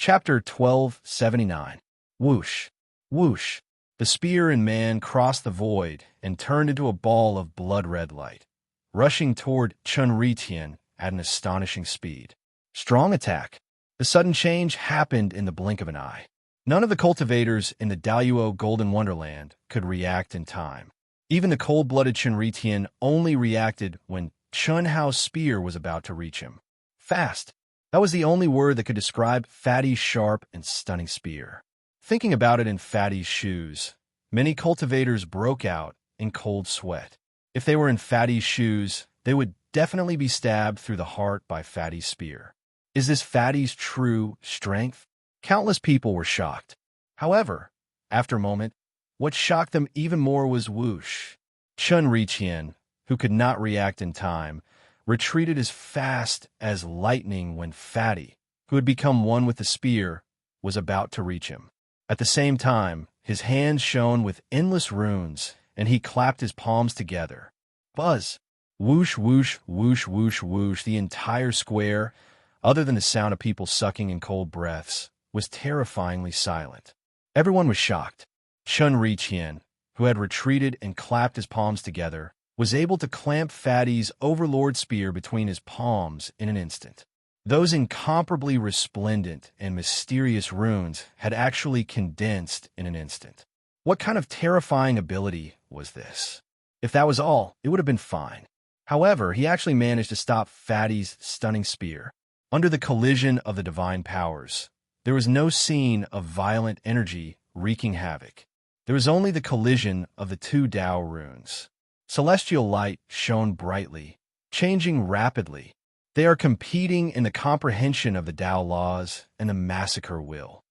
Chapter 1279. Whoosh. Whoosh. The spear in man crossed the void and turned into a ball of blood-red light, rushing toward Chun-Ri-Tien at an astonishing speed. Strong attack. The sudden change happened in the blink of an eye. None of the cultivators in the Daluo Golden Wonderland could react in time. Even the cold-blooded Chun-Ri-Tien only reacted when Chun Hao's spear was about to reach him. Fast. That was the only word that could describe Fatty's sharp and stunning spear. Thinking about it in Fatty's shoes, many cultivators broke out in cold sweat. If they were in Fatty's shoes, they would definitely be stabbed through the heart by Fatty's spear. Is this Fatty's true strength? Countless people were shocked. However, after a moment, what shocked them even more was Whoosh. Chun-Ri-Tien, who could not react in time, retreated as fast as lightning when Fatty, who had become one with the spear, was about to reach him. At the same time, his hands shone with endless runes, and he clapped his palms together. Buzz! Whoosh, whoosh, whoosh, whoosh, whoosh. The entire square, other than the sound of people sucking in cold breaths, was terrifyingly silent. Everyone was shocked. Chun-Ri-Tien, who had retreated and clapped his palms together, was able to clamp Fatty's overlord spear between his palms in an instant. Those incomparably resplendent and mysterious runes had actually condensed in an instant. What kind of terrifying ability was this? If that was all, it would have been fine. However, he actually managed to stop Fatty's stunning spear. Under the collision of the divine powers, there was no scene of violent energy wreaking havoc. There was only the collision of the two Tao runes. Celestial light shone brightly, changing rapidly. They are competing in the comprehension of the Tao laws and the massacre will.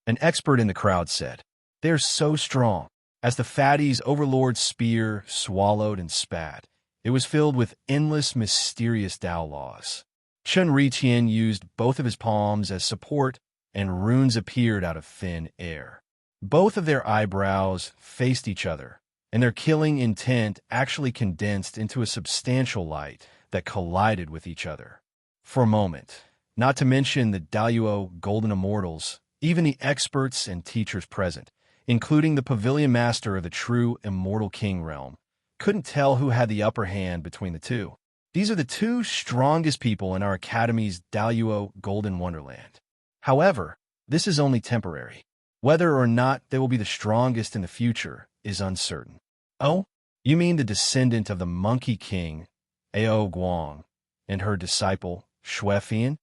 An expert in the crowd said, "They are so strong." As the Fatty's overlord spear swallowed and spat, it was filled with endless mysterious Tao laws. Chun-Ri-Tien used both of his palms as support, and runes appeared out of thin air. Both of their eyebrows faced each other, and their killing intent actually condensed into a substantial light that collided with each other. For a moment, not to mention the Daluo Golden Immortals, even the experts and teachers present, including the Pavilion Master of the true Immortal King realm, couldn't tell who had the upper hand between the two. These are the two strongest people in our Academy's Daluo Golden Wonderland. However, this is only temporary. Whether or not they will be the strongest in the future is uncertain. Oh, you mean the descendant of the Monkey King, Ao Guang, and her disciple, Shuefian?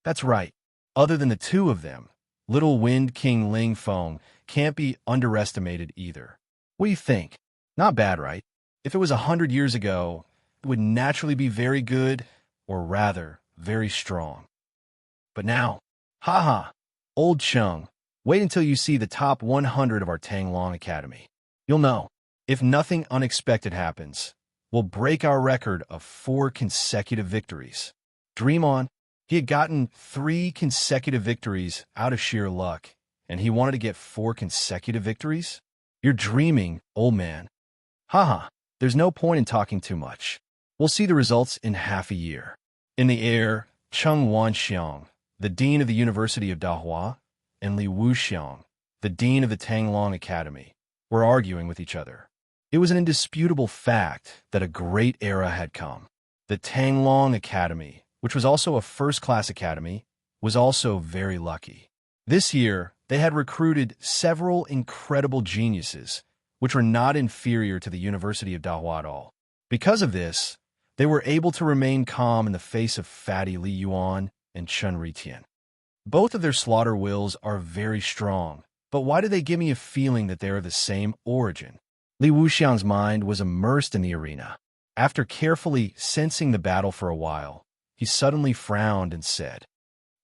That's right. Other than the two of them, Little Wind King Ling Feng can't be underestimated either. What do you think? Not bad, right? If it was 100 years ago, it would naturally be very good, or rather, very strong. But now, haha, old Chung, wait until you see the top 100 of our Tanglong Academy. You'll know. If nothing unexpected happens, we'll break our record of 4 consecutive victories. Dream on. He had gotten 3 consecutive victories out of sheer luck, and he wanted to get 4 consecutive victories? You're dreaming, old man. Haha, there's no point in talking too much. We'll see the results in half a year. In the air, Cheng Wanxiang, the dean of the University of Dahua, and Li Wuxiang, the dean of the Tanglong Academy, were arguing with each other. It was an indisputable fact that a great era had come. The Tanglong Academy, which was also a first-class academy, was also very lucky. This year, they had recruited several incredible geniuses, which were not inferior to the University of Dahua at all. Because of this, they were able to remain calm in the face of Fatty Li Yuan and Chun-Ri-Tien. Both of their slaughter wills are very strong, but why do they give me a feeling that they are of the same origin? Li Wuxiang's mind was immersed in the arena. After carefully sensing the battle for a while, he suddenly frowned and said,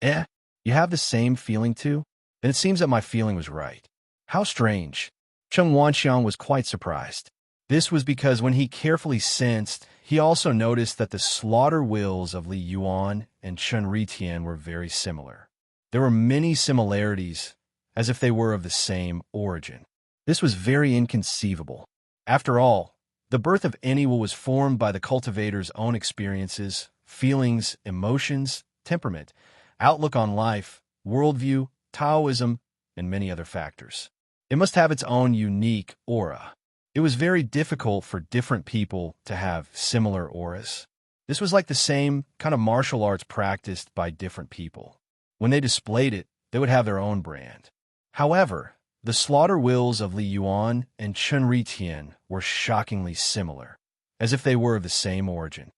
You have the same feeling too? Then it seems that my feeling was right. How strange. Cheng Wanxiang was quite surprised. This was because when he carefully sensed, he also noticed that the slaughter wills of Li Yuan and Chun-Ri-Tien were very similar. There were many similarities, as if they were of the same origin. This was very inconceivable. After all, the birth of any will was formed by the cultivator's own experiences, feelings, emotions, temperament, outlook on life, worldview, Taoism, and many other factors. It must have its own unique aura. It was very difficult for different people to have similar auras. This was like the same kind of martial arts practiced by different people. When they displayed it, they would have their own brand. However, the slaughter wills of Li Yuan and Chun Ri-Tian were shockingly similar, as if they were of the same origin.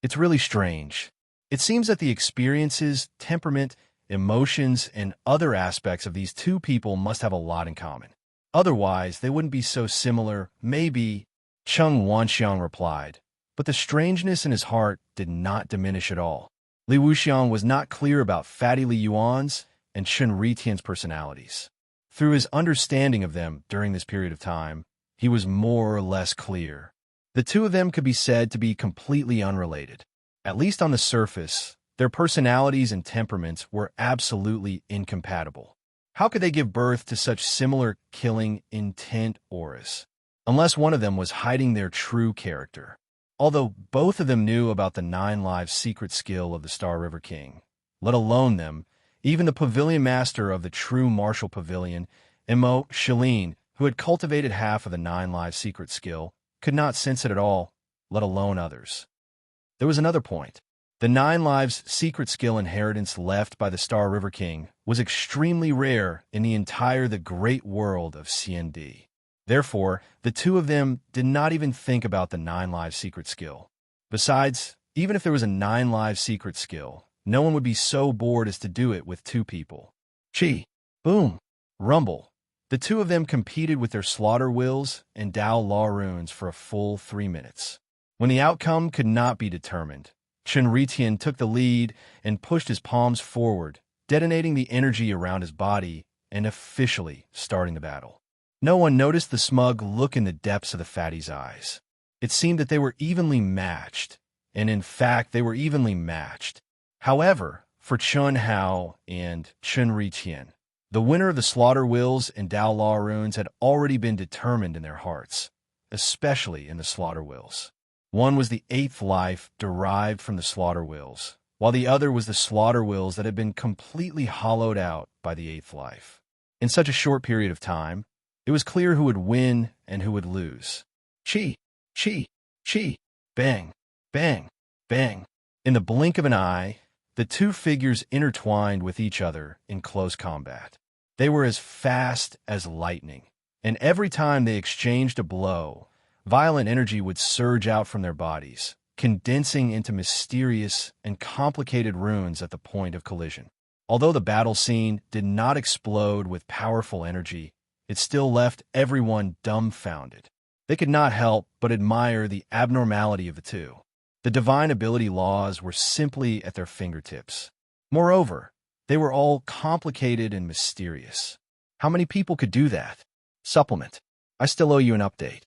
It's really strange. It seems that the experiences, temperament, emotions, and other aspects of these two people must have a lot in common. Otherwise, they wouldn't be so similar, maybe, Chung Wanxiang replied. But the strangeness in his heart did not diminish at all. Li Wuxiang was not clear about Fatty Li Yuan's and Chun Ri-Tian's personalities. Through his understanding of them during this period of time, he was more or less clear. The two of them could be said to be completely unrelated. At least on the surface, their personalities and temperaments were absolutely incompatible. How could they give birth to such similar killing intent auras? Unless one of them was hiding their true character. Although both of them knew about the 9 lives secret skill of the Star River King, let alone them, even the pavilion master of the true martial pavilion, Mo Shilin, who had cultivated half of the 9 lives secret skill, could not sense it at all, let alone others. There was another point. The 9 lives secret skill inheritance left by the Star River King was extremely rare in the great world of CND. Therefore, the two of them did not even think about the 9 lives secret skill. Besides, even if there was a 9 lives secret skill, no one would be so bored as to do it with 2 people. Chi, boom, rumble. The two of them competed with their slaughter wills and Dao Law runes for a full 3 minutes. When the outcome could not be determined, Chun Ri-Tian took the lead and pushed his palms forward, detonating the energy around his body and officially starting the battle. No one noticed the smug look in the depths of the fatty's eyes. It seemed that they were evenly matched, and in fact they were evenly matched. However, for Chun Hao and Chun Ri-Tian, the winner of the slaughter wills and Dao Law runes had already been determined in their hearts, especially in the slaughter wills. One was the 8th life derived from the slaughter wills, while the other was the slaughter wills that had been completely hollowed out by the 8th life. In such a short period of time, it was clear who would win and who would lose. Chi, chi, chi, bang, bang, bang. In the blink of an eye, the two figures intertwined with each other in close combat. They were as fast as lightning, and every time they exchanged a blow, violent energy would surge out from their bodies, condensing into mysterious and complicated runes at the point of collision. Although the battle scene did not explode with powerful energy, it still left everyone dumbfounded. They could not help but admire the abnormality of the two. The divine ability laws were simply at their fingertips. Moreover, they were all complicated and mysterious. How many people could do that? Supplement. I still owe you an update.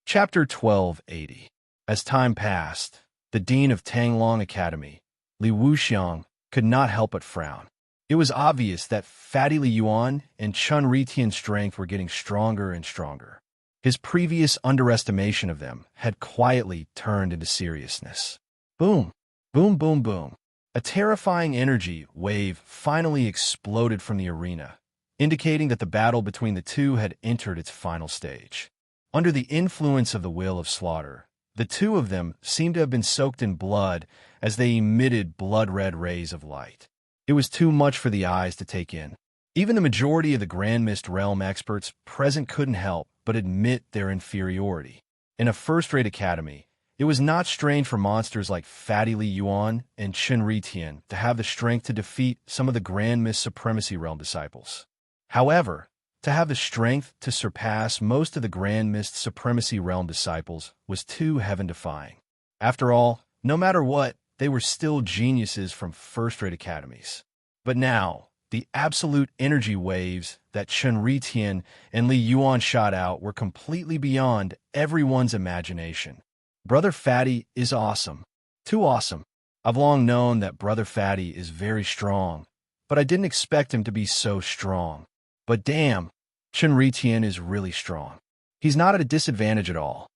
Chapter 1280. As time passed, the dean of Tanglong Academy, Li Wuxiang, could not help but frown. It was obvious that Fatty Li Yuan and Chun Ri-Tian's strength were getting stronger and stronger. His previous underestimation of them had quietly turned into seriousness. Boom, boom, boom, boom. A terrifying energy wave finally exploded from the arena, indicating that the battle between the two had entered its final stage. Under the influence of the will of slaughter, the two of them seemed to have been soaked in blood as they emitted blood-red rays of light. It was too much for the eyes to take in. Even the majority of the Grand Mist Realm experts present couldn't help but admit their inferiority. In a first-rate academy, it was not strange for monsters like Fatty Li Yuan and Chun Ri-Tian to have the strength to defeat some of the Grand Mist Supremacy Realm disciples. However, to have the strength to surpass most of the Grand Mist Supremacy Realm disciples was too heaven-defying. After all, no matter what, they were still geniuses from first-rate academies. But now, the absolute energy waves that Chun Ri-Tian and Li Yuan shot out were completely beyond everyone's imagination. Brother Fatty is awesome. Too awesome. I've long known that Brother Fatty is very strong, but I didn't expect him to be so strong. But damn, Chun Ri-Tian is really strong. He's not at a disadvantage at all.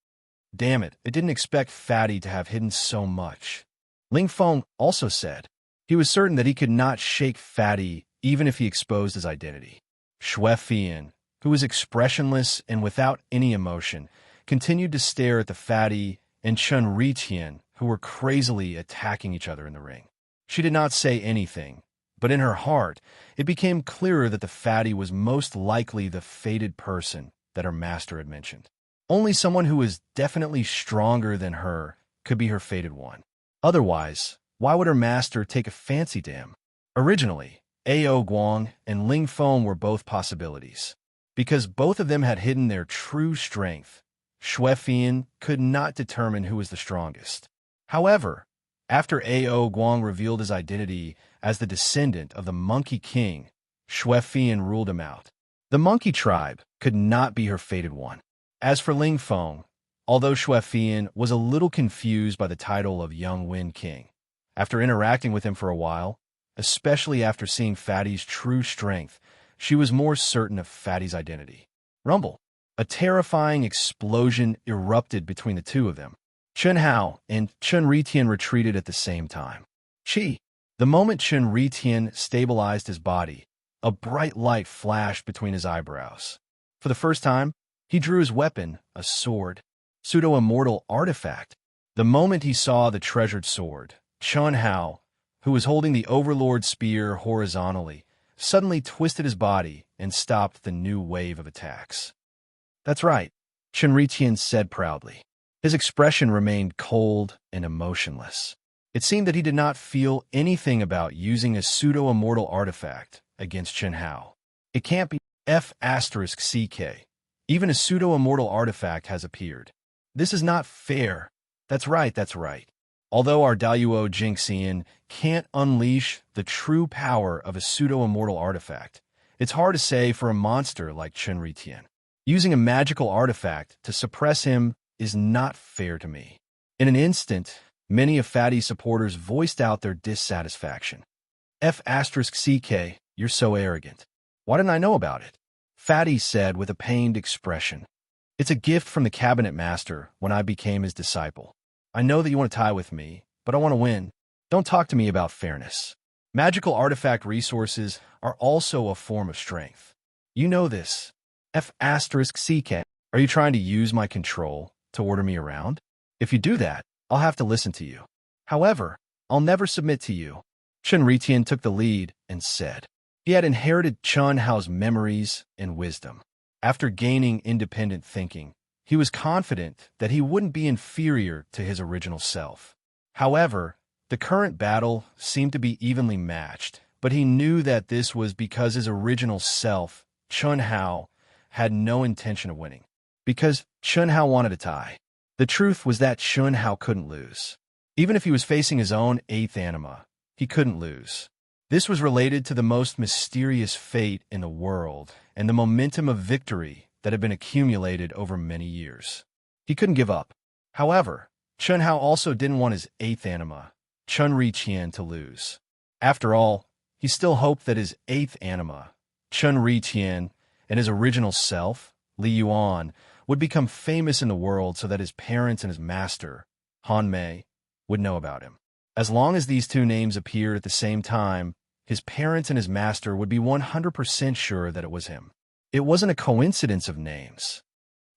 Damn it, I didn't expect Fatty to have hidden so much. Ling Feng also said, He was certain that he could not shake Fatty even if he exposed his identity. Xue Fian, who was expressionless and without any emotion, continued to stare at the Fatty and Chun Ritian, who were crazily attacking each other in the ring. She did not say anything, but in her heart, it became clearer that the Fatty was most likely the fated person that her master had mentioned. Only someone who was definitely stronger than her could be her fated one. Otherwise, why would her master take a fancy to him? Originally, Ao Guang and Ling Feng were both possibilities. Because both of them had hidden their true strength, Xue Fian could not determine who was the strongest. However, after Ao Guang revealed his identity as the descendant of the Monkey King, Xue Fian ruled him out. The monkey tribe could not be her fated one. As for Ling Feng, although Xue Fian was a little confused by the title of Young Wind King, after interacting with him for a while, especially after seeing Fatty's true strength, she was more certain of Fatty's identity. Rumble. A terrifying explosion erupted between the two of them. Chen Hao and Chun Ritian retreated at the same time. Chi. The moment Chun Ritian stabilized his body, a bright light flashed between his eyebrows. For the first time, he drew his weapon, a sword, pseudo-immortal artifact. The moment he saw the treasured sword, Chun Hao, who was holding the Overlord spear horizontally, suddenly twisted his body and stopped the new wave of attacks. That's right, Chun Ritian said proudly. His expression remained cold and emotionless. It seemed that he did not feel anything about using a pseudo-immortal artifact against Chen Hao. It can't be F***CK. Even a pseudo-immortal artifact has appeared. This is not fair. That's right, that's right. Although our Daluo Jinxian can't unleash the true power of a pseudo-immortal artifact, it's hard to say for a monster like Chun Ritian. Using a magical artifact to suppress him is not fair to me. In an instant, many of Fatty's supporters voiced out their dissatisfaction. F***CK, you're so arrogant. Why didn't I know about it? Fatty said with a pained expression. It's a gift from the cabinet master when I became his disciple. I know that you want to tie with me, but I want to win. Don't talk to me about fairness. Magical artifact resources are also a form of strength. You know this. F***CK. Are you trying to use my control to order me around? If you do that, I'll have to listen to you. However, I'll never submit to you. Chun Ritian took the lead and said. He had inherited Chun Hao's memories and wisdom. After gaining independent thinking, he was confident that he wouldn't be inferior to his original self. However, the current battle seemed to be evenly matched, but he knew that this was because his original self, Chun Hao, had no intention of winning. Because Chun Hao wanted a tie. The truth was that Chun Hao couldn't lose. Even if he was facing his own eighth anima, he couldn't lose. This was related to the most mysterious fate in the world and the momentum of victory that had been accumulated over many years. He couldn't give up. However, Chun Hao also didn't want his eighth anima, Chun Ritian, to lose. After all, he still hoped that his eighth anima, Chun Ritian, and his original self, Li Yuan, would become famous in the world so that his parents and his master, Han Mei, would know about him. As long as these two names appeared at the same time, his parents and his master would be 100% sure that it was him. It wasn't a coincidence of names.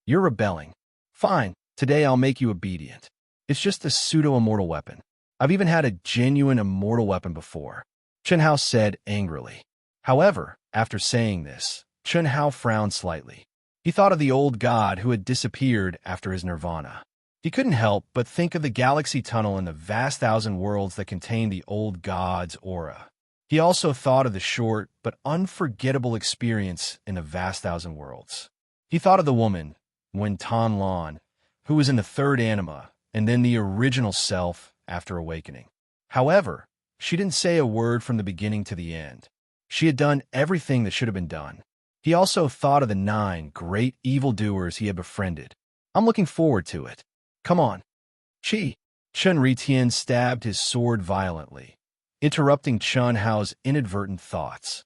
You're rebelling. Fine, today I'll make you obedient. It's just a pseudo-immortal weapon. I've even had a genuine immortal weapon before, Chen Hao said angrily. However, after saying this, Chen Hao frowned slightly. He thought of the old god who had disappeared after his nirvana. He couldn't help but think of the galaxy tunnel and the vast thousand worlds that contained the old god's aura. He also thought of the short but unforgettable experience in the vast thousand worlds. He thought of the woman, Wen Tan Lan, who was in the third anima and then the original self after awakening. However, she didn't say a word from the beginning to the end. She had done everything that should have been done. He also thought of the 9 great evildoers he had befriended. I'm looking forward to it. Come on. Chi. Chun Ritian stabbed his sword violently, interrupting Chun Hao's inadvertent thoughts.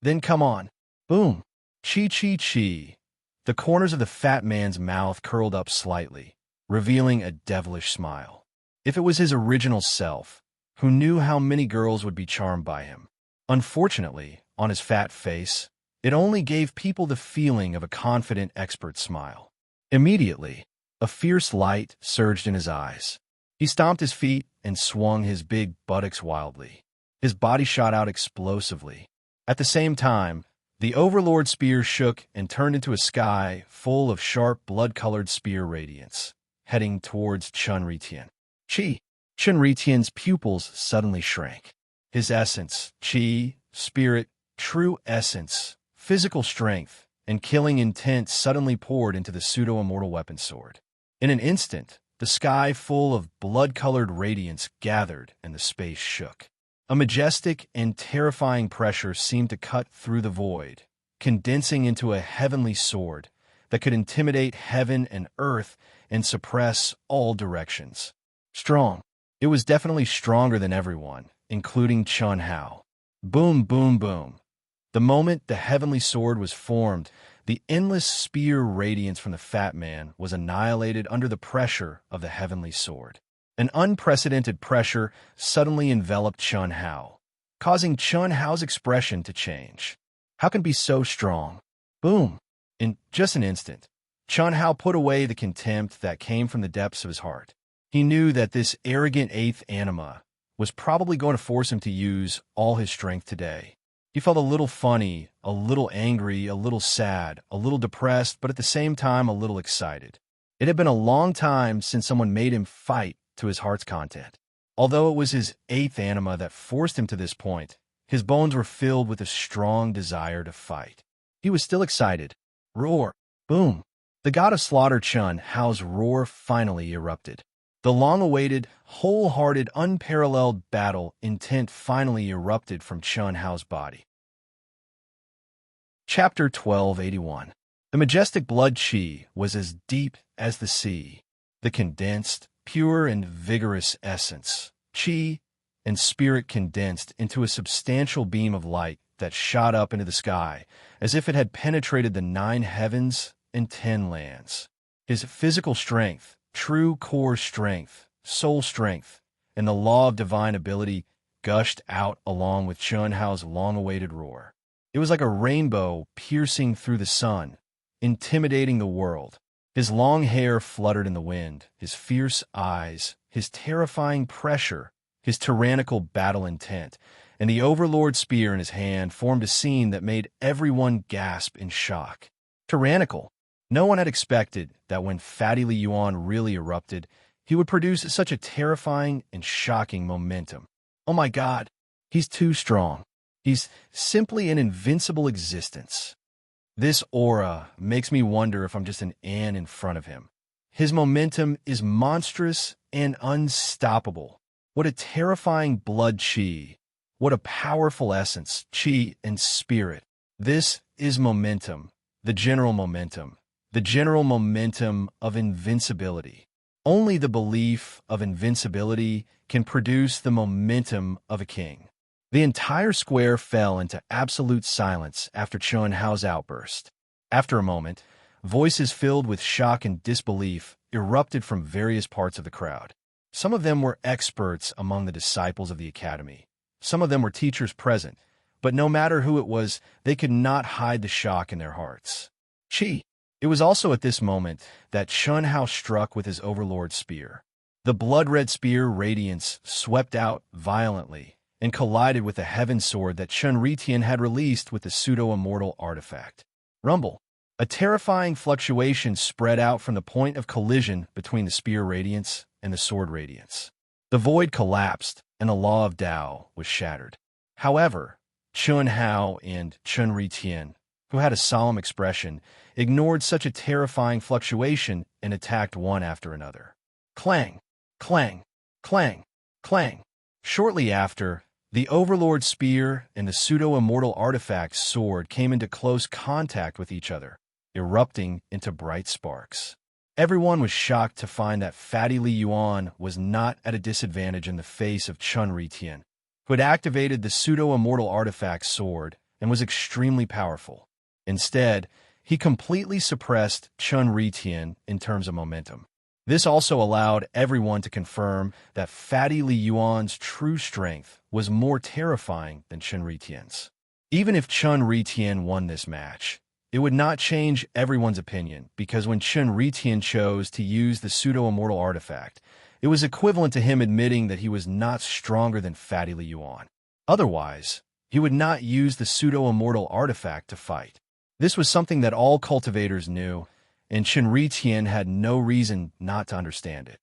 Then come on. Boom. Chi. The corners of the fat man's mouth curled up slightly, revealing a devilish smile. If it was his original self, who knew how many girls would be charmed by him. Unfortunately, on his fat face, it only gave people the feeling of a confident expert smile. Immediately, a fierce light surged in his eyes. He stomped his feet and swung his big buttocks wildly. His body shot out explosively. At the same time, the Overlord spear shook and turned into a sky full of sharp, blood-colored spear radiance, heading towards Chun Ritian. Chi! Chun Ritian's pupils suddenly shrank. His essence, chi, spirit, true essence, physical strength, and killing intent suddenly poured into the pseudo-immortal weapon sword. In an instant, the sky full of blood-colored radiance gathered and the space shook. A majestic and terrifying pressure seemed to cut through the void, condensing into a heavenly sword that could intimidate heaven and earth and suppress all directions. Strong. It was definitely stronger than everyone, including Chun Hao. Boom, boom, boom. The moment the heavenly sword was formed, the endless spear radiance from the fat man was annihilated under the pressure of the heavenly sword. An unprecedented pressure suddenly enveloped Chun Hao, causing Chun Hao's expression to change. How can it be so strong? Boom! In just an instant, Chun Hao put away the contempt that came from the depths of his heart. He knew that this arrogant eighth anima was probably going to force him to use all his strength today. He felt a little funny, a little angry, a little sad, a little depressed, but at the same time a little excited. It had been a long time since someone made him fight to his heart's content. Although it was his eighth anima that forced him to this point, his bones were filled with a strong desire to fight. He was still excited. Roar! Boom! The god of slaughter Chun Hao's roar finally erupted. The long-awaited, wholehearted, unparalleled battle intent finally erupted from Chun Hao's body. Chapter 1281. The majestic blood chi was as deep as the sea. The condensed, pure and vigorous essence, chi, and spirit condensed into a substantial beam of light that shot up into the sky, as if it had penetrated the 9 heavens and 10 lands. His physical strength, true core strength, soul strength, and the law of divine ability gushed out along with Chun Hao's long-awaited roar. It was like a rainbow piercing through the sun, intimidating the world. His long hair fluttered in the wind, his fierce eyes, his terrifying pressure, his tyrannical battle intent, and the Overlord spear in his hand formed a scene that made everyone gasp in shock. Tyrannical. No one had expected that when Fatty Li Yuan really erupted, he would produce such a terrifying and shocking momentum. Oh my God, he's too strong. He's simply an invincible existence. This aura makes me wonder if I'm just an ant in front of him. His momentum is monstrous and unstoppable. What a terrifying blood chi. What a powerful essence, chi and spirit. This is momentum, the general momentum of invincibility. Only the belief of invincibility can produce the momentum of a king. The entire square fell into absolute silence after Chun Hao's outburst. After a moment, voices filled with shock and disbelief erupted from various parts of the crowd. Some of them were experts among the disciples of the academy. Some of them were teachers present, but no matter who it was, they could not hide the shock in their hearts. Chi. It was also at this moment that Chun Hao struck with his Overlord spear. The blood-red spear radiance swept out violently and collided with the heaven sword that Chun Ritian had released with the pseudo-immortal artifact. Rumble. A terrifying fluctuation spread out from the point of collision between the spear radiance and the sword radiance. The void collapsed, and the law of Tao was shattered. However, Chun Hao and Chun Ritian, who had a solemn expression, ignored such a terrifying fluctuation and attacked one after another. Clang! Clang! Clang! Clang! Shortly after, the Overlord spear and the pseudo-immortal artifact sword came into close contact with each other, erupting into bright sparks. Everyone was shocked to find that Fatty Li Yuan was not at a disadvantage in the face of Chun Ritian, who had activated the pseudo-immortal artifact sword and was extremely powerful. Instead, he completely suppressed Chun Ritian in terms of momentum. This also allowed everyone to confirm that Fatty Li Yuan's true strength was more terrifying than Chen Ritian's. Even if Chen Ritian won this match, it would not change everyone's opinion, because when Chen Ritian chose to use the pseudo-immortal artifact, it was equivalent to him admitting that he was not stronger than Fatty Li Yuan. Otherwise, he would not use the pseudo-immortal artifact to fight. This was something that all cultivators knew, and Chen Ritian had no reason not to understand it.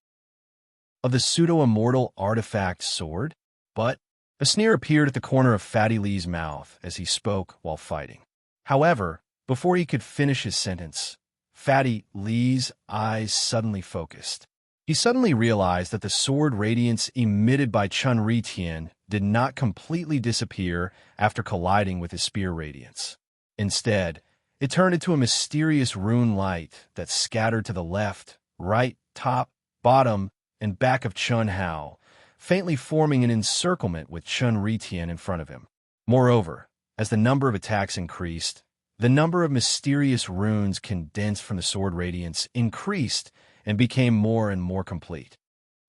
Of the pseudo-immortal artifact sword? But a sneer appeared at the corner of Fatty Li's mouth as he spoke while fighting. However, before he could finish his sentence, Fatty Li's eyes suddenly focused. He suddenly realized that the sword radiance emitted by Chen Ritian did not completely disappear after colliding with his spear radiance. Instead, it turned into a mysterious rune light that scattered to the left, right, top, bottom, and back of Chun Hao, faintly forming an encirclement with Chen Ritian in front of him. Moreover, as the number of attacks increased, the number of mysterious runes condensed from the sword radiance increased and became more and more complete.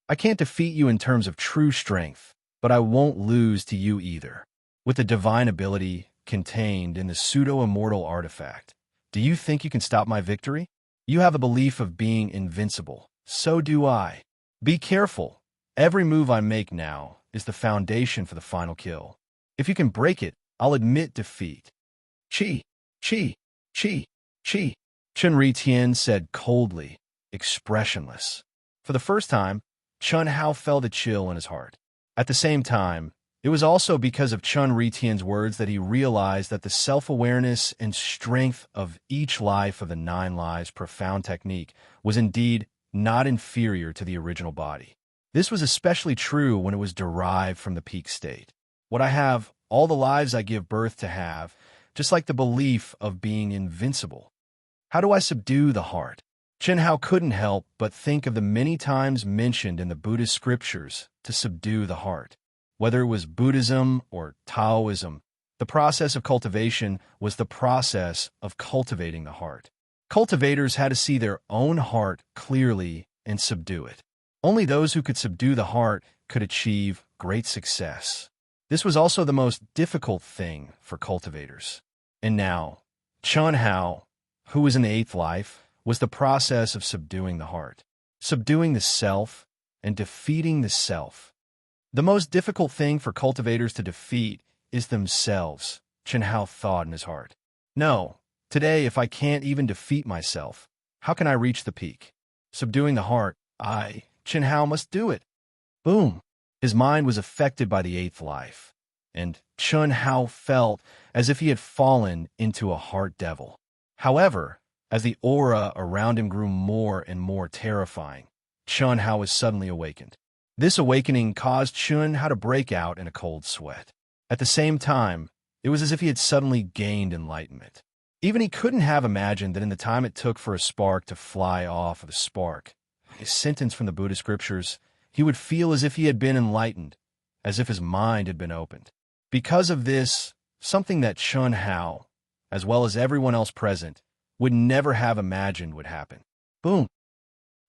I can't defeat you in terms of true strength, but I won't lose to you either. With the divine ability contained in the pseudo-immortal artifact, do you think you can stop my victory? You have a belief of being invincible. So do I. Be careful. Every move I make now is the foundation for the final kill. If you can break it, I'll admit defeat. Chi, Chi, Chi, Chi, Chen Ritian said coldly, expressionless. For the first time, Chun Hao felt a chill in his heart. At the same time, it was also because of Chen Ritian's words that he realized that the self-awareness and strength of each life of the 9 lives profound technique was indeed not inferior to the original body. This was especially true when it was derived from the peak state. What I have, all the lives I give birth to have, just like the belief of being invincible. How do I subdue the heart? Chen Hao couldn't help but think of the many times mentioned in the Buddhist scriptures to subdue the heart. Whether it was Buddhism or Taoism, the process of cultivation was the process of cultivating the heart. Cultivators had to see their own heart clearly and subdue it. Only those who could subdue the heart could achieve great success. This was also the most difficult thing for cultivators. And now, Chun Hao, who was in the 8th life, was the process of subduing the heart, subduing the self, and defeating the self. The most difficult thing for cultivators to defeat is themselves, Chen Hao thought in his heart. No, today if I can't even defeat myself, how can I reach the peak? Subduing the heart, Chen Hao must do it. Boom! His mind was affected by the 8th life, and Chun Hao felt as if he had fallen into a heart devil. However, as the aura around him grew more and more terrifying, Chun Hao was suddenly awakened. This awakening caused Chun Hao to break out in a cold sweat. At the same time, it was as if he had suddenly gained enlightenment. Even he couldn't have imagined that in the time it took for a spark to fly off of a spark, a sentence from the Buddhist scriptures, he would feel as if he had been enlightened, as if his mind had been opened. Because of this, something that Chun Hao, as well as everyone else present, would never have imagined would happen. Boom!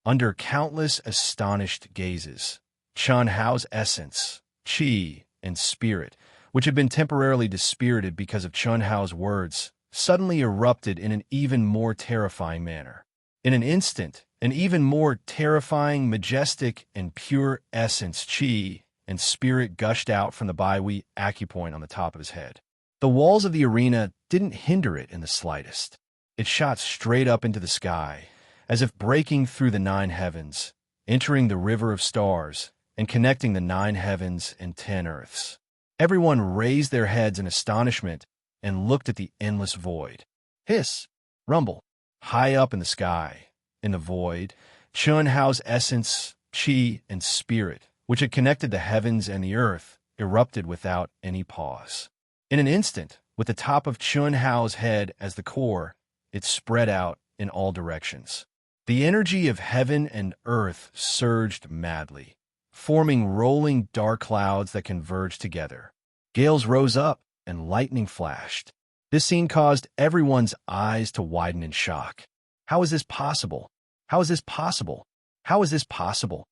Under countless astonished gazes, Chun Hao's essence, chi, and spirit, which had been temporarily dispirited because of Chun Hao's words, suddenly erupted in an even more terrifying manner. In an instant, an even more terrifying, majestic, and pure essence, chi, and spirit gushed out from the Baihui acupoint on the top of his head. The walls of the arena didn't hinder it in the slightest. It shot straight up into the sky, as if breaking through the 9 heavens, entering the river of stars, and connecting the 9 heavens and 10 earths. Everyone raised their heads in astonishment and looked at the endless void. Hiss, rumble, high up in the sky, in the void, Chun Hao's essence, chi, and spirit, which had connected the heavens and the earth, erupted without any pause. In an instant, with the top of Chun Hao's head as the core, it spread out in all directions. The energy of heaven and earth surged madly, forming rolling dark clouds that converged together. Gales rose up and lightning flashed. This scene caused everyone's eyes to widen in shock. How is this possible? How is this possible? How is this possible?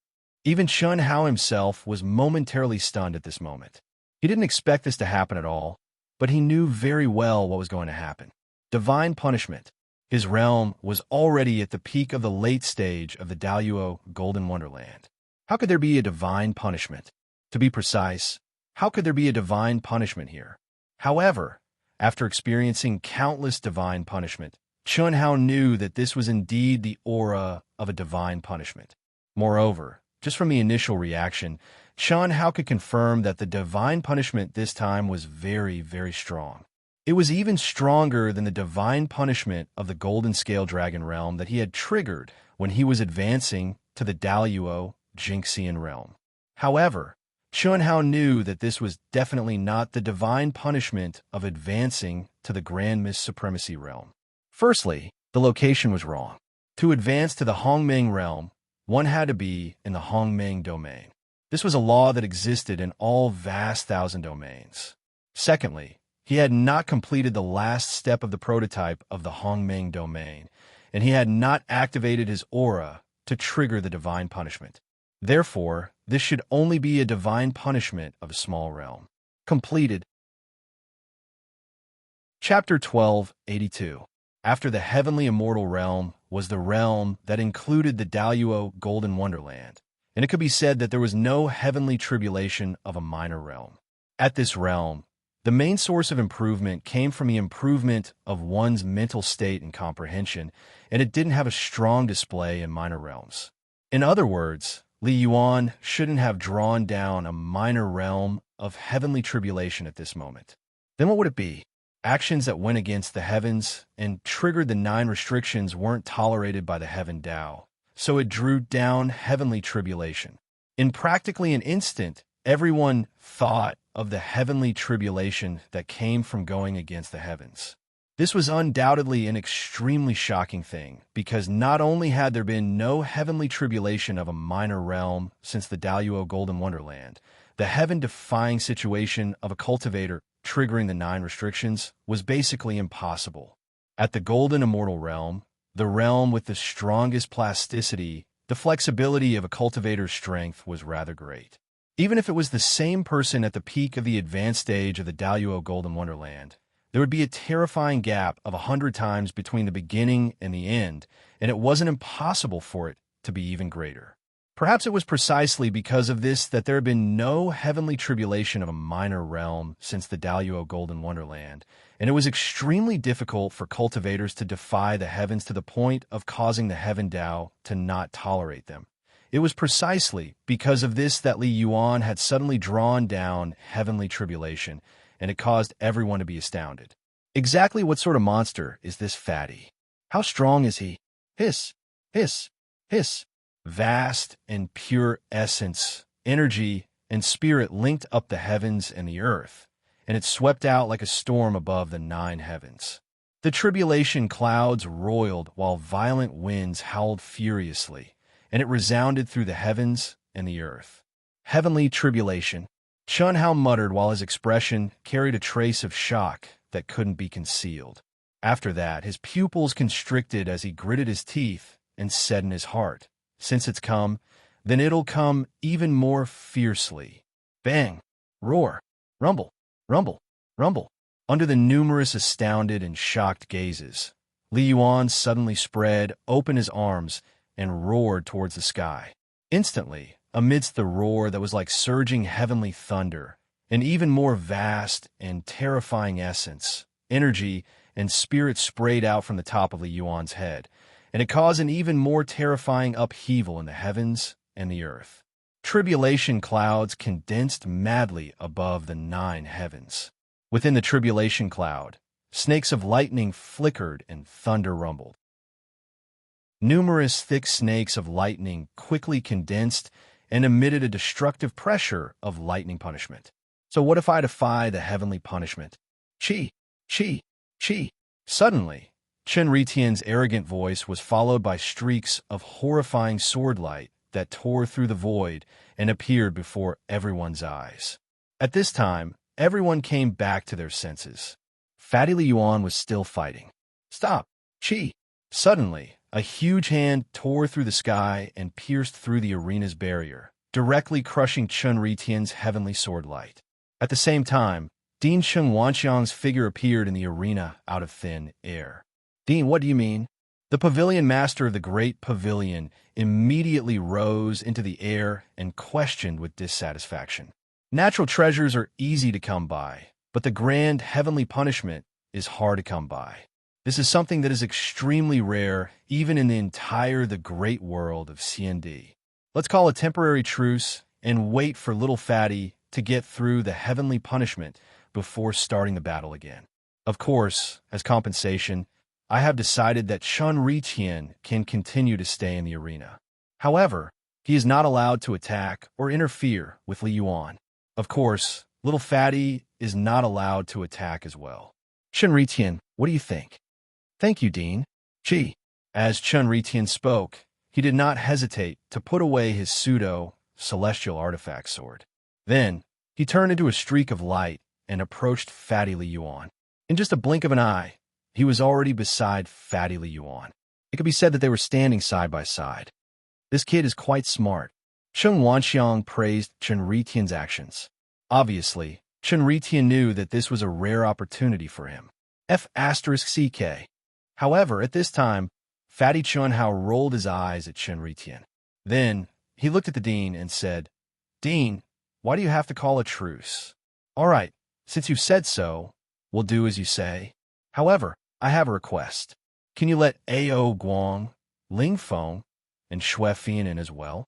Even Chun Hao himself was momentarily stunned at this moment. He didn't expect this to happen at all, but he knew very well what was going to happen. Divine punishment. His realm was already at the peak of the late stage of the Daluo Golden Wonderland. How could there be a divine punishment? To be precise, how could there be a divine punishment here? However, after experiencing countless divine punishment, Chun Hao knew that this was indeed the aura of a divine punishment. Moreover, just from the initial reaction, Chun Hao could confirm that the divine punishment this time was very, very strong. It was even stronger than the divine punishment of the Golden Scale Dragon realm that he had triggered when he was advancing to the Daluo Jinxian realm. However, Chun Hao knew that this was definitely not the divine punishment of advancing to the Grand Mist Supremacy realm. Firstly, the location was wrong. To advance to the Hongmeng realm, one had to be in the Hongmeng domain. This was a law that existed in all vast thousand domains. Secondly, he had not completed the last step of the prototype of the Hongmeng domain, and he had not activated his aura to trigger the divine punishment. Therefore, this should only be a divine punishment of a small realm. Completed. Chapter 1282. After the Heavenly Immortal Realm was the realm that included the Daluo Golden Wonderland, and it could be said that there was no heavenly tribulation of a minor realm. At this realm, the main source of improvement came from the improvement of one's mental state and comprehension, and it didn't have a strong display in minor realms. In other words, Li Yuan shouldn't have drawn down a minor realm of heavenly tribulation at this moment. Then what would it be? Actions that went against the heavens and triggered the 9 restrictions weren't tolerated by the Heaven Tao, so it drew down heavenly tribulation. In practically an instant, everyone thought of the heavenly tribulation that came from going against the heavens. This was undoubtedly an extremely shocking thing, because not only had there been no heavenly tribulation of a minor realm since the Daluo Golden Wonderland, the heaven-defying situation of a cultivator triggering the 9 restrictions was basically impossible. At the Golden Immortal Realm, the realm with the strongest plasticity, the flexibility of a cultivator's strength was rather great. Even if it was the same person at the peak of the advanced stage of the Daluo Golden Wonderland, there would be a terrifying gap of 100 times between the beginning and the end, and it wasn't impossible for it to be even greater. Perhaps it was precisely because of this that there had been no heavenly tribulation of a minor realm since the Daluo Golden Wonderland, and it was extremely difficult for cultivators to defy the heavens to the point of causing the Heaven Tao to not tolerate them. It was precisely because of this that Li Yuan had suddenly drawn down heavenly tribulation, and it caused everyone to be astounded. Exactly what sort of monster is this fatty? How strong is he? Hiss, hiss, hiss. Vast and pure essence, energy, and spirit linked up the heavens and the earth, and it swept out like a storm above the 9 heavens. The tribulation clouds roiled while violent winds howled furiously, and it resounded through the heavens and the earth. Heavenly tribulation. Chun Hao muttered while his expression carried a trace of shock that couldn't be concealed. After that, his pupils constricted as he gritted his teeth and said in his heart, "Since it's come, then it'll come even more fiercely." Bang! Roar! Rumble! Rumble! Rumble! Under the numerous astounded and shocked gazes, Li Yuan suddenly spread open his arms and roared towards the sky. Instantly, amidst the roar that was like surging heavenly thunder, an even more vast and terrifying essence, energy, and spirit sprayed out from the top of Li Yuan's head, and it caused an even more terrifying upheaval in the heavens and the earth. Tribulation clouds condensed madly above the 9 heavens. Within the tribulation cloud, snakes of lightning flickered and thunder rumbled. Numerous thick snakes of lightning quickly condensed and emitted a destructive pressure of lightning punishment. So what if I defy the heavenly punishment? Chi! Chi! Chi! Suddenly, Chen Ritian's arrogant voice was followed by streaks of horrifying sword light that tore through the void and appeared before everyone's eyes. At this time, everyone came back to their senses. Fatty Li Yuan was still fighting. Stop! Chi! Suddenly, A huge hand tore through the sky and pierced through the arena's barrier, directly crushing Chun Ritian's heavenly sword light. At the same time, Dean Sheng Wanxiang's figure appeared in the arena out of thin air. Dean, what do you mean? The pavilion master of the great pavilion immediately rose into the air and questioned with dissatisfaction. Natural treasures are easy to come by, but the grand heavenly punishment is hard to come by. This is something that is extremely rare, even in the great world of CND. Let's call a temporary truce and wait for little Fatty to get through the heavenly punishment before starting the battle again. Of course, as compensation, I have decided that Chun Ritian can continue to stay in the arena. However, he is not allowed to attack or interfere with Li Yuan. Of course, little Fatty is not allowed to attack as well. Chun Ritian, what do you think? Thank you, Dean. Gee. As Chun Ritian spoke, he did not hesitate to put away his pseudo-celestial artifact sword. Then, he turned into a streak of light and approached Fatty Li Yuan. In just a blink of an eye, he was already beside Fatty Li Yuan. It could be said that they were standing side by side. This kid is quite smart. Sheng Wanxiang praised Chun Ritian's actions. Obviously, Chun Ritian knew that this was a rare opportunity for him. F***CK. However, at this time, Fatty Chunhao rolled his eyes at Chun Ritian. Then, he looked at the Dean and said, Dean, why do you have to call a truce? All right, since you said so, we'll do as you say. However, I have a request. Can you let A.O. Guang, Ling Feng, and Xue Fian in as well?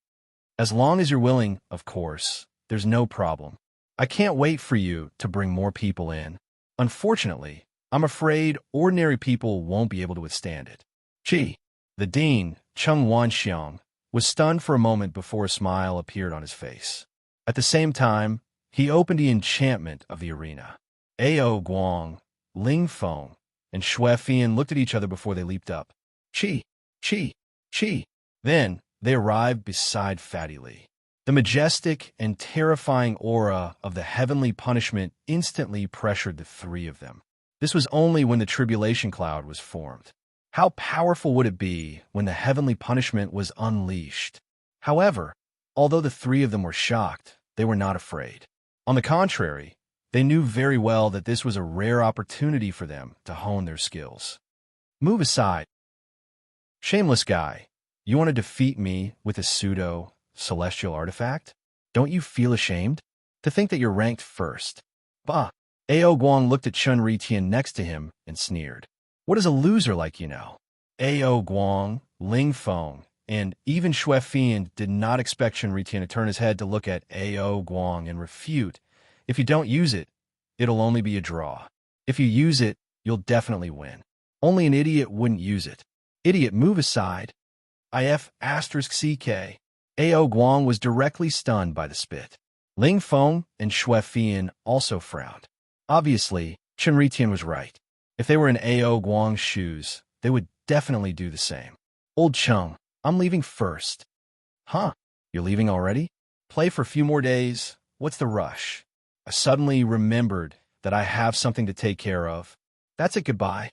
As long as you're willing, of course, there's no problem. I can't wait for you to bring more people in. Unfortunately, I'm afraid ordinary people won't be able to withstand it. Gee. The Dean, Cheng Wanxiang, was stunned for a moment before a smile appeared on his face. At the same time, he opened the enchantment of the arena. A.O. Guang, Ling Feng, and Xue Fian looked at each other before they leaped up. Chi, chi, chi. Then, they arrived beside Fatty Li. The majestic and terrifying aura of the heavenly punishment instantly pressured the three of them. This was only when the tribulation cloud was formed. How powerful would it be when the heavenly punishment was unleashed? However, although the three of them were shocked, they were not afraid. On the contrary, they knew very well that this was a rare opportunity for them to hone their skills. Move aside. Shameless guy, you want to defeat me with a pseudo-celestial artifact? Don't you feel ashamed? To think that you're ranked first. Bah! A.O. Guang looked at Chun Ritian next to him and sneered. What is a loser like you know? A.O. Guang, Ling Feng, and even Xue Fian did not expect Chun Ritian to turn his head to look at A.O. Guang and refute. If you don't use it, it'll only be a draw. If you use it, you'll definitely win. Only an idiot wouldn't use it. Idiot, move aside. IF***CK. A.O. Guang was directly stunned by the spit. Ling Feng and Xue Fian also frowned. Obviously, Chun Ritian was right. If they were in A.O. Guang's shoes, they would definitely do the same. Old Chung, I'm leaving first. Huh? You're leaving already? Play for a few more days. What's the rush? I suddenly remembered that I have something to take care of. That's it, goodbye.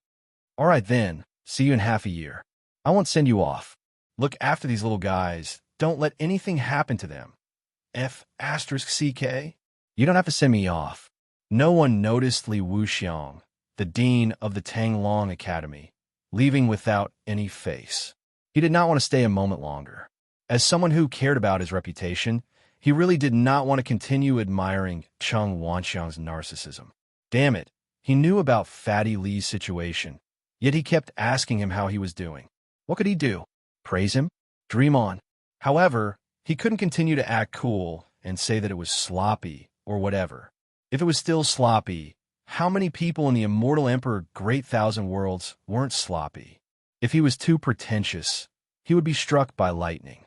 All right then, see you in half a year. I won't send you off. Look after these little guys. Don't let anything happen to them. F***CK. You don't have to send me off. No one noticed Li Wuxiang, the dean of the Tanglong Academy, leaving without any face. He did not want to stay a moment longer. As someone who cared about his reputation, he really did not want to continue admiring Cheng Wanxiang's narcissism. Damn it, he knew about Fatty Li's situation, yet he kept asking him how he was doing. What could he do? Praise him? Dream on. However, he couldn't continue to act cool and say that it was sloppy or whatever. If it was still sloppy, how many people in the Immortal Emperor Great Thousand Worlds weren't sloppy? If he was too pretentious, he would be struck by lightning.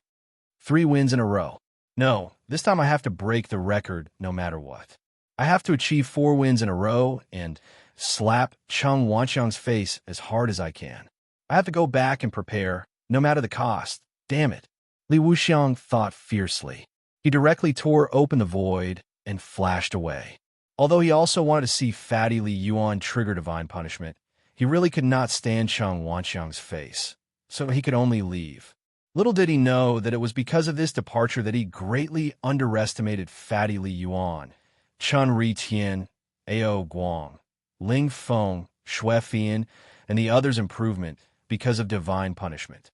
3 wins in a row. No, this time I have to break the record no matter what. I have to achieve 4 wins in a row and slap Cheng Wanxiang's face as hard as I can. I have to go back and prepare, no matter the cost. Damn it. Li Wuxiang thought fiercely. He directly tore open the void and flashed away. Although he also wanted to see Fatty Li Yuan trigger divine punishment, he really could not stand Cheng Wanxiang's face. so he could only leave. Little did he know that it was because of this departure that he greatly underestimated Fatty Li Yuan, Chun Ri Tian, Ao Guang, Ling Feng, Xue Fian, and the others' improvement because of divine punishment.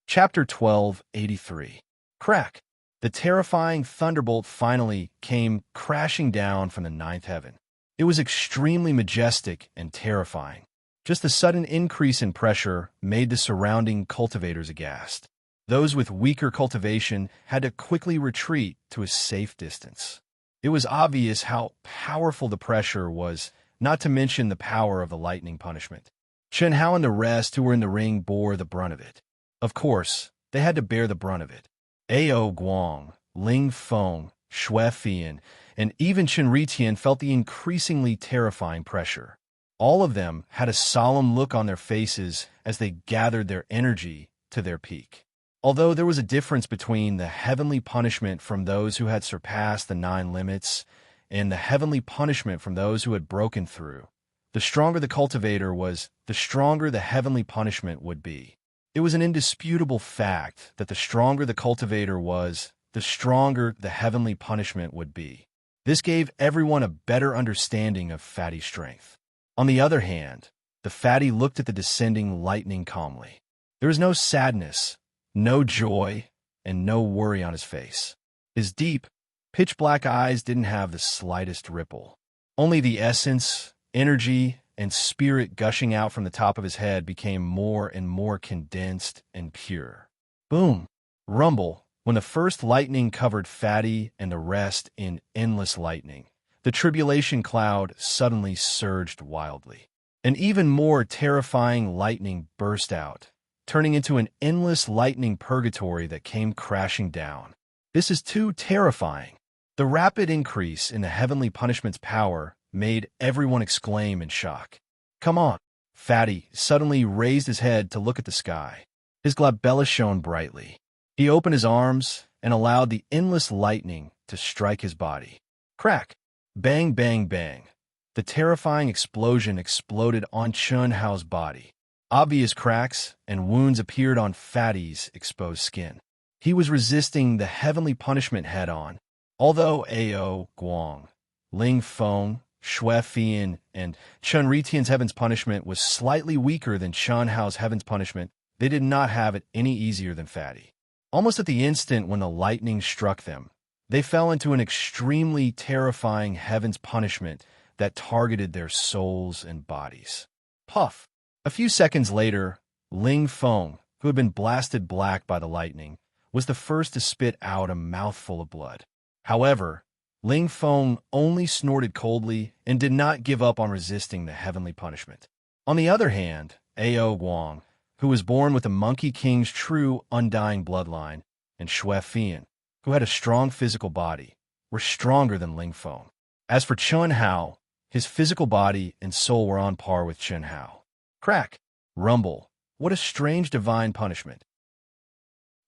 Chapter 1283. Crack. The terrifying thunderbolt finally came crashing down from the ninth heaven. It was extremely majestic and terrifying. Just the sudden increase in pressure made the surrounding cultivators aghast. Those with weaker cultivation had to quickly retreat to a safe distance. It was obvious how powerful the pressure was, not to mention the power of the lightning punishment. Chen Hao and the rest who were in the ring bore the brunt of it. Of course, they had to bear the brunt of it. Ao Guang, Ling Feng, Xue Fian, and even Chen Ritian felt the increasingly terrifying pressure. All of them had a solemn look on their faces as they gathered their energy to their peak. Although there was a difference between the heavenly punishment from those who had surpassed the 9 limits and the heavenly punishment from those who had broken through, the stronger the cultivator was, the stronger the heavenly punishment would be. It was an indisputable fact that the stronger the cultivator was, the stronger the heavenly punishment would be. This gave everyone a better understanding of Fatty's strength. On the other hand, the Fatty looked at the descending lightning calmly. There was no sadness, no joy, and no worry on his face. His deep, pitch-black eyes didn't have the slightest ripple. Only the essence, energy, and spirit gushing out from the top of his head became more and more condensed and pure. Boom! Rumble! When the first lightning covered Fatty and the rest in endless lightning, the tribulation cloud suddenly surged wildly. An even more terrifying lightning burst out, turning into an endless lightning purgatory that came crashing down. This is too terrifying. The rapid increase in the heavenly punishment's power made everyone exclaim in shock. Come on! Fatty suddenly raised his head to look at the sky. His glabella shone brightly. He opened his arms and allowed the endless lightning to strike his body. Crack! Bang, bang, bang. The terrifying explosion exploded on Chun Hao's body. Obvious cracks and wounds appeared on Fatty's exposed skin. He was resisting the heavenly punishment head-on. Although Ao Guang, Ling Feng, Xue Fian, and Chun Ritian's heaven's punishment was slightly weaker than Chun Hao's heaven's punishment, they did not have it any easier than Fatty. Almost at the instant when the lightning struck them, they fell into an extremely terrifying heaven's punishment that targeted their souls and bodies. Puff! A few seconds later, Ling Feng, who had been blasted black by the lightning, was the first to spit out a mouthful of blood. However, Ling Feng only snorted coldly and did not give up on resisting the heavenly punishment. On the other hand, Ao Guang, who was born with the Monkey King's true undying bloodline, and Xue Fian, who had a strong physical body, were stronger than Ling Feng. As for Chun Hao, his physical body and soul were on par with Chun Hao. Crack! Rumble! What a strange divine punishment.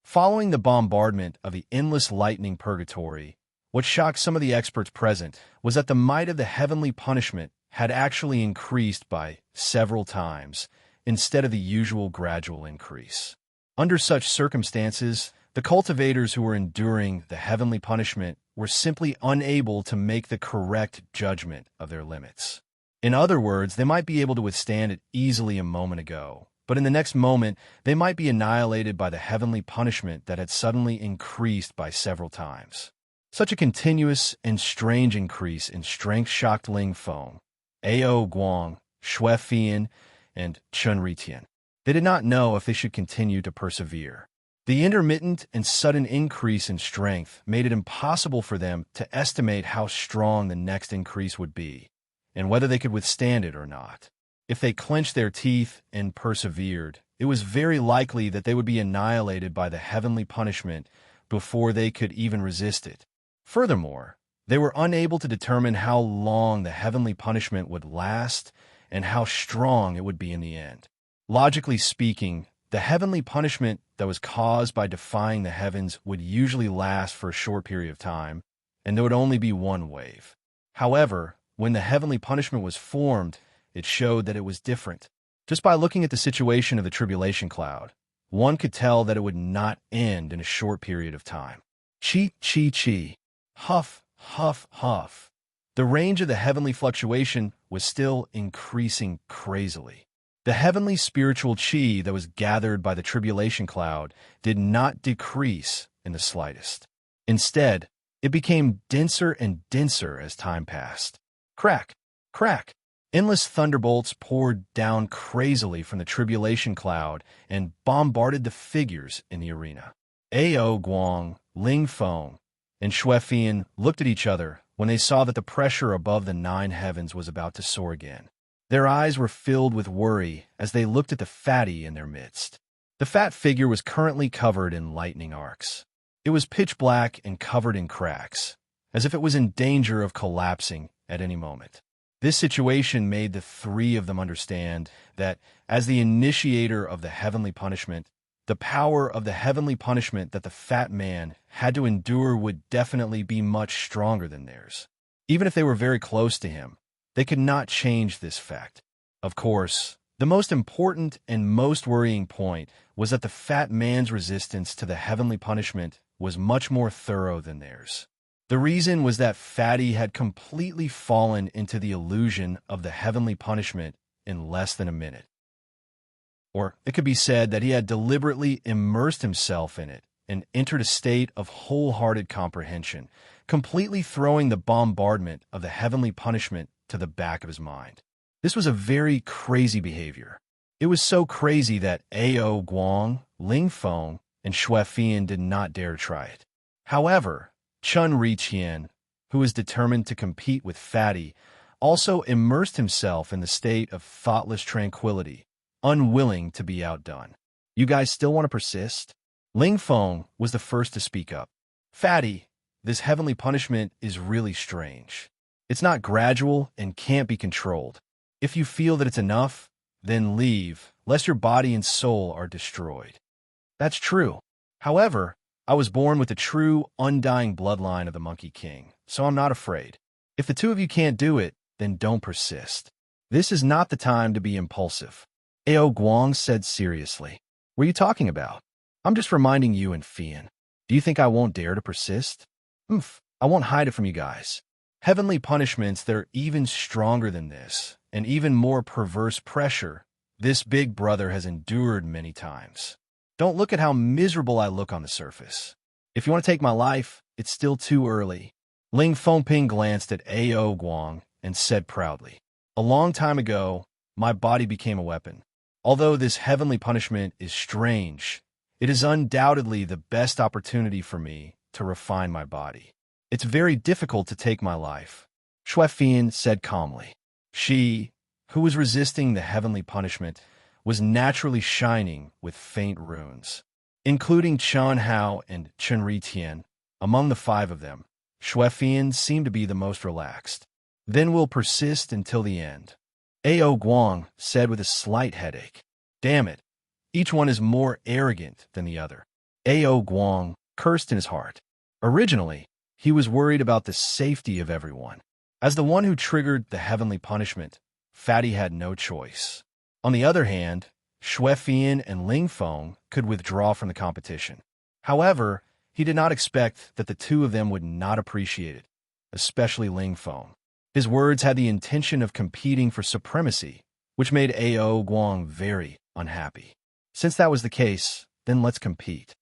Following the bombardment of the endless lightning purgatory, what shocked some of the experts present was that the might of the heavenly punishment had actually increased by several times, instead of the usual gradual increase. Under such circumstances, the cultivators who were enduring the heavenly punishment were simply unable to make the correct judgment of their limits. In other words, they might be able to withstand it easily a moment ago, but in the next moment, they might be annihilated by the heavenly punishment that had suddenly increased by several times. Such a continuous and strange increase in strength shocked Ling Feng, Ao Guang, Xue Fian, and Chun Ritian. They did not know if they should continue to persevere. The intermittent and sudden increase in strength made it impossible for them to estimate how strong the next increase would be, and whether they could withstand it or not. If they clenched their teeth and persevered, it was very likely that they would be annihilated by the heavenly punishment before they could even resist it. Furthermore, they were unable to determine how long the heavenly punishment would last and how strong it would be in the end. Logically speaking, the heavenly punishment that was caused by defying the heavens would usually last for a short period of time, and there would only be one wave. However, when the heavenly punishment was formed, it showed that it was different. Just by looking at the situation of the tribulation cloud, one could tell that it would not end in a short period of time. Chi, chi, chi. Huff, huff, huff. The range of the heavenly fluctuation was still increasing crazily. The heavenly spiritual chi that was gathered by the tribulation cloud did not decrease in the slightest. Instead, it became denser and denser as time passed. Crack, crack. Endless thunderbolts poured down crazily from the tribulation cloud and bombarded the figures in the arena. Ao Guang, Ling Feng, and Xuefian looked at each other when they saw that the pressure above the 9 heavens was about to soar again. Their eyes were filled with worry as they looked at the fatty in their midst. The fat figure was currently covered in lightning arcs. It was pitch black and covered in cracks, as if it was in danger of collapsing at any moment. This situation made the 3 of them understand that, as the initiator of the heavenly punishment, the power of the heavenly punishment that the fat man had to endure would definitely be much stronger than theirs. Even if they were very close to him, they could not change this fact. Of course, the most important and most worrying point was that the fat man's resistance to the heavenly punishment was much more thorough than theirs. The reason was that Fatty had completely fallen into the illusion of the heavenly punishment in less than a minute. Or it could be said that he had deliberately immersed himself in it and entered a state of wholehearted comprehension, completely throwing the bombardment of the heavenly punishment to the back of his mind. This was a very crazy behavior. It was so crazy that Ao Guang, Ling Feng, and Xuefian did not dare try it. However, Chun Riqian, who was determined to compete with Fatty, also immersed himself in the state of thoughtless tranquility, unwilling to be outdone. You guys still want to persist? Ling Feng was the first to speak up. Fatty, this heavenly punishment is really strange. It's not gradual and can't be controlled. If you feel that it's enough, then leave, lest your body and soul are destroyed. That's true. However, I was born with the true, undying bloodline of the Monkey King, so I'm not afraid. If the 2 of you can't do it, then don't persist. This is not the time to be impulsive. Ao Guang said seriously. What are you talking about? I'm just reminding you and Fian. Do you think I won't dare to persist? I won't hide it from you guys. Heavenly punishments that are even stronger than this, and even more perverse pressure, this big brother has endured many times. Don't look at how miserable I look on the surface. If you want to take my life, it's still too early. Ling Fengping glanced at Ao Guang and said proudly, a long time ago, my body became a weapon. Although this heavenly punishment is strange, it is undoubtedly the best opportunity for me to refine my body. It's very difficult to take my life, Xuefian said calmly. She, who was resisting the heavenly punishment, was naturally shining with faint runes. Including Chan Hao and Chen Ritian, among the 5 of them, Xuefian seemed to be the most relaxed. Then we'll persist until the end. Ao Guang said with a slight headache. Damn it, each one is more arrogant than the other. Ao Guang cursed in his heart. Originally, he was worried about the safety of everyone. As the one who triggered the heavenly punishment, Fatty had no choice. On the other hand, Xuefian and Ling Feng could withdraw from the competition. However, he did not expect that the 2 of them would not appreciate it, especially Ling Feng. His words had the intention of competing for supremacy, which made Ao Guang very unhappy. Since that was the case, then let's compete.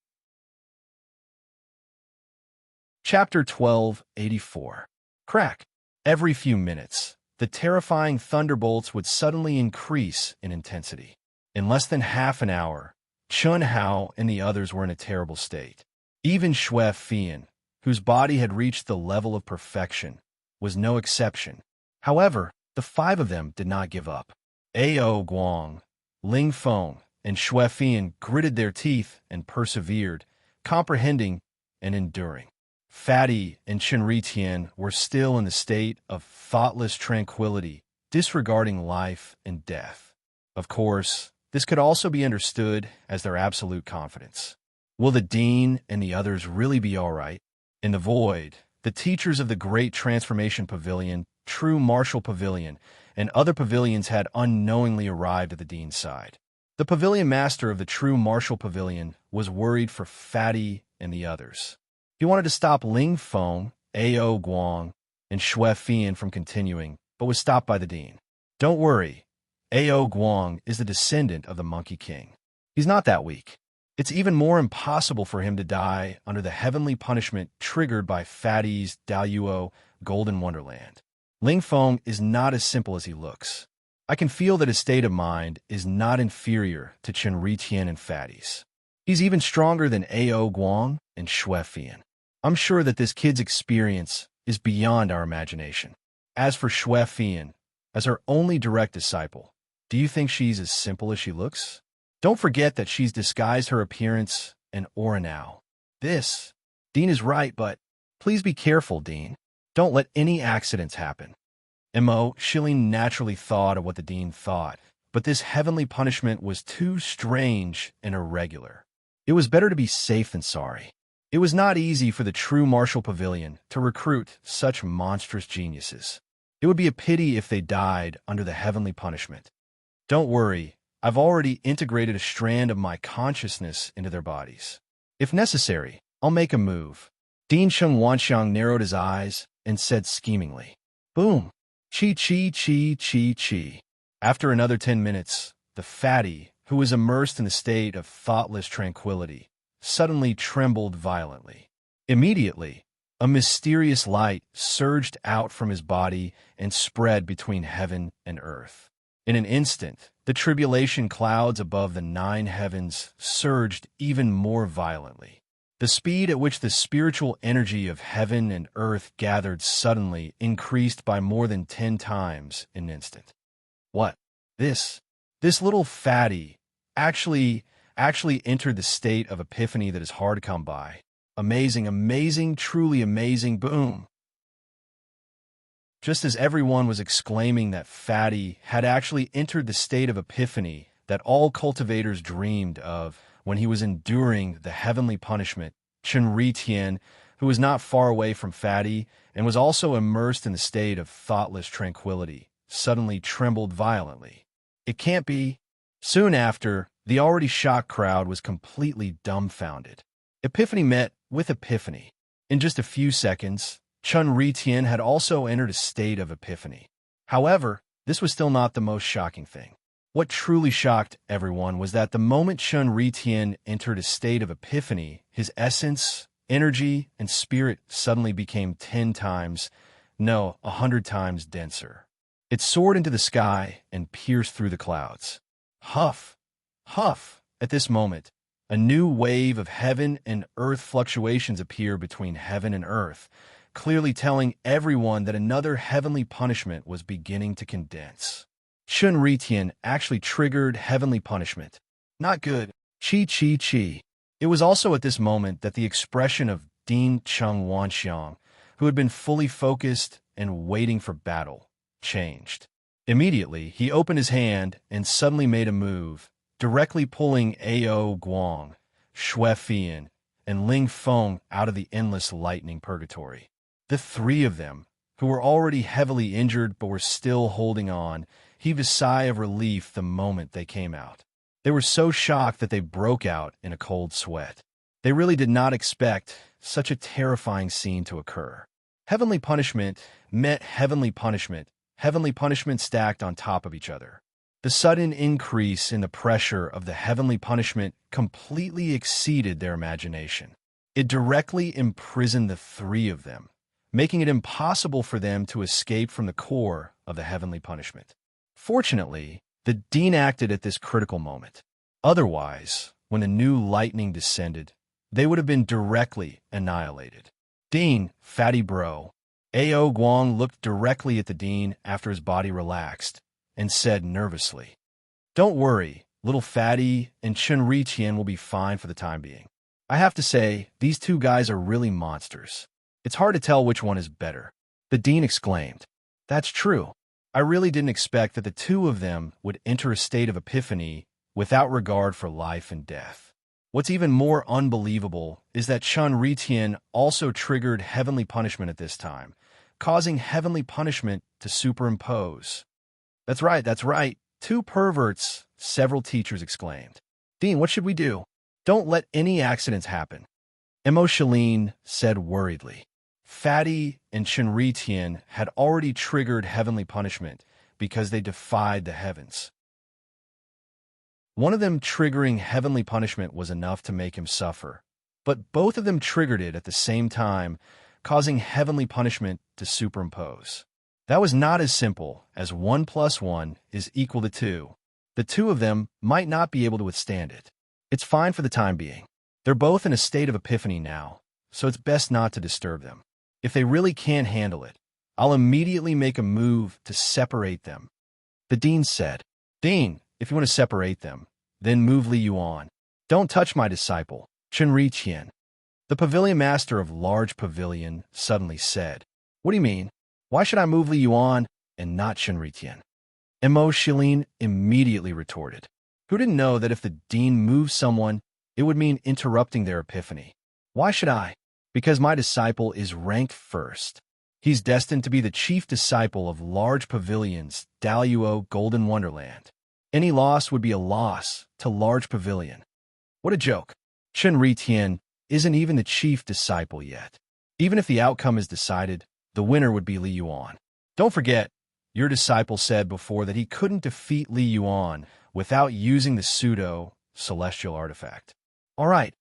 Chapter 1284. Crack. Every few minutes, the terrifying thunderbolts would suddenly increase in intensity. In less than half an hour, Chun Hao and the others were in a terrible state. Even Xuefian, whose body had reached the level of perfection, was no exception. However, the 5 of them did not give up. Ao Guang, Ling Feng, and Xuefian gritted their teeth and persevered, comprehending and enduring. Fatty and Chen Ritian were still in the state of thoughtless tranquility, disregarding life and death. Of course, this could also be understood as their absolute confidence. Will the dean and the others really be all right? In the void, the teachers of the Great Transformation Pavilion true martial pavilion, and other pavilions had unknowingly arrived at the dean's side. The pavilion master of the true martial pavilion was worried for Fatty and the others. He wanted to stop Ling Feng, Ao Guang, and Xue Fian from continuing, but was stopped by the dean. Don't worry, Ao Guang is the descendant of the Monkey King. He's not that weak. It's even more impossible for him to die under the heavenly punishment triggered by Fatty's Daoyuo Golden Wonderland. Ling Feng is not as simple as he looks. I can feel that his state of mind is not inferior to Chen Ritian and Fatty's. He's even stronger than Ao Guang and Xue Fian. I'm sure that this kid's experience is beyond our imagination. As for Xue Fian, as her only direct disciple, do you think she's as simple as she looks? Don't forget that she's disguised her appearance and aura now. Dean is right, but please be careful, Dean. Don't let any accidents happen. Shilling naturally thought of what the dean thought, but this heavenly punishment was too strange and irregular. It was better to be safe than sorry. It was not easy for the true martial pavilion to recruit such monstrous geniuses. It would be a pity if they died under the heavenly punishment. Don't worry, I've already integrated a strand of my consciousness into their bodies. If necessary, I'll make a move. Dean Cheng Wanxiang narrowed his eyes and said schemingly, "Boom! Chi chi chi chi chi." After another 10 minutes, the fatty, who was immersed in a state of thoughtless tranquility, suddenly trembled violently. Immediately, a mysterious light surged out from his body and spread between heaven and earth. In an instant, the tribulation clouds above the 9 heavens surged even more violently. The speed at which the spiritual energy of heaven and earth gathered suddenly increased by more than 10 times in an instant. What? This little fatty actually entered the state of epiphany that is hard to come by. Amazing, truly amazing, boom. Just as everyone was exclaiming that Fatty had actually entered the state of epiphany that all cultivators dreamed of when he was enduring the heavenly punishment, Chen Ritian, who was not far away from Fatty and was also immersed in the state of thoughtless tranquility, suddenly trembled violently. It can't be. Soon after, the already shocked crowd was completely dumbfounded. Epiphany met with epiphany. In just a few seconds, Chen Ritian had also entered a state of epiphany. However, this was still not the most shocking thing. What truly shocked everyone was that the moment Chen Ritian entered a state of epiphany, his essence, energy, and spirit suddenly became 10 times, no, 100 times denser. It soared into the sky and pierced through the clouds. Huff, huff, at this moment, a new wave of heaven and earth fluctuations appear between heaven and earth, clearly telling everyone that another heavenly punishment was beginning to condense. Chen Ritian actually triggered heavenly punishment. Not good. Chi chi chi. It was also at this moment that the expression of Dean Cheng Wanxiang, who had been fully focused and waiting for battle, changed. Immediately, he opened his hand and suddenly made a move, directly pulling Ao Guang, Xue Fian, and Ling Feng out of the endless lightning purgatory. The 3 of them, who were already heavily injured but were still holding on, heaved a sigh of relief the moment they came out. They were so shocked that they broke out in a cold sweat. They really did not expect such a terrifying scene to occur. Heavenly punishment met heavenly punishment stacked on top of each other. The sudden increase in the pressure of the heavenly punishment completely exceeded their imagination. It directly imprisoned the 3 of them, making it impossible for them to escape from the core of the heavenly punishment. Fortunately, the dean acted at this critical moment. Otherwise, when the new lightning descended, they would have been directly annihilated. Dean, fatty bro. Ao Guang looked directly at the dean after his body relaxed and said nervously, "Don't worry, little fatty and Chen Ritian will be fine for the time being. I have to say, these 2 guys are really monsters. It's hard to tell which one is better." The dean exclaimed, "That's true. I really didn't expect that the 2 of them would enter a state of epiphany without regard for life and death. What's even more unbelievable is that Chen Ritian also triggered heavenly punishment at this time, causing heavenly punishment to superimpose. That's right, that's right. Two perverts, several teachers exclaimed. Dean, what should we do? Don't let any accidents happen. Emochelin said worriedly. Fatty and Chenritian had already triggered heavenly punishment because they defied the heavens. One of them triggering heavenly punishment was enough to make him suffer, but both of them triggered it at the same time, causing heavenly punishment to superimpose. That was not as simple as 1 + 1 is equal to 2. The two of them might not be able to withstand it. It's fine for the time being. They're both in a state of epiphany now, so it's best not to disturb them. If they really can't handle it, I'll immediately make a move to separate them. The dean said, Dean, if you want to separate them, then move Li Yuan. Don't touch my disciple, Chenritian. The pavilion master of large pavilion suddenly said, What do you mean? Why should I move Li Yuan and not Chenritian? Emochelin immediately retorted. Who didn't know that if the dean moved someone, it would mean interrupting their epiphany? Why should I? Because my disciple is ranked first. He's destined to be the chief disciple of large pavilions, Daluo Golden Wonderland. Any loss would be a loss to large pavilion. What a joke. Chenritian isn't even the chief disciple yet. Even if the outcome is decided, the winner would be Li Yuan. Don't forget, your disciple said before that he couldn't defeat Li Yuan without using the pseudo-celestial artifact. All right,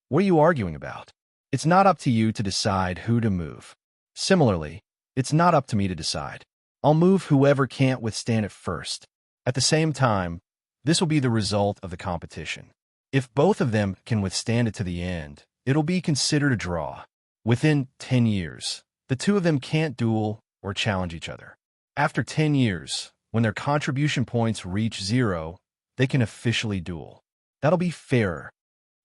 what are you arguing about? It's not up to you to decide who to move. Similarly, it's not up to me to decide. I'll move whoever can't withstand it first. At the same time, this will be the result of the competition. If both of them can withstand it to the end, it'll be considered a draw. Within 10 years, the two of them can't duel or challenge each other. After 10 years, when their contribution points reach 0, they can officially duel. That'll be fairer.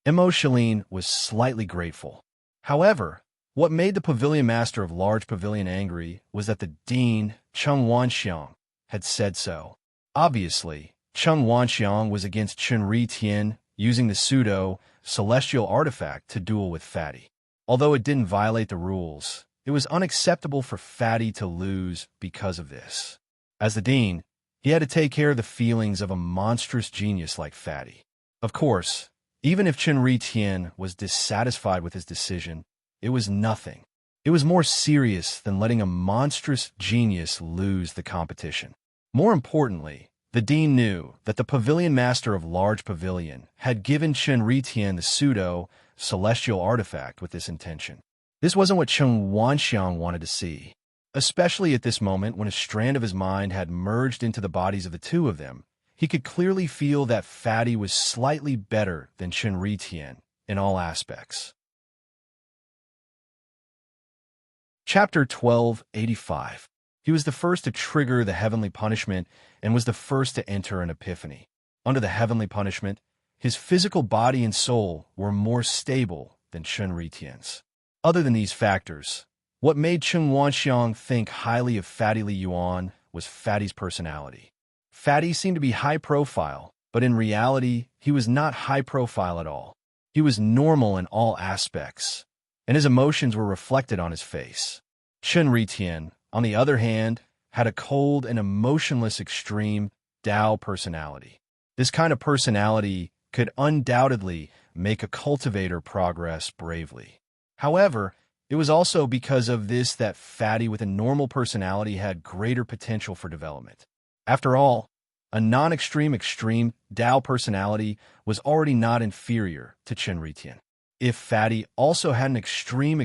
Emochelin was slightly grateful. However, what made the pavilion master of large pavilion angry was that the dean, Cheng Wanxiang, had said so. Obviously, Cheng Wanxiang was against Chenritian using the pseudo-celestial artifact to duel with Fatty. Although it didn't violate the rules, it was unacceptable for Fatty to lose because of this. As the dean, he had to take care of the feelings of a monstrous genius like Fatty. Of course, even if Chenritian was dissatisfied with his decision, it was nothing. It was more serious than letting a monstrous genius lose the competition. More importantly, the dean knew that the pavilion master of large pavilion had given Chenritian the pseudo-celestial artifact with this intention. This wasn't what Cheng Wanxiang wanted to see, especially at this moment when a strand of his mind had merged into the bodies of the two of them. He could clearly feel that Fatty was slightly better than Chenritian in all aspects. Chapter 1285. He was the first to trigger the heavenly punishment and was the first to enter an epiphany. Under the heavenly punishment, his physical body and soul were more stable than Chenritian's. Other than these factors, what made Cheng Wanxiang think highly of Fatty Li Yuan was Fatty's personality. Fatty seemed to be high profile, but in reality, he was not high profile at all. He was normal in all aspects, and his emotions were reflected on his face. Chenritian, on the other hand, had a cold and emotionless extreme Tao personality. This kind of personality could undoubtedly make a cultivator progress bravely. However, it was also because of this that Fatty with a normal personality had greater potential for development. After all, a non-extreme extreme Tao personality was already not inferior to Chenritian. If Fatty also had an extreme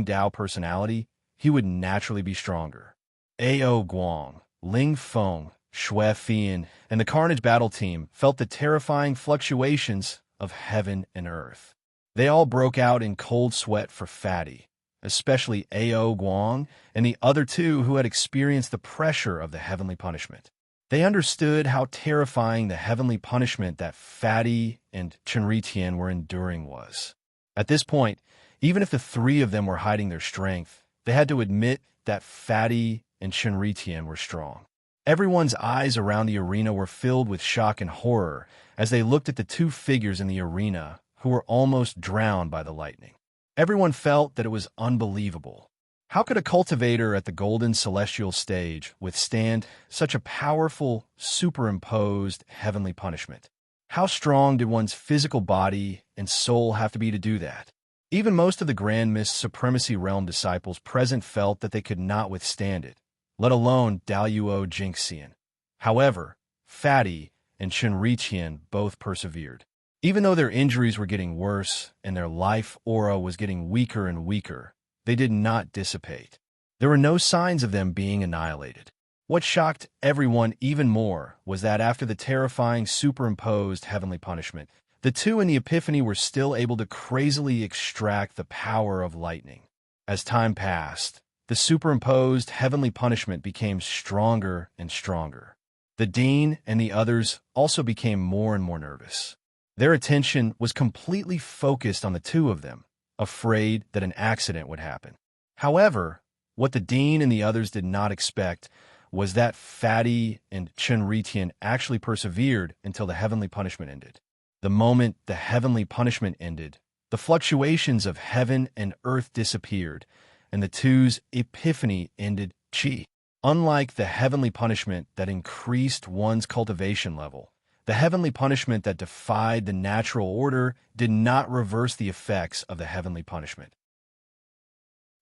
Tao personality, he would naturally be stronger. Ao Guang, Ling Feng, Shui Fian, and the Carnage Battle Team felt the terrifying fluctuations of heaven and earth. They all broke out in cold sweat for Fatty, especially Ao Guang and the other two who had experienced the pressure of the heavenly punishment. They understood how terrifying the heavenly punishment that Fatty and Chenritian were enduring was. At this point, even if the three of them were hiding their strength, they had to admit that Fatty and Chenritian were strong. Everyone's eyes around the arena were filled with shock and horror as they looked at the two figures in the arena who were almost drowned by the lightning. Everyone felt that it was unbelievable. How could a cultivator at the golden celestial stage withstand such a powerful, superimposed heavenly punishment? How strong did one's physical body and soul have to be to do that? Even most of the Grand Mist Supremacy Realm disciples present felt that they could not withstand it, let alone Daluo Jinxian. However, Fatty and Chunriqian both persevered. Even though their injuries were getting worse and their life aura was getting weaker and weaker, they did not dissipate. There were no signs of them being annihilated. What shocked everyone even more was that after the terrifying superimposed heavenly punishment, the two in the Epiphany were still able to crazily extract the power of lightning. As time passed, the superimposed heavenly punishment became stronger and stronger. The Dean and the others also became more and more nervous. Their attention was completely focused on the two of them, afraid that an accident would happen. However, what the Dean and the others did not expect was that Fatty and Chunritian actually persevered until the heavenly punishment ended. The moment the heavenly punishment ended, the fluctuations of heaven and earth disappeared, and the two's epiphany ended chi. Unlike the heavenly punishment that increased one's cultivation level, the heavenly punishment that defied the natural order did not reverse the effects of the heavenly punishment.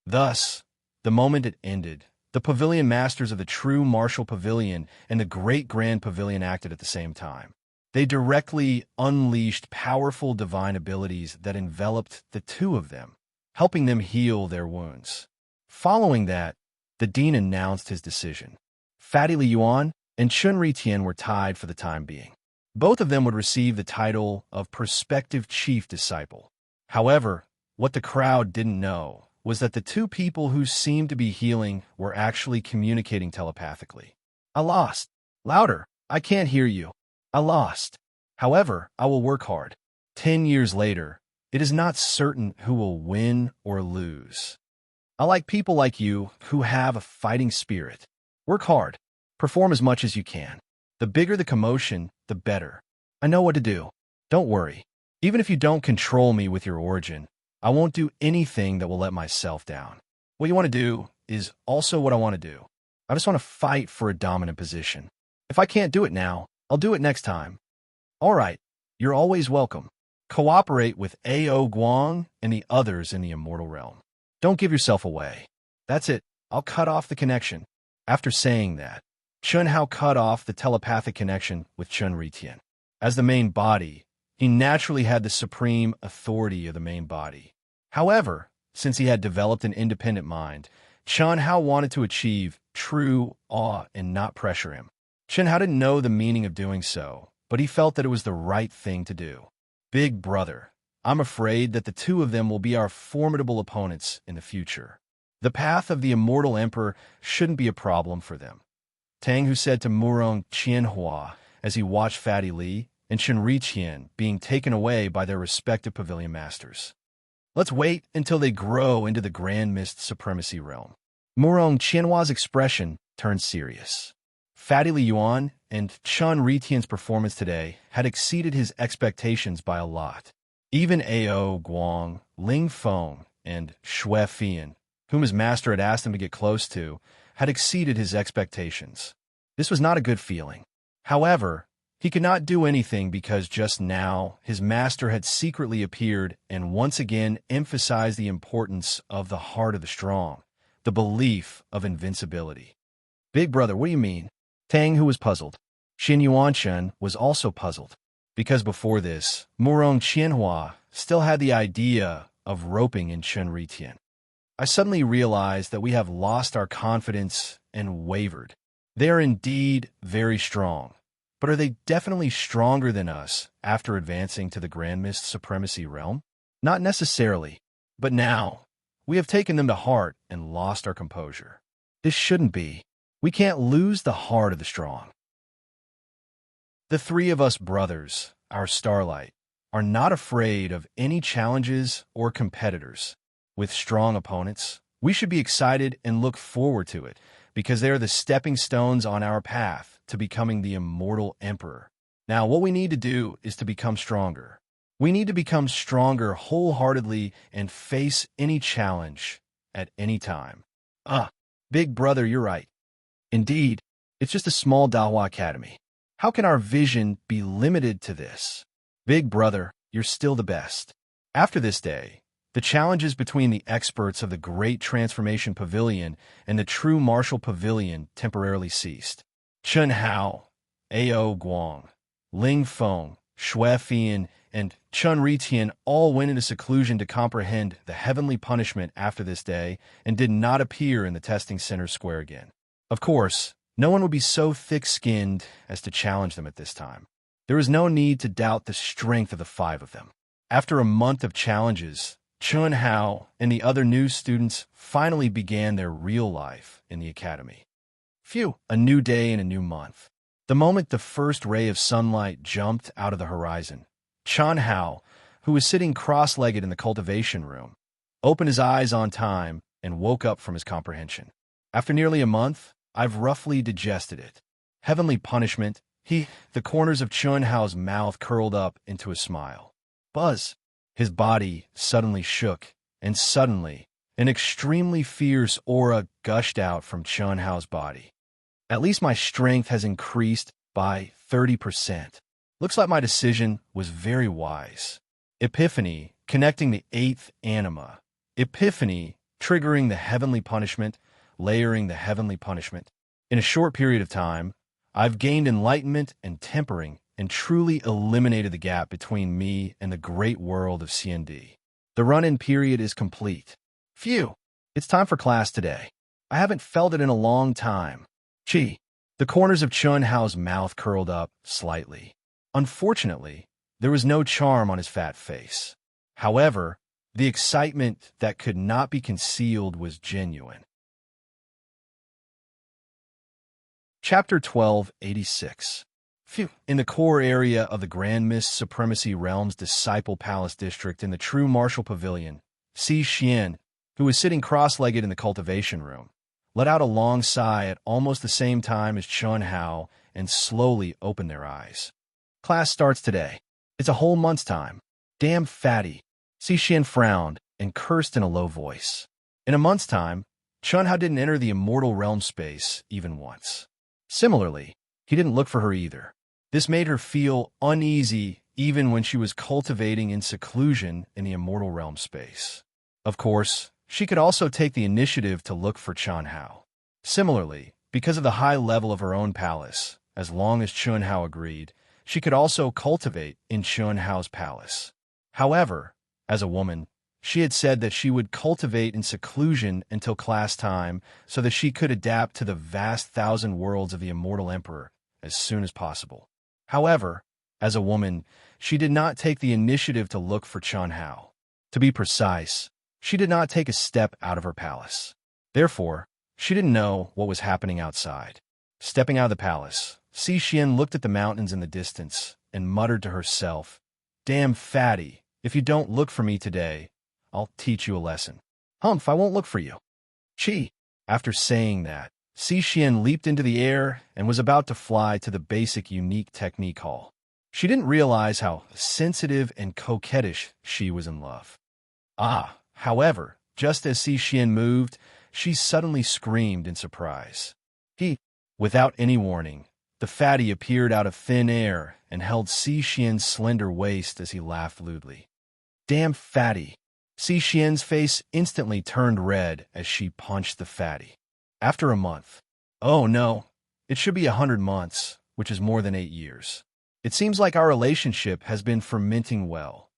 Thus, the moment it ended, the pavilion masters of the true martial pavilion and the great grand pavilion acted at the same time. They directly unleashed powerful divine abilities that enveloped the two of them, helping them heal their wounds. Following that, the Dean announced his decision. Fatty Li Yuan and Chunri Tian were tied for the time being. Both of them would receive the title of prospective chief disciple. However, what the crowd didn't know was that the two people who seemed to be healing were actually communicating telepathically. I lost. Louder. I can't hear you. I lost. However, I will work hard. 10 years later, it is not certain who will win or lose. I like people like you who have a fighting spirit. Work hard. Perform as much as you can. The bigger the commotion, the better. I know what to do. Don't worry. Even if you don't control me with your origin, I won't do anything that will let myself down. What you want to do is also what I want to do. I just want to fight for a dominant position. If I can't do it now, I'll do it next time. All right, you're always welcome. Cooperate with A.O. Guang and the others in the immortal realm. Don't give yourself away. That's it. I'll cut off the connection. After saying that, Chun Hao cut off the telepathic connection with Chun Ritian. As the main body, he naturally had the supreme authority of the main body. However, since he had developed an independent mind, Chun Hao wanted to achieve true awe and not pressure him. Chun Hao didn't know the meaning of doing so, but he felt that it was the right thing to do. Big brother, I'm afraid that the two of them will be our formidable opponents in the future. The path of the immortal emperor shouldn't be a problem for them. Tang Hu said to Murong Qianhua as he watched Fatty Li and Chunri Qian being taken away by their respective pavilion masters. Let's wait until they grow into the Grand Mist Supremacy Realm. Murong Qianhua's expression turned serious. Fatty Li Yuan and Chun Ritian's performance today had exceeded his expectations by a lot. Even A.O. Guang, Ling Feng, and Xue Fian, whom his master had asked him to get close to, had exceeded his expectations. This was not a good feeling. However, he could not do anything because just now his master had secretly appeared and once again emphasized the importance of the heart of the strong, the belief of invincibility. Big brother, what do you mean? Tang Hu was puzzled. Xin Yuanshen was also puzzled, because before this, Murong Qianhua still had the idea of roping in Chun Ritian. I suddenly realized that we have lost our confidence and wavered. They are indeed very strong, but are they definitely stronger than us after advancing to the Grand Mist Supremacy Realm? Not necessarily, but now we have taken them to heart and lost our composure. This shouldn't be. We can't lose the heart of the strong. The three of us brothers, our starlight, are not afraid of any challenges or competitors. With strong opponents, we should be excited and look forward to it, because they are the stepping stones on our path to becoming the immortal emperor. Now, what we need to do is to become stronger. We need to become stronger wholeheartedly and face any challenge at any time. Ah, big brother, you're right. Indeed, it's just a small Dahua academy. How can our vision be limited to this? Big brother, you're still the best. After this day, the challenges between the experts of the Great Transformation Pavilion and the True Martial Pavilion temporarily ceased. Chun Hao, Ao Guang, Ling Feng, Xue Fian, and Chun Ritian all went into seclusion to comprehend the heavenly punishment after this day and did not appear in the testing center square again. Of course, no one would be so thick-skinned as to challenge them at this time. There was no need to doubt the strength of the five of them. After a month of challenges, Chun Hao and the other new students finally began their real life in the academy. Phew, a new day and a new month. The moment the first ray of sunlight jumped out of the horizon, Chun Hao, who was sitting cross-legged in the cultivation room, opened his eyes on time and woke up from his comprehension. After nearly a month, I've roughly digested it. Heavenly punishment, the corners of Chun Hao's mouth curled up into a smile. Buzz. His body suddenly shook, and suddenly, an extremely fierce aura gushed out from Chun Hao's body. At least my strength has increased by 30%. Looks like my decision was very wise. Epiphany, connecting the eighth anima. Epiphany, triggering the heavenly punishment, layering the heavenly punishment. In a short period of time, I've gained enlightenment and tempering and truly eliminated the gap between me and the great world of CND. The run-in period is complete. Phew! It's time for class today. I haven't felt it in a long time. Gee! The corners of Chun Hao's mouth curled up slightly. Unfortunately, there was no charm on his fat face. However, the excitement that could not be concealed was genuine. Chapter 1286. Phew. In the core area of the Grand Mist Supremacy Realm's Disciple Palace District in the True Martial Pavilion, Si Xian, who was sitting cross-legged in the cultivation room, let out a long sigh at almost the same time as Chun Hao and slowly opened their eyes. Class starts today. It's a whole month's time. Damn fatty. Si Xian frowned and cursed in a low voice. In a month's time, Chun Hao didn't enter the immortal realm space even once. Similarly, he didn't look for her either. This made her feel uneasy even when she was cultivating in seclusion in the immortal realm space. Of course, she could also take the initiative to look for Chun Hao. Similarly, because of the high level of her own palace, as long as Chun Hao agreed, she could also cultivate in Chun Hao's palace. However, as a woman, she had said that she would cultivate in seclusion until class time so that she could adapt to the vast thousand worlds of the immortal emperor as soon as possible. However, as a woman, she did not take the initiative to look for Chun Hao. To be precise, she did not take a step out of her palace. Therefore, she didn't know what was happening outside. Stepping out of the palace, Si Xian looked at the mountains in the distance and muttered to herself, "Damn fatty, if you don't look for me today, I'll teach you a lesson. Humph, I won't look for you." Chi. After saying that, Si Xian leaped into the air and was about to fly to the basic unique technique hall. She didn't realize how sensitive and coquettish she was in love. However, just as Si Xian moved, she suddenly screamed in surprise. Without any warning, the fatty appeared out of thin air and held Si Xian's slender waist as he laughed lewdly. "Damn fatty." Si Xian's face instantly turned red as she punched the fatty. After a month. Oh no, it should be 100 months, which is more than 8 years. It seems like our relationship has been fermenting well.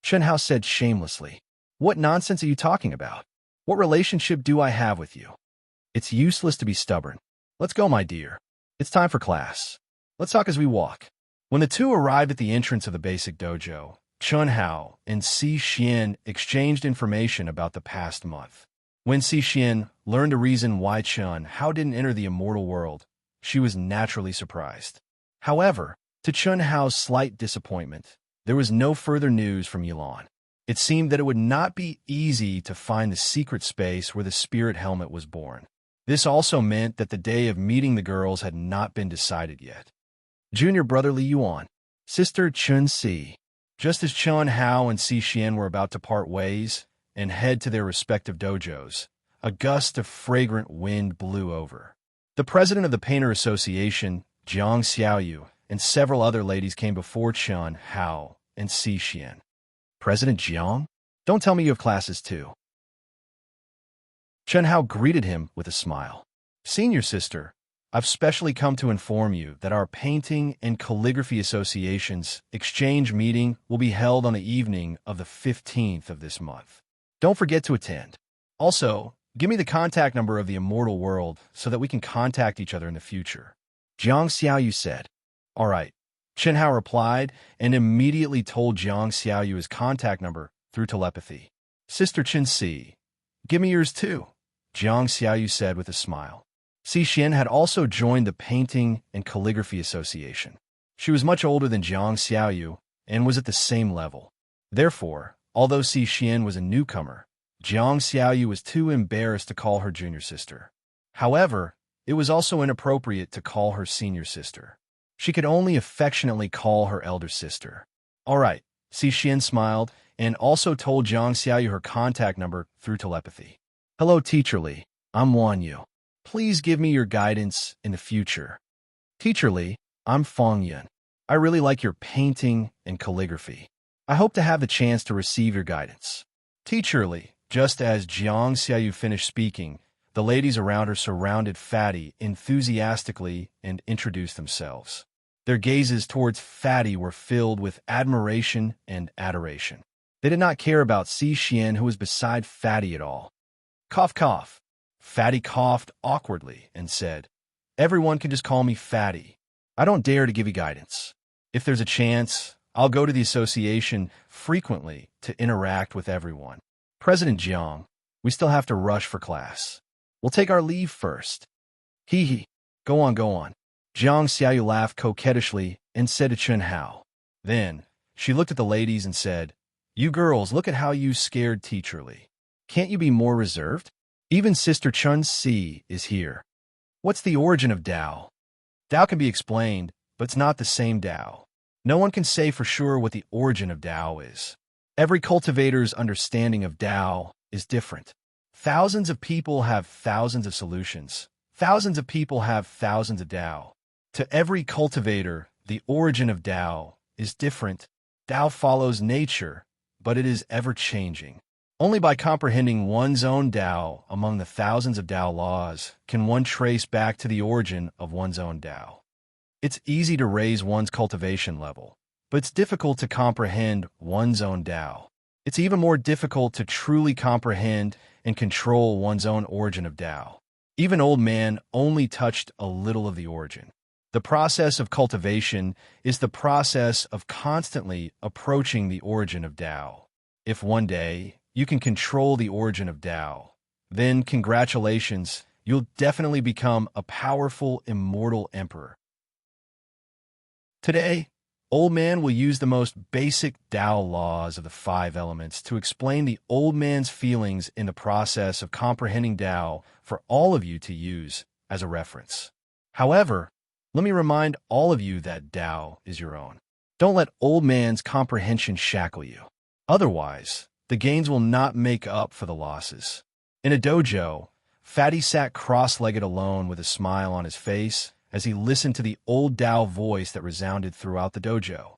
Chun Hao said shamelessly. What nonsense are you talking about? What relationship do I have with you? It's useless to be stubborn. Let's go, my dear. It's time for class. Let's talk as we walk. When the two arrived at the entrance of the basic dojo, Chun Hao and Si Xian exchanged information about the past month. When Si Xian learned a reason why Chun Hao didn't enter the immortal world, she was naturally surprised. However, to Chun Hao's slight disappointment, there was no further news from Yilan. It seemed that it would not be easy to find the secret space where the spirit helmet was born. This also meant that the day of meeting the girls had not been decided yet. Junior brother Li Yuan, sister Chun Si. Just as Chun Hao and Si Xian were about to part ways and head to their respective dojos, a gust of fragrant wind blew over. The president of the Painter Association, Jiang Xiaoyu, and several other ladies came before Chen Hao and Si Xian. President Jiang? Don't tell me you have classes too. Chen Hao greeted him with a smile. Senior sister, I've specially come to inform you that our Painting and Calligraphy Association's exchange meeting will be held on the evening of the 15th of this month. Don't forget to attend. Also, give me the contact number of the immortal world so that we can contact each other in the future. Jiang Xiaoyu said. All right. Chen Hao replied and immediately told Jiang Xiaoyu his contact number through telepathy. Sister Chen Si, give me yours too, Jiang Xiaoyu said with a smile. Si Xian had also joined the Painting and Calligraphy Association. She was much older than Jiang Xiaoyu and was at the same level. Therefore, although Si Xian was a newcomer, Jiang Xiaoyu was too embarrassed to call her junior sister. However, it was also inappropriate to call her senior sister. She could only affectionately call her elder sister. All right, Si Xian smiled and also told Jiang Xiaoyu her contact number through telepathy. Hello, Teacher Li. I'm Wan Yu. Please give me your guidance in the future. Teacher Li, I'm Fong Yun. I really like your painting and calligraphy. I hope to have the chance to receive your guidance. Teacher Li, just as Jiang Xiaoyu finished speaking, the ladies around her surrounded Fatty enthusiastically and introduced themselves. Their gazes towards Fatty were filled with admiration and adoration. They did not care about Si Xian, who was beside Fatty at all. Cough, cough. Fatty coughed awkwardly and said, Everyone can just call me Fatty. I don't dare to give you guidance. If there's a chance, I'll go to the association frequently to interact with everyone. President Jiang, we still have to rush for class. We'll take our leave first. Hee hee. Go on, go on. Jiang Xiaoyu laughed coquettishly and said to Chen Hao. Then, she looked at the ladies and said, You girls, look at how you scared Teacher Li. Can't you be more reserved? Even Sister Chen Si is here. What's the origin of Tao? Tao can be explained, but it's not the same Tao. No one can say for sure what the origin of Tao is. Every cultivator's understanding of Tao is different. Thousands of people have thousands of solutions. Thousands of people have thousands of Tao. To every cultivator, the origin of Tao is different. Tao follows nature, but it is ever-changing. Only by comprehending one's own Tao among the thousands of Tao laws can one trace back to the origin of one's own Tao. It's easy to raise one's cultivation level, but it's difficult to comprehend one's own Tao. It's even more difficult to truly comprehend and control one's own origin of Tao. Even Old Man only touched a little of the origin. The process of cultivation is the process of constantly approaching the origin of Tao. If one day you can control the origin of Tao, then congratulations, you'll definitely become a powerful, immortal emperor. Today, Old Man will use the most basic Tao laws of the 5 elements to explain the Old Man's feelings in the process of comprehending Tao for all of you to use as a reference. However, let me remind all of you that Tao is your own. Don't let Old Man's comprehension shackle you. Otherwise, the gains will not make up for the losses. In a dojo, Fatty sat cross-legged alone with a smile on his face as he listened to the old Tao voice that resounded throughout the dojo.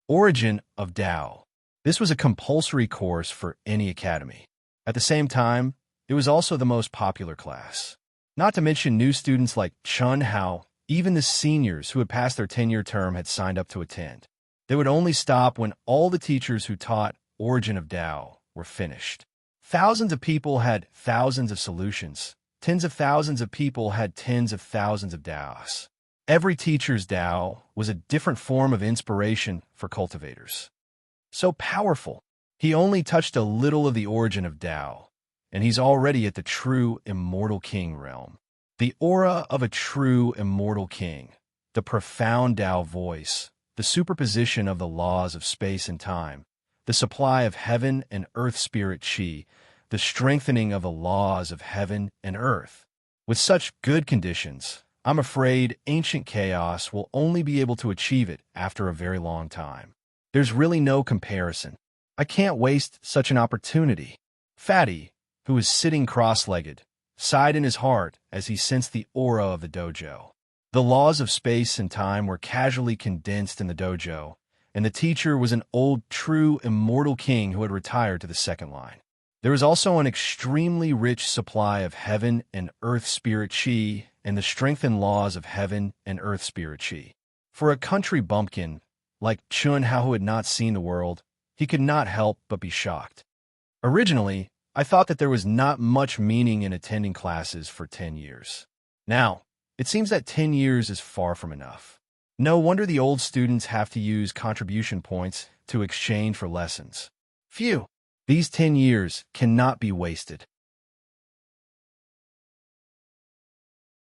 Origin of Tao. This was a compulsory course for any academy. At the same time, it was also the most popular class. Not to mention new students like Chen Hao, even the seniors who had passed their 10-year term had signed up to attend. They would only stop when all the teachers who taught Origin of Tao were finished. Thousands of people had thousands of solutions. Tens of thousands of people had tens of thousands of Taos. Every teacher's Tao was a different form of inspiration for cultivators. So powerful. He only touched a little of the origin of Tao, and he's already at the true immortal king realm. The aura of a true immortal king, the profound Tao voice, the superposition of the laws of space and time, the supply of heaven and earth spirit chi, the strengthening of the laws of heaven and earth. With such good conditions, I'm afraid ancient chaos will only be able to achieve it after a very long time. There's really no comparison. I can't waste such an opportunity. Fatty, who was sitting cross-legged, sighed in his heart as he sensed the aura of the dojo. The laws of space and time were casually condensed in the dojo, and the teacher was an old, true, immortal king who had retired to the second line. There was also an extremely rich supply of heaven and earth spirit chi and the strengthened laws of heaven and earth spirit chi. For a country bumpkin like Chun Hao who had not seen the world, he could not help but be shocked. Originally, I thought that there was not much meaning in attending classes for 10 years. Now, it seems that 10 years is far from enough. No wonder the old students have to use contribution points to exchange for lessons. Phew! These 10 years cannot be wasted.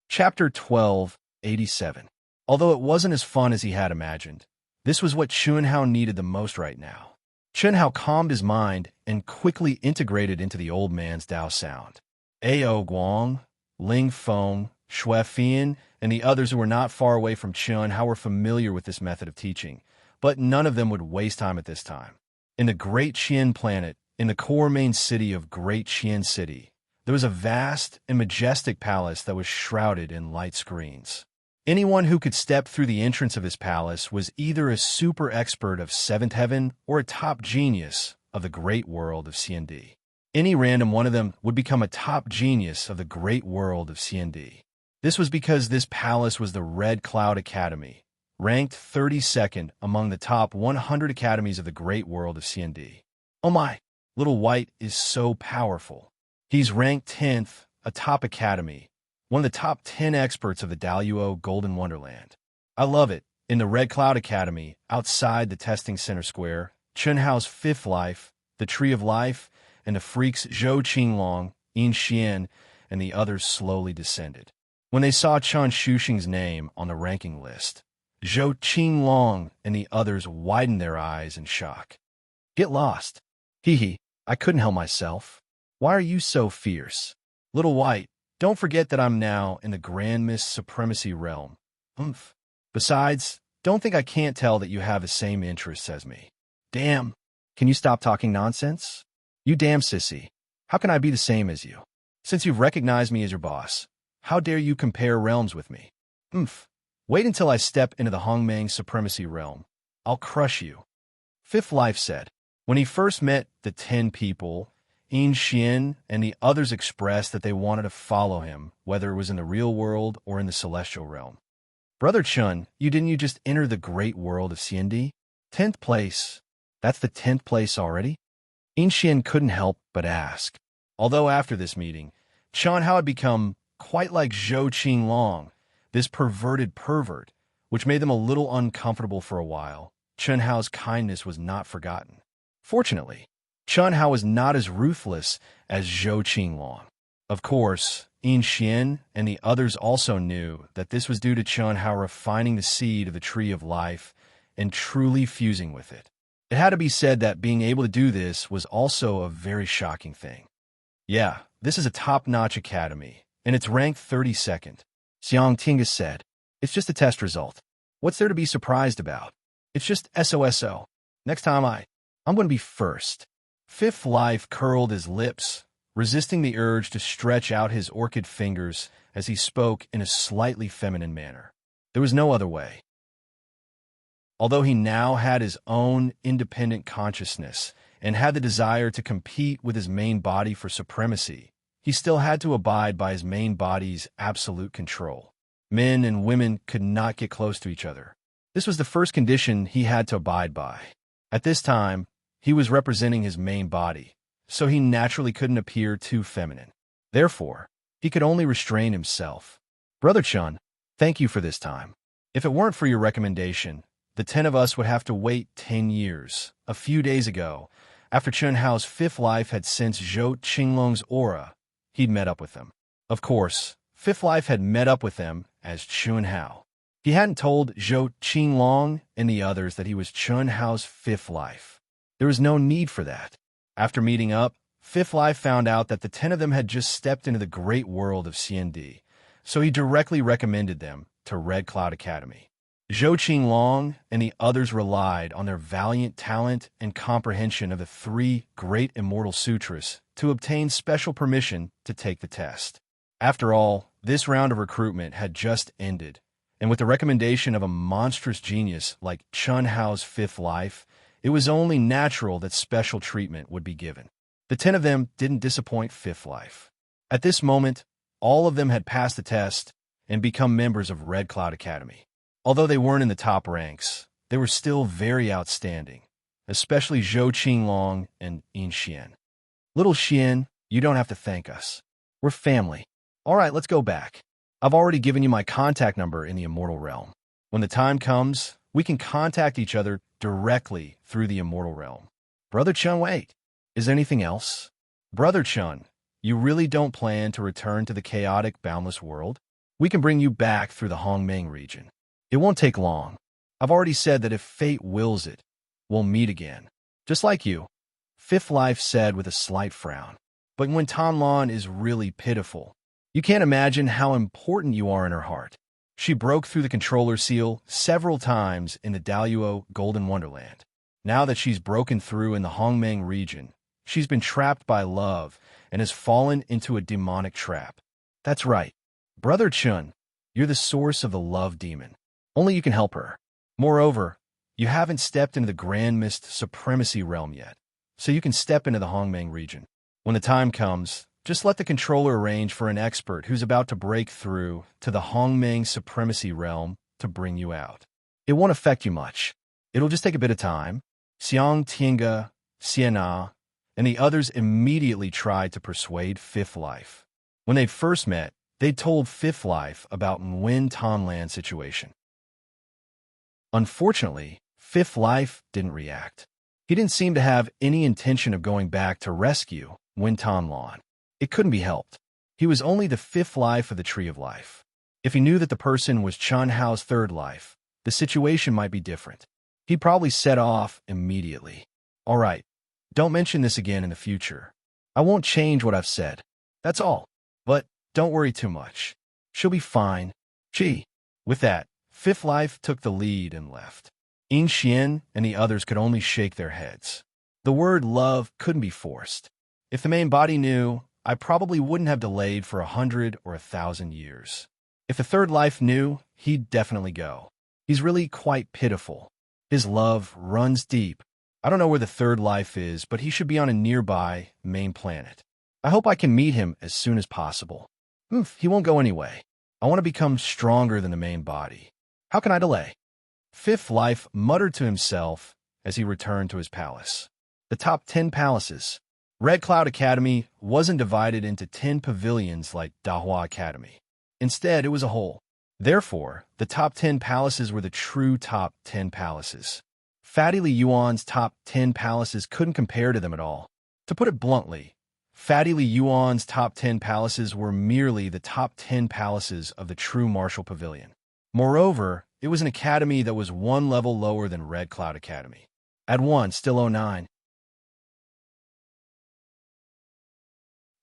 Chapter 12, 87. Although it wasn't as fun as he had imagined, this was what Chun Hao needed the most right now. Chun Hao calmed his mind and quickly integrated into the old man's Dao sound. Ao Guang, Ling Feng, Xue Fian, and the others who were not far away from Chun Hao were familiar with this method of teaching, but none of them would waste time at this time. In the Great Qian planet, in the core main city of Great Qian City, there was a vast and majestic palace that was shrouded in light screens. Anyone who could step through the entrance of his palace was either a super expert of Seventh Heaven or a top genius of the great world of CND. Any random one of them would become a top genius of the great world of CND. This was because this palace was the Red Cloud Academy, ranked 32nd among the top 100 academies of the great world of CND. Oh my, Little White is so powerful. He's ranked 10th, a top academy, one of the top 10 experts of the Daluo Golden Wonderland. I love it. In the Red Cloud Academy, outside the testing center square, Chun Hao's fifth life, the Tree of Life, and the freaks Zhou Qinglong, Yin Xian, and the others slowly descended. When they saw Chen Shuxing's name on the ranking list, Zhou Qinglong and the others widened their eyes in shock. Get lost. Hee hee, I couldn't help myself. Why are you so fierce? Little White, don't forget that I'm now in the Grand Mist Supremacy realm. Oomph. Besides, don't think I can't tell that you have the same interests as me. Damn. Can you stop talking nonsense? You damn sissy. How can I be the same as you? Since you've recognized me as your boss, how dare you compare realms with me? Oomph. Wait until I step into the Hongmeng Supremacy realm. I'll crush you. Fifth Life said. When he first met the 10 people, Yin Xian and the others expressed that they wanted to follow him, whether it was in the real world or in the celestial realm. Brother Chun, you just enter the great world of CND? 10th place. That's the 10th place already? Yin Xian couldn't help but ask. Although after this meeting, Chun Hao had become quite like Zhou Qinglong, this perverted pervert, which made them a little uncomfortable for a while. Chun Hao's kindness was not forgotten. Fortunately, Chun Hao was not as ruthless as Zhou Qinglong. Of course, Yin Xian and the others also knew that this was due to Chun Hao refining the seed of the Tree of Life and truly fusing with it. It had to be said that being able to do this was also a very shocking thing. Yeah, this is a top-notch academy, and it's ranked 32nd. Xiang Tinga said, it's just a test result. What's there to be surprised about? It's just SOSO. Next time I'm going to be first. Fifth Life curled his lips, resisting the urge to stretch out his orchid fingers as he spoke in a slightly feminine manner. There was no other way. Although he now had his own independent consciousness and had the desire to compete with his main body for supremacy, he still had to abide by his main body's absolute control. Men and women could not get close to each other. This was the first condition he had to abide by. At this time, he was representing his main body, so he naturally couldn't appear too feminine. Therefore, he could only restrain himself. Brother Chun, thank you for this time. If it weren't for your recommendation, the 10 of us would have to wait 10 years. A few days ago, after Chun Hao's fifth life had sensed Zhou Qinglong's aura, he'd met up with them. Of course, Fifth Life had met up with them as Chun Hao. He hadn't told Zhou Qinglong and the others that he was Chun Hao's fifth life. There was no need for that. After meeting up, Fifth Life found out that the 10 of them had just stepped into the great world of CND, so he directly recommended them to Red Cloud Academy. Zhou Qinglong and the others relied on their valiant talent and comprehension of the three great immortal sutras to obtain special permission to take the test. After all, this round of recruitment had just ended, and with the recommendation of a monstrous genius like Chun Hao's fifth life, it was only natural that special treatment would be given. The 10 of them didn't disappoint fifth life. At this moment, all of them had passed the test and become members of Red Cloud Academy. Although they weren't in the top ranks, they were still very outstanding, especially Zhou Qinglong and Yin Xian. Little Xian, you don't have to thank us. We're family. All right, let's go back. I've already given you my contact number in the immortal realm. When the time comes, we can contact each other directly through the immortal realm. Brother Chun, wait. Is there anything else? Brother Chun, you really don't plan to return to the chaotic, boundless world? We can bring you back through the Hongmeng region. It won't take long. I've already said that if fate wills it, we'll meet again. Just like you. Fifth Life said with a slight frown. But when Tanlan is really pitiful, you can't imagine how important you are in her heart. She broke through the controller seal several times in the Daluo Golden Wonderland. Now that she's broken through in the Hongmeng region, she's been trapped by love and has fallen into a demonic trap. That's right. Brother Chun, you're the source of the love demon. Only you can help her. Moreover, you haven't stepped into the Grand Mist Supremacy realm yet, so you can step into the Hongmeng region. When the time comes, just let the controller arrange for an expert who's about to break through to the Hongmeng Supremacy realm to bring you out. It won't affect you much. It'll just take a bit of time. Xiang Tiange, Sienna, and the others immediately tried to persuade Fifth Life. When they first met, they told Fifth Life about Nguyen Tanlan's situation. Unfortunately, Fifth Life didn't react. He didn't seem to have any intention of going back to rescue Nguyen Tanlan. It couldn't be helped. He was only the fifth life of the Tree of Life. If he knew that the person was Chun Hao's third life, the situation might be different. He'd probably set off immediately. All right, don't mention this again in the future. I won't change what I've said. That's all. But don't worry too much. She'll be fine. Gee. With that, Fifth Life took the lead and left. Yin Xian and the others could only shake their heads. The word love couldn't be forced. If the main body knew, I probably wouldn't have delayed for 100 or 1,000 years. If the third life knew, he'd definitely go. He's really quite pitiful. His love runs deep. I don't know where the third life is, but he should be on a nearby main planet. I hope I can meet him as soon as possible. He won't go anyway. I want to become stronger than the main body. How can I delay? Fifth Life muttered to himself as he returned to his palace. The top 10 palaces. Red Cloud Academy wasn't divided into 10 pavilions like Dahua Academy. Instead, it was a whole. Therefore, the top 10 palaces were the true top 10 palaces. Fatty Li Yuan's top 10 palaces couldn't compare to them at all. To put it bluntly, Fatty Li Yuan's top 10 palaces were merely the top 10 palaces of the true martial pavilion. Moreover, it was an academy that was one level lower than Red Cloud Academy. At once, still 09.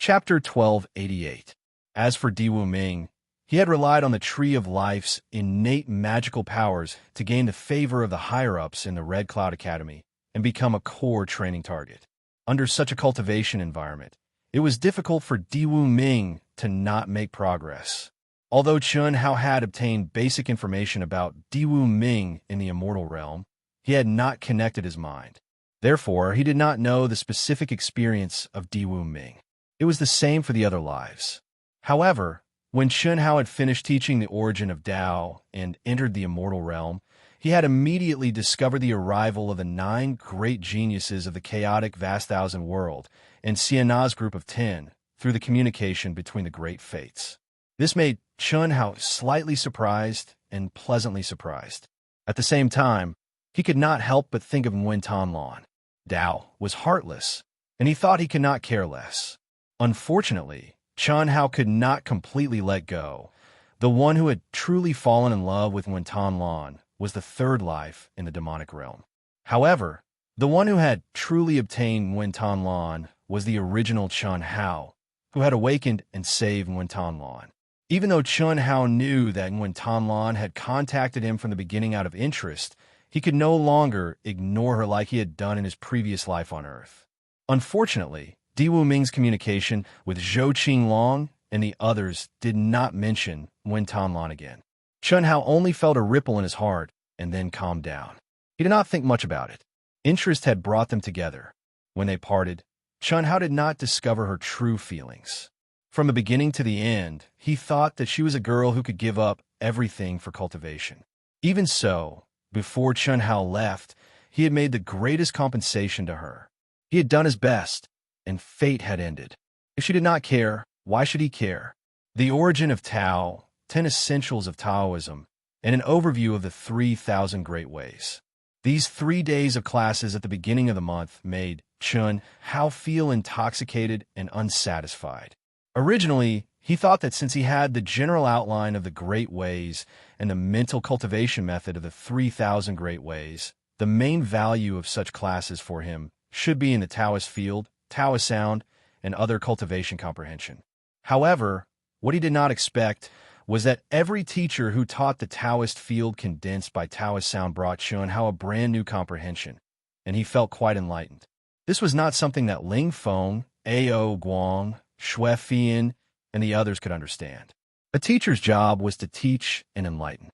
Chapter 1288. As for Diwu Ming, he had relied on the Tree of Life's innate magical powers to gain the favor of the higher-ups in the Red Cloud Academy and become a core training target. Under such a cultivation environment, it was difficult for Diwu Ming to not make progress. Although Chun Hao had obtained basic information about Diwu Ming in the immortal realm, he had not connected his mind. Therefore, he did not know the specific experience of Diwu Ming. It was the same for the other lives. However, when Chun Hao had finished teaching the origin of Tao and entered the immortal realm, he had immediately discovered the arrival of the 9 great geniuses of the chaotic vast thousand world and Sienna's group of 10 through the communication between the great fates. This made Chun Hao slightly surprised and pleasantly surprised. At the same time, he could not help but think of Nguyen Tanlan. Tao was heartless, and he thought he could not care less. Unfortunately, Chun Hao could not completely let go. The one who had truly fallen in love with Nguyen Tanlan was the third life in the demonic realm. However, the one who had truly obtained Nguyen Tanlan was the original Chun Hao, who had awakened and saved Nguyen Tanlan. Even though Chun Hao knew that when Tanlan had contacted him from the beginning out of interest, he could no longer ignore her like he had done in his previous life on Earth. Unfortunately, Di Wuming's communication with Zhou Qinglong and the others did not mention Wen Tanlan again. Chun Hao only felt a ripple in his heart and then calmed down. He did not think much about it. Interest had brought them together. When they parted, Chun Hao did not discover her true feelings. From the beginning to the end, he thought that she was a girl who could give up everything for cultivation. Even so, before Chun Hao left, he had made the greatest compensation to her. He had done his best, and fate had ended. If she did not care, why should he care? The origin of Tao, 10 essentials of Taoism, and an overview of the 3,000 great ways. These 3 days of classes at the beginning of the month made Chun Hao feel intoxicated and unsatisfied. Originally, he thought that since he had the general outline of the great ways and the mental cultivation method of the 3,000 great ways, the main value of such classes for him should be in the Taoist field, Taoist sound, and other cultivation comprehension. However, what he did not expect was that every teacher who taught the Taoist field condensed by Taoist sound brought Chun Hao a brand new comprehension, and he felt quite enlightened. This was not something that Ling Feng, Ao Guang, Xue Fian, and the others could understand. A teacher's job was to teach and enlighten.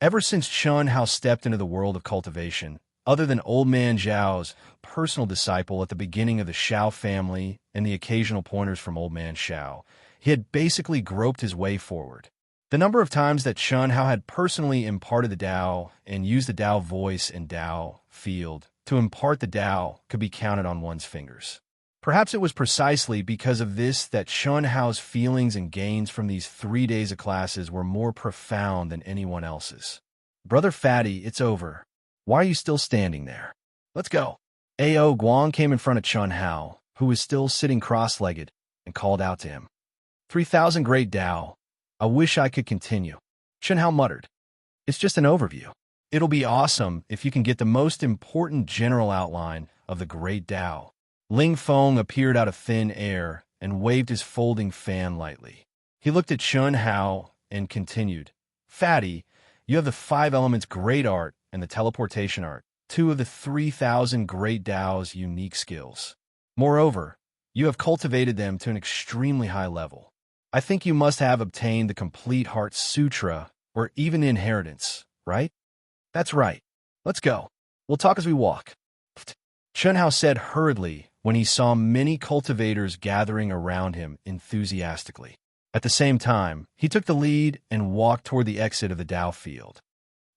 Ever since Chun Hao stepped into the world of cultivation, other than Old Man Zhao's personal disciple at the beginning of the Xiao family and the occasional pointers from Old Man Xiao, he had basically groped his way forward. The number of times that Chun Hao had personally imparted the Tao and used the Tao voice and Tao field to impart the Tao could be counted on one's fingers. Perhaps it was precisely because of this that Chun Hao's feelings and gains from these 3 days of classes were more profound than anyone else's. "Brother Fatty, it's over. Why are you still standing there? Let's go." Ao Guang came in front of Chun Hao, who was still sitting cross-legged, and called out to him. 3,000 great Tao. I wish I could continue." Chun Hao muttered. "It's just an overview. It'll be awesome if you can get the most important general outline of the great Tao." Ling Feng appeared out of thin air and waved his folding fan lightly. He looked at Chun Hao and continued, "Fatty, you have the 5 elements great art and the teleportation art, 2 of the 3,000 great Tao's unique skills. Moreover, you have cultivated them to an extremely high level. I think you must have obtained the complete Heart Sutra or even the inheritance, right?" "That's right. Let's go. We'll talk as we walk." Chun Hao said hurriedly when he saw many cultivators gathering around him enthusiastically. At the same time, he took the lead and walked toward the exit of the Tao field.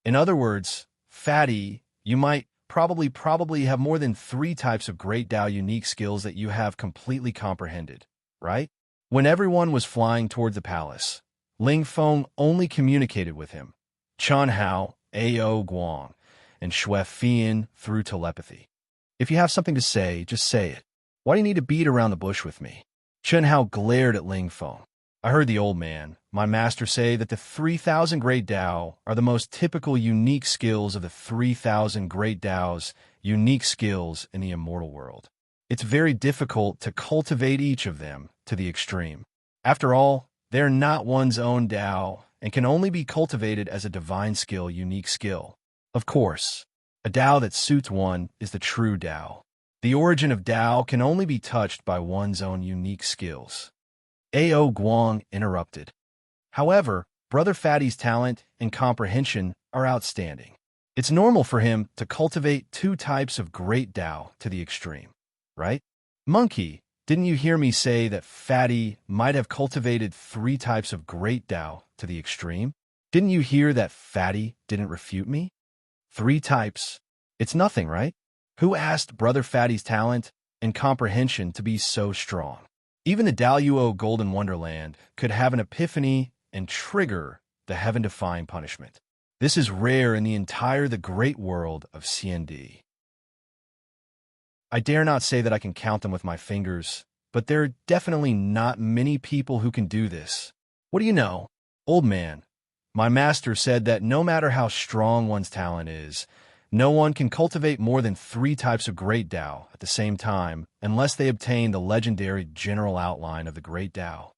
"In other words, Fatty, you might probably have more than 3 types of great Tao unique skills that you have completely comprehended, right?" When everyone was flying toward the palace, Ling Feng only communicated with him, Chun Hao, Ao Guang, and Xue Fian through telepathy. "If you have something to say, just say it. Why do you need to beat around the bush with me?" Chun Hao glared at Ling Feng. "I heard the old man, my master, say that the 3,000 great Tao are the most typical unique skills of the 3,000 great Tao's unique skills in the immortal world. It's very difficult to cultivate each of them to the extreme. After all, they're not one's own Tao and can only be cultivated as a divine skill, unique skill. Of course, a Tao that suits one is the true Tao. The origin of Tao can only be touched by one's own unique skills." Ao Guang interrupted. "However, Brother Fatty's talent and comprehension are outstanding. It's normal for him to cultivate 2 types of great Tao to the extreme, right? Monkey, didn't you hear me say that Fatty might have cultivated 3 types of great Tao to the extreme? Didn't you hear that Fatty didn't refute me? 3 types. It's nothing, right? Who asked Brother Fatty's talent and comprehension to be so strong? Even the Daluo Golden Wonderland could have an epiphany and trigger the heaven-defying punishment. This is rare in the great world of CND. I dare not say that I can count them with my fingers, but there are definitely not many people who can do this. What do you know? Old man, my master said that no matter how strong one's talent is, no one can cultivate more than 3 types of great Tao at the same time unless they obtain the legendary general outline of the great Tao.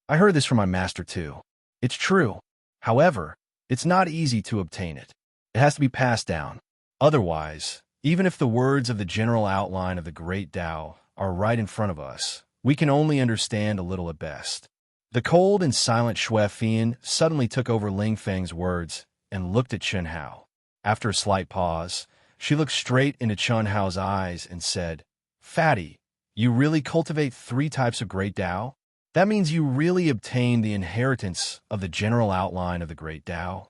I heard this from my master too. It's true. However, it's not easy to obtain it. It has to be passed down. Otherwise, even if the words of the general outline of the great Tao are right in front of us, we can only understand a little at best. The cold and silent Xue Fian suddenly took over Ling Feng's words and looked at Chen Hao. After a slight pause, she looked straight into Chen Hao's eyes and said, "Fatty, you really cultivate 3 types of great Tao? That means you really obtained the inheritance of the general outline of the great Tao?"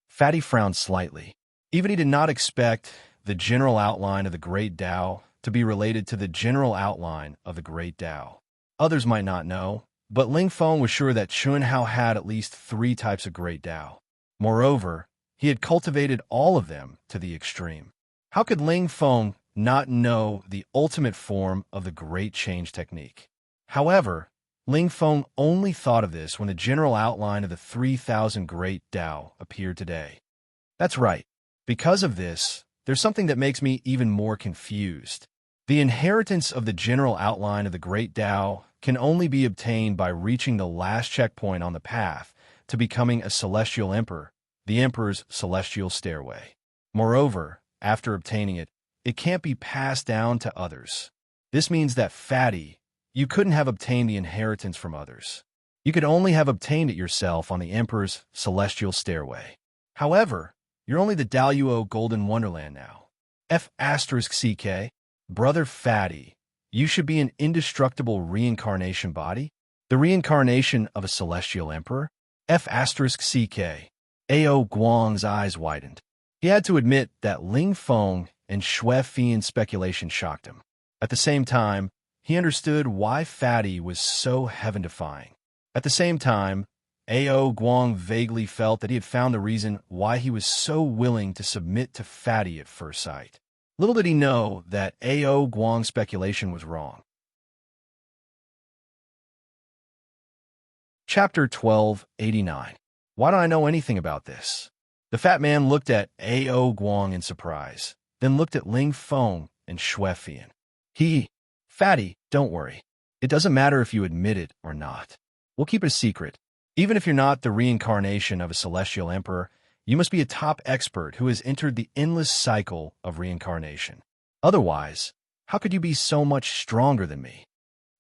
Fatty frowned slightly. Even he did not expect the general outline of the great Tao to be related to the general outline of the great Tao. Others might not know, but Ling Feng was sure that Chen Hao had at least 3 types of great Tao. Moreover, he had cultivated all of them to the extreme. How could Ling Feng not know the ultimate form of the great change technique? However, Ling Feng only thought of this when the general outline of the 3,000 great Tao appeared today. That's right. Because of this, there's something that makes me even more confused. The inheritance of the general outline of the great Tao can only be obtained by reaching the last checkpoint on the path to becoming a celestial emperor, the emperor's celestial stairway. Moreover, after obtaining it, it can't be passed down to others. This means that, Fatty, you couldn't have obtained the inheritance from others. You could only have obtained it yourself on the emperor's celestial stairway. However, you're only the Daluo Golden Wonderland now. F***CK, Brother Fatty, you should be an indestructible reincarnation body? The reincarnation of a celestial emperor? F***CK. Ao Guang's eyes widened. He had to admit that Ling Feng and Xue Fian's speculation shocked him. At the same time, he understood why Fatty was so heaven-defying. At the same time, Ao Guang vaguely felt that he had found the reason why he was so willing to submit to Fatty at first sight. Little did he know that Ao Guang's speculation was wrong. Chapter 1289. Why don't I know anything about this? The fat man looked at Ao Guang in surprise, then looked at Ling Feng and Xue Fian. Fatty, don't worry. It doesn't matter if you admit it or not. We'll keep it a secret. Even if you're not the reincarnation of a celestial emperor, you must be a top expert who has entered the endless cycle of reincarnation. Otherwise, how could you be so much stronger than me?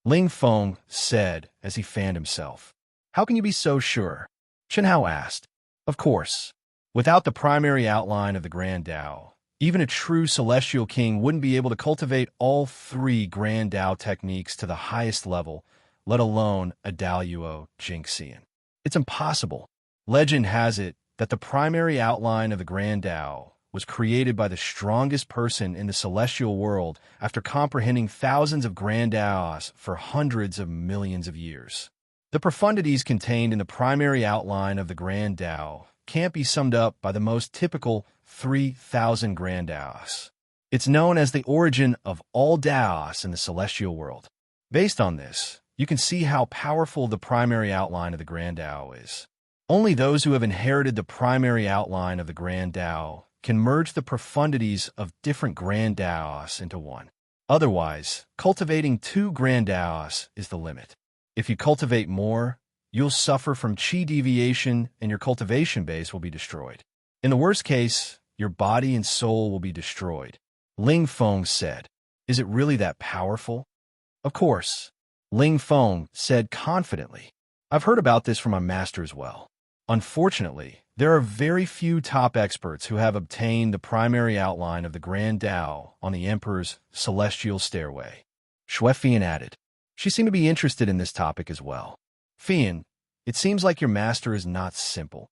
Ling Feng said as he fanned himself. How can you be so sure? Chen Hao asked. Of course. Without the primary outline of the Grand Tao, even a true celestial king wouldn't be able to cultivate all 3 Grand Tao techniques to the highest level, let alone a Daluo Jingxian. It's impossible. Legend has it that the primary outline of the Grand Tao was created by the strongest person in the celestial world after comprehending thousands of Grand Taos for hundreds of millions of years. The profundities contained in the primary outline of the Grand Tao can't be summed up by the most typical 3,000 Grand Taos. It's known as the origin of all Taos in the celestial world. Based on this, you can see how powerful the primary outline of the Grand Tao is. Only those who have inherited the primary outline of the Grand Tao can merge the profundities of different Grand Taos into one. Otherwise, cultivating 2 Grand Taos is the limit. If you cultivate more, you'll suffer from chi deviation and your cultivation base will be destroyed. In the worst case, your body and soul will be destroyed. Ling Feng said, "Is it really that powerful?" "Of course," Ling Feng said confidently. "I've heard about this from my master as well. Unfortunately, there are very few top experts who have obtained the primary outline of the Grand Tao on the Emperor's celestial stairway." Xue Fian added. She seemed to be interested in this topic as well. "Fian, it seems like your master is not simple,"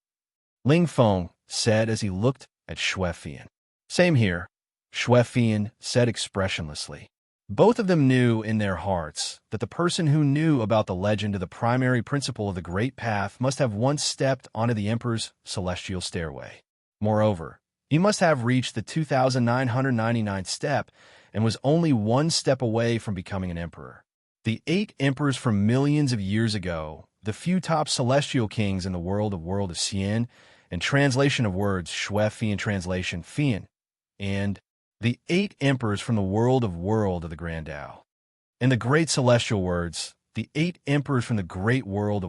Ling Feng said as he looked at Xue Fian. "Same here," Xue Fian said expressionlessly. Both of them knew in their hearts that the person who knew about the legend of the primary principle of the Great Path must have once stepped onto the Emperor's celestial stairway. Moreover, he must have reached the 2,999th step and was only 1 step away from becoming an emperor. The 8 emperors from millions of years ago, the few top celestial kings in the world of Xian, and translation of words, Xue Fian translation, Fian, and the 8 emperors from the world of the Grand Tao. In the great celestial words, the 8 emperors from the great world,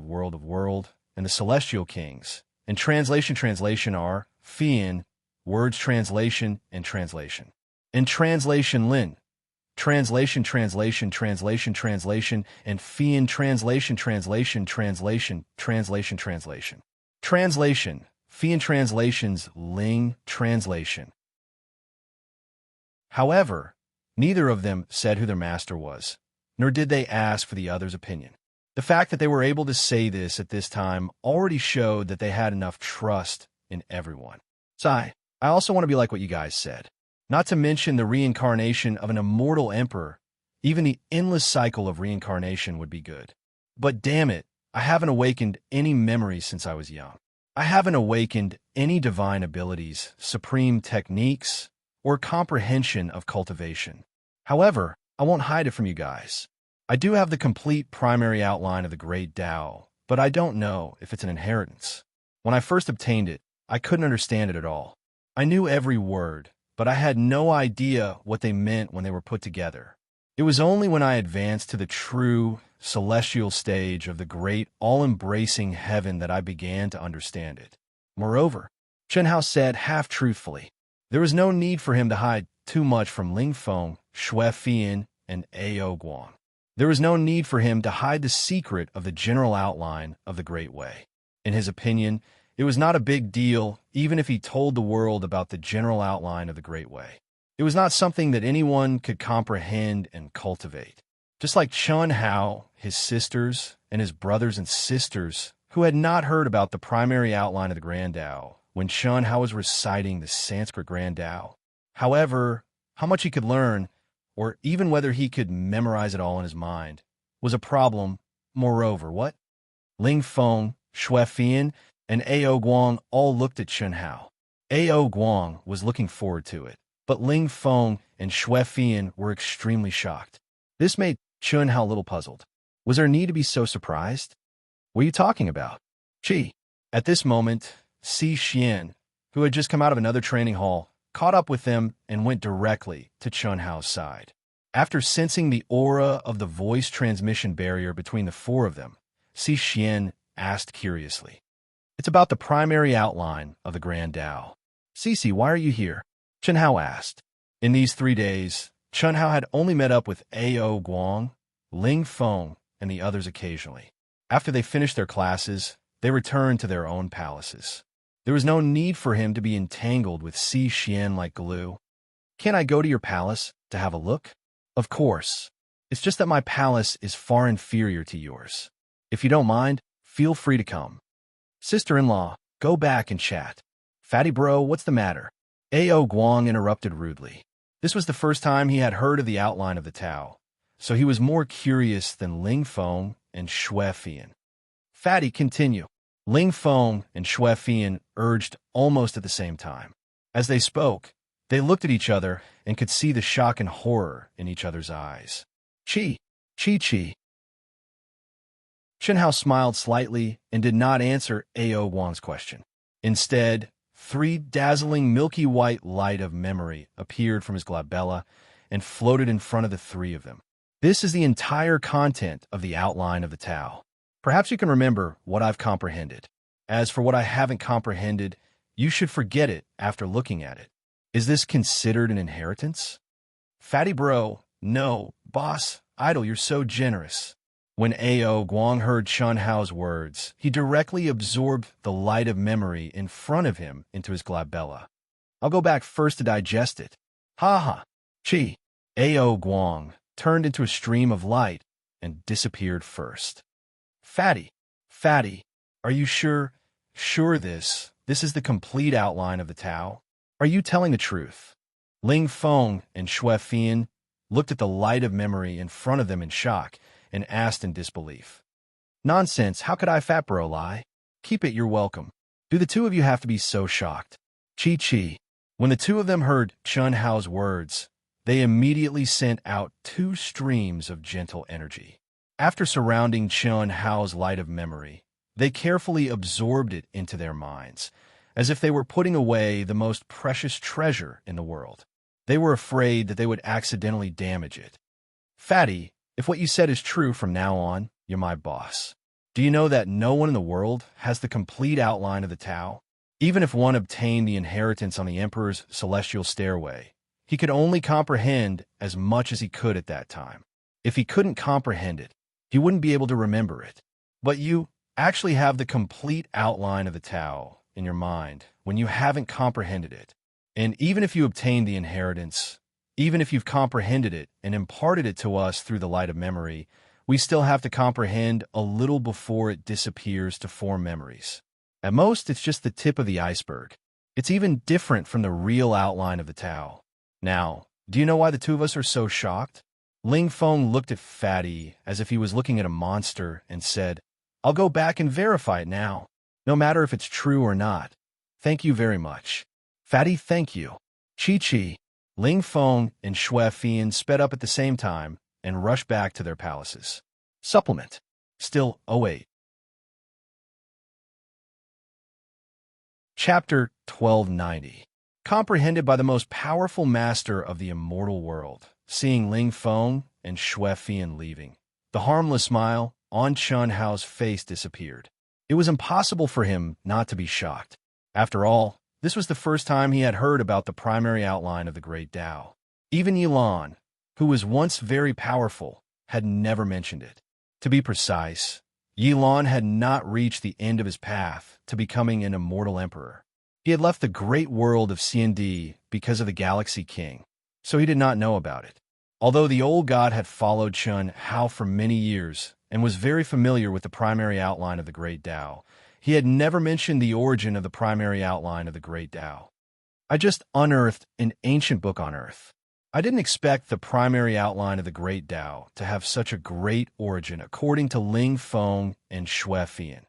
and the celestial kings. In translation are Fian, words translation, and translation. In translation Lin, translation, and Fian translation. Translation, Fian translations, Ling translation. However, neither of them said who their master was, nor did they ask for the other's opinion. The fact that they were able to say this at this time already showed that they had enough trust in everyone. I also want to be like what you guys said. Not to mention the reincarnation of an immortal emperor. Even the endless cycle of reincarnation would be good. But damn it, I haven't awakened any memories since I was young. I haven't awakened any divine abilities, supreme techniques, or comprehension of cultivation. However, I won't hide it from you guys. I do have the complete primary outline of the Great Tao, but I don't know if it's an inheritance. When I first obtained it, I couldn't understand it at all. I knew every word, but I had no idea what they meant when they were put together. It was only when I advanced to the true, celestial stage of the great, all-embracing heaven that I began to understand it. Moreover, Chen Hao said half-truthfully, there was no need for him to hide too much from Ling Feng, Xue Fian, and Ao Guang. There was no need for him to hide the secret of the general outline of the Great Way. In his opinion, it was not a big deal even if he told the world about the general outline of the Great Way. It was not something that anyone could comprehend and cultivate. Just like Chen Hao, his sisters, and his brothers and sisters, who had not heard about the primary outline of the Grand Tao when Chen Hao was reciting the Sanskrit Grand Tao. However, how much he could learn, or even whether he could memorize it all in his mind, was a problem. Moreover, what? Ling Feng, Xue Fian, and Ao Guang all looked at Chen Hao. Ao Guang was looking forward to it, but Ling Feng and Xue Fian were extremely shocked. This made Chen Hao a little puzzled. Was there need to be so surprised? What are you talking about? Chi. At this moment, Si Xian, who had just come out of another training hall, caught up with them and went directly to Chen Hao's side. After sensing the aura of the voice transmission barrier between the 4 of them, Si Xian asked curiously, "It's about the primary outline of the Grand Tao. Cici, why are you here?" Chen Hao asked. In these 3 days, Chen Hao had only met up with Ao Guang, Ling Feng, and the others occasionally. After they finished their classes, they returned to their own palaces. There was no need for him to be entangled with Si Xian like glue. "Can I go to your palace to have a look?" "Of course. It's just that my palace is far inferior to yours. If you don't mind, feel free to come." "Sister-in-law, go back and chat." "Fatty bro, what's the matter?" Ao Guang interrupted rudely. This was the first time he had heard of the outline of the Tao, so he was more curious than Ling Feng and Xue Fian. "Fatty, continue." Ling Feng and Xue Fian urged almost at the same time. As they spoke, they looked at each other and could see the shock and horror in each other's eyes. Chi. Chen Hao smiled slightly and did not answer Ao Guang's question. Instead, 3 dazzling milky white light of memory appeared from his glabella and floated in front of the 3 of them. This is the entire content of the outline of the Tao. Perhaps you can remember what I've comprehended. As for what I haven't comprehended, you should forget it after looking at it. Is this considered an inheritance? Fatty bro, no, boss, idol, you're so generous. When Ao Guang heard Chen Hao's words, he directly absorbed the light of memory in front of him into his glabella. I'll go back first to digest it. Ha ha. Chi. Ao Guang turned into a stream of light and disappeared first. Fatty, are you sure this is the complete outline of the Tao? Are you telling the truth? Ling Feng and Xue Fian looked at the light of memory in front of them in shock and asked in disbelief. Nonsense, how could I, fat bro, lie? Keep it, you're welcome. Do the 2 of you have to be so shocked? Chi. When the 2 of them heard Chen Hao's words, they immediately sent out 2 streams of gentle energy. After surrounding Chen Hao's light of memory, they carefully absorbed it into their minds, as if they were putting away the most precious treasure in the world. They were afraid that they would accidentally damage it. Fatty, if what you said is true from now on, you're my boss. Do you know that no one in the world has the complete outline of the Tao? Even if one obtained the inheritance on the Emperor's celestial stairway, he could only comprehend as much as he could at that time. If he couldn't comprehend it, he wouldn't be able to remember it. But you actually have the complete outline of the Tao in your mind when you haven't comprehended it. And even if you obtained the inheritance, even if you've comprehended it and imparted it to us through the light of memory, we still have to comprehend a little before it disappears to form memories. At most, it's just the tip of the iceberg. It's even different from the real outline of the Tao. Now, do you know why the two of us are so shocked? Ling Feng looked at Fatty as if he was looking at a monster and said, "I'll go back and verify it now, no matter if it's true or not. Thank you very much." "Fatty, thank you." Chi-Chi, Ling Feng, and Xue Fian sped up at the same time and rushed back to their palaces. Supplement. Still 08. Chapter 1290. Comprehended by the most powerful master of the immortal world, seeing Ling Feng and Xue Fian leaving, the harmless smile on Chun Hao's face disappeared. It was impossible for him not to be shocked. After all, this was the first time he had heard about the primary outline of the great Tao. Even Yilan, who was once very powerful, had never mentioned it. To be precise, Yilan had not reached the end of his path to becoming an immortal emperor. He had left the great world of CND because of the Galaxy King, so he did not know about it. Although the old god had followed Chun Hao for many years and was very familiar with the primary outline of the great Tao, he had never mentioned the origin of the primary outline of the great Tao. "I just unearthed an ancient book on Earth. I didn't expect the primary outline of the great Tao to have such a great origin, according to Ling Feng and Xue Fian.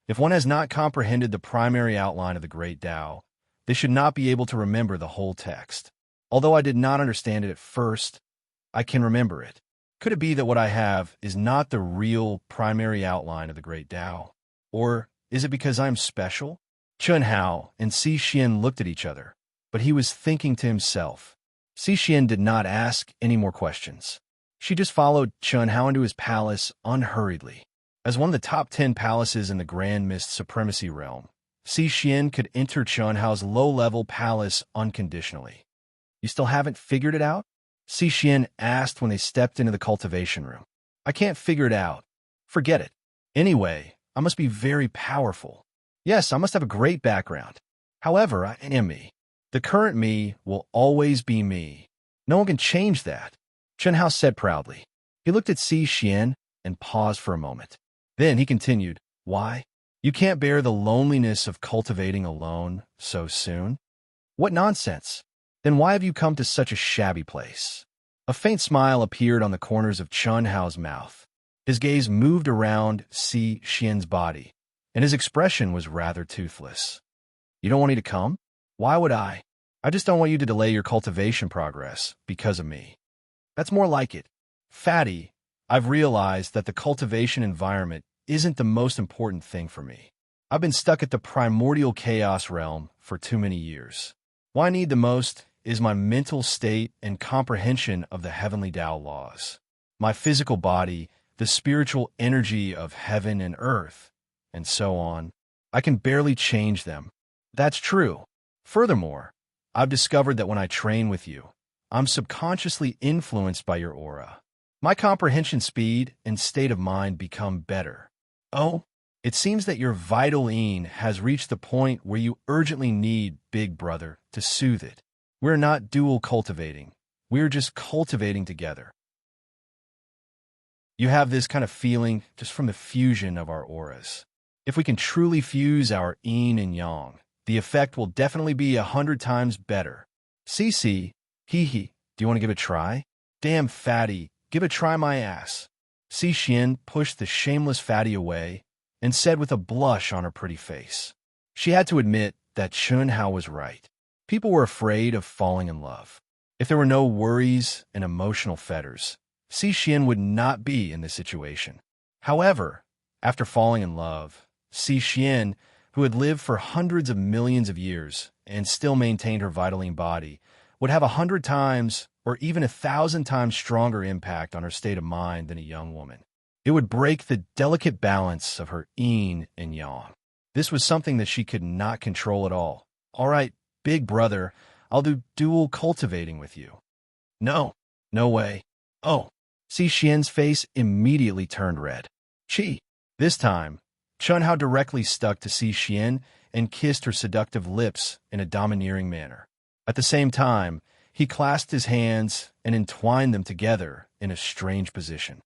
If one has not comprehended the primary outline of the great Tao, they should not be able to remember the whole text. Although I did not understand it at first, I can remember it. Could it be that what I have is not the real primary outline of the great Tao? Or is it because I am special?" Chun Hao and Si Xian looked at each other, but he was thinking to himself. Si Xian did not ask any more questions. She just followed Chun Hao into his palace unhurriedly. As one of the top 10 palaces in the Grand Mist Supremacy Realm, Si Xian could enter Chun Hao's low-level palace unconditionally. "You still haven't figured it out?" Si Xian asked when they stepped into the cultivation room. "I can't figure it out. Forget it. Anyway, I must be very powerful. Yes, I must have a great background. However, I am me. The current me will always be me. No one can change that," Chun Hao said proudly. He looked at Si Xian and paused for a moment. Then he continued, "Why? You can't bear the loneliness of cultivating alone so soon? What nonsense! Then why have you come to such a shabby place?" A faint smile appeared on the corners of Chun Hao's mouth. His gaze moved around Si Xian's body, and his expression was rather toothless. "You don't want me to come? Why would I? I just don't want you to delay your cultivation progress because of me." "That's more like it. Fatty, I've realized that the cultivation environment isn't the most important thing for me. I've been stuck at the primordial chaos realm for too many years. What I need the most is my mental state and comprehension of the heavenly Tao laws. My physical body, the spiritual energy of heaven and earth, and so on. I can barely change them. That's true. Furthermore, I've discovered that when I train with you, I'm subconsciously influenced by your aura. My comprehension speed and state of mind become better. Oh, it seems that your vital yin has reached the point where you urgently need Big Brother to soothe it. We're not dual cultivating. We're just cultivating together. You have this kind of feeling just from the fusion of our auras. If we can truly fuse our yin and yang, the effect will definitely be 100 times better. Cece, hee, do you want to give it a try? Damn Fatty, give a try my ass. Si Xian pushed the shameless Fatty away and said with a blush on her pretty face. She had to admit that Chun Hao was right. People were afraid of falling in love. If there were no worries and emotional fetters, Si Xian would not be in this situation. However, after falling in love, Si Xian, who had lived for hundreds of millions of years and still maintained her vitaline body, would have 100 times or even 1,000 times stronger impact on her state of mind than a young woman. It would break the delicate balance of her yin and yang. This was something that she could not control at all. All right, big brother, I'll do dual cultivating with you. No, no way. Oh, see Xian's face immediately turned red. Chi. This time, Chunhao directly stuck to Si Xian and kissed her seductive lips in a domineering manner. At the same time, he clasped his hands and entwined them together in a strange position.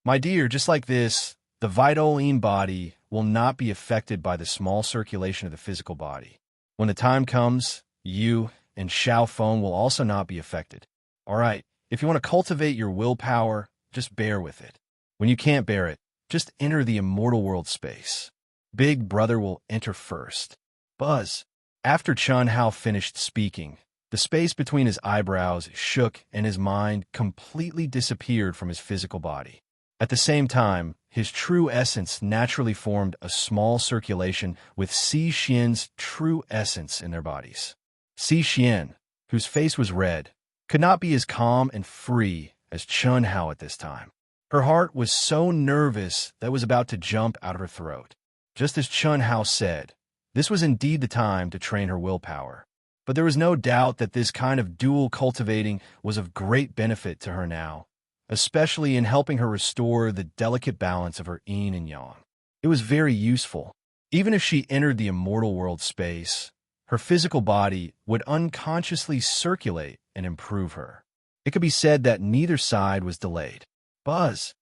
My dear, just like this, the vital yin body will not be affected by the small circulation of the physical body. When the time comes, you and Xiao Feng will also not be affected. All right, if you want to cultivate your willpower, just bear with it. When you can't bear it, just enter the immortal world space. Big brother will enter first. Buzz. After Chun Hao finished speaking, the space between his eyebrows shook and his mind completely disappeared from his physical body. At the same time, his true essence naturally formed a small circulation with Si Xian's true essence in their bodies. Si Xian, whose face was red, could not be as calm and free as Chun Hao at this time. Her heart was so nervous that it was about to jump out of her throat. Just as Chun Hao said, this was indeed the time to train her willpower. But there was no doubt that this kind of dual cultivating was of great benefit to her now, especially in helping her restore the delicate balance of her yin and yang. It was very useful. Even if she entered the immortal world space, her physical body would unconsciously circulate and improve her. It could be said that neither side was delayed. Buzz.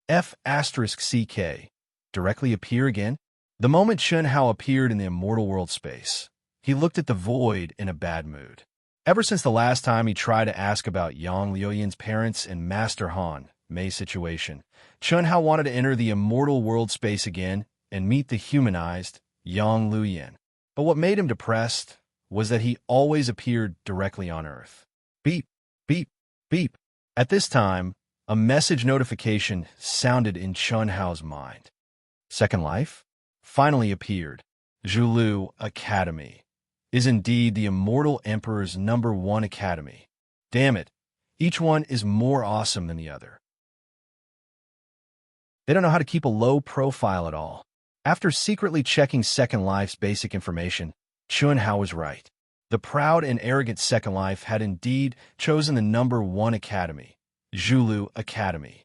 F*CK. Directly appear again? The moment Chun Hao appeared in the immortal world space, he looked at the void in a bad mood. Ever since the last time he tried to ask about Yang Liuyan's parents and Master Han Mei's situation, Chun Hao wanted to enter the immortal world space again and meet the humanized Yang Liuyan. But what made him depressed was that he always appeared directly on Earth. Beep, beep, beep. At this time, a message notification sounded in Chun Hao's mind. Second Life finally appeared. Zhulu Academy is indeed the immortal emperor's #1 academy. Damn it, each one is more awesome than the other. They don't know how to keep a low profile at all. After secretly checking Second Life's basic information, Chun Hao was right. The proud and arrogant Second Life had indeed chosen the #1 academy, Zhulu Academy.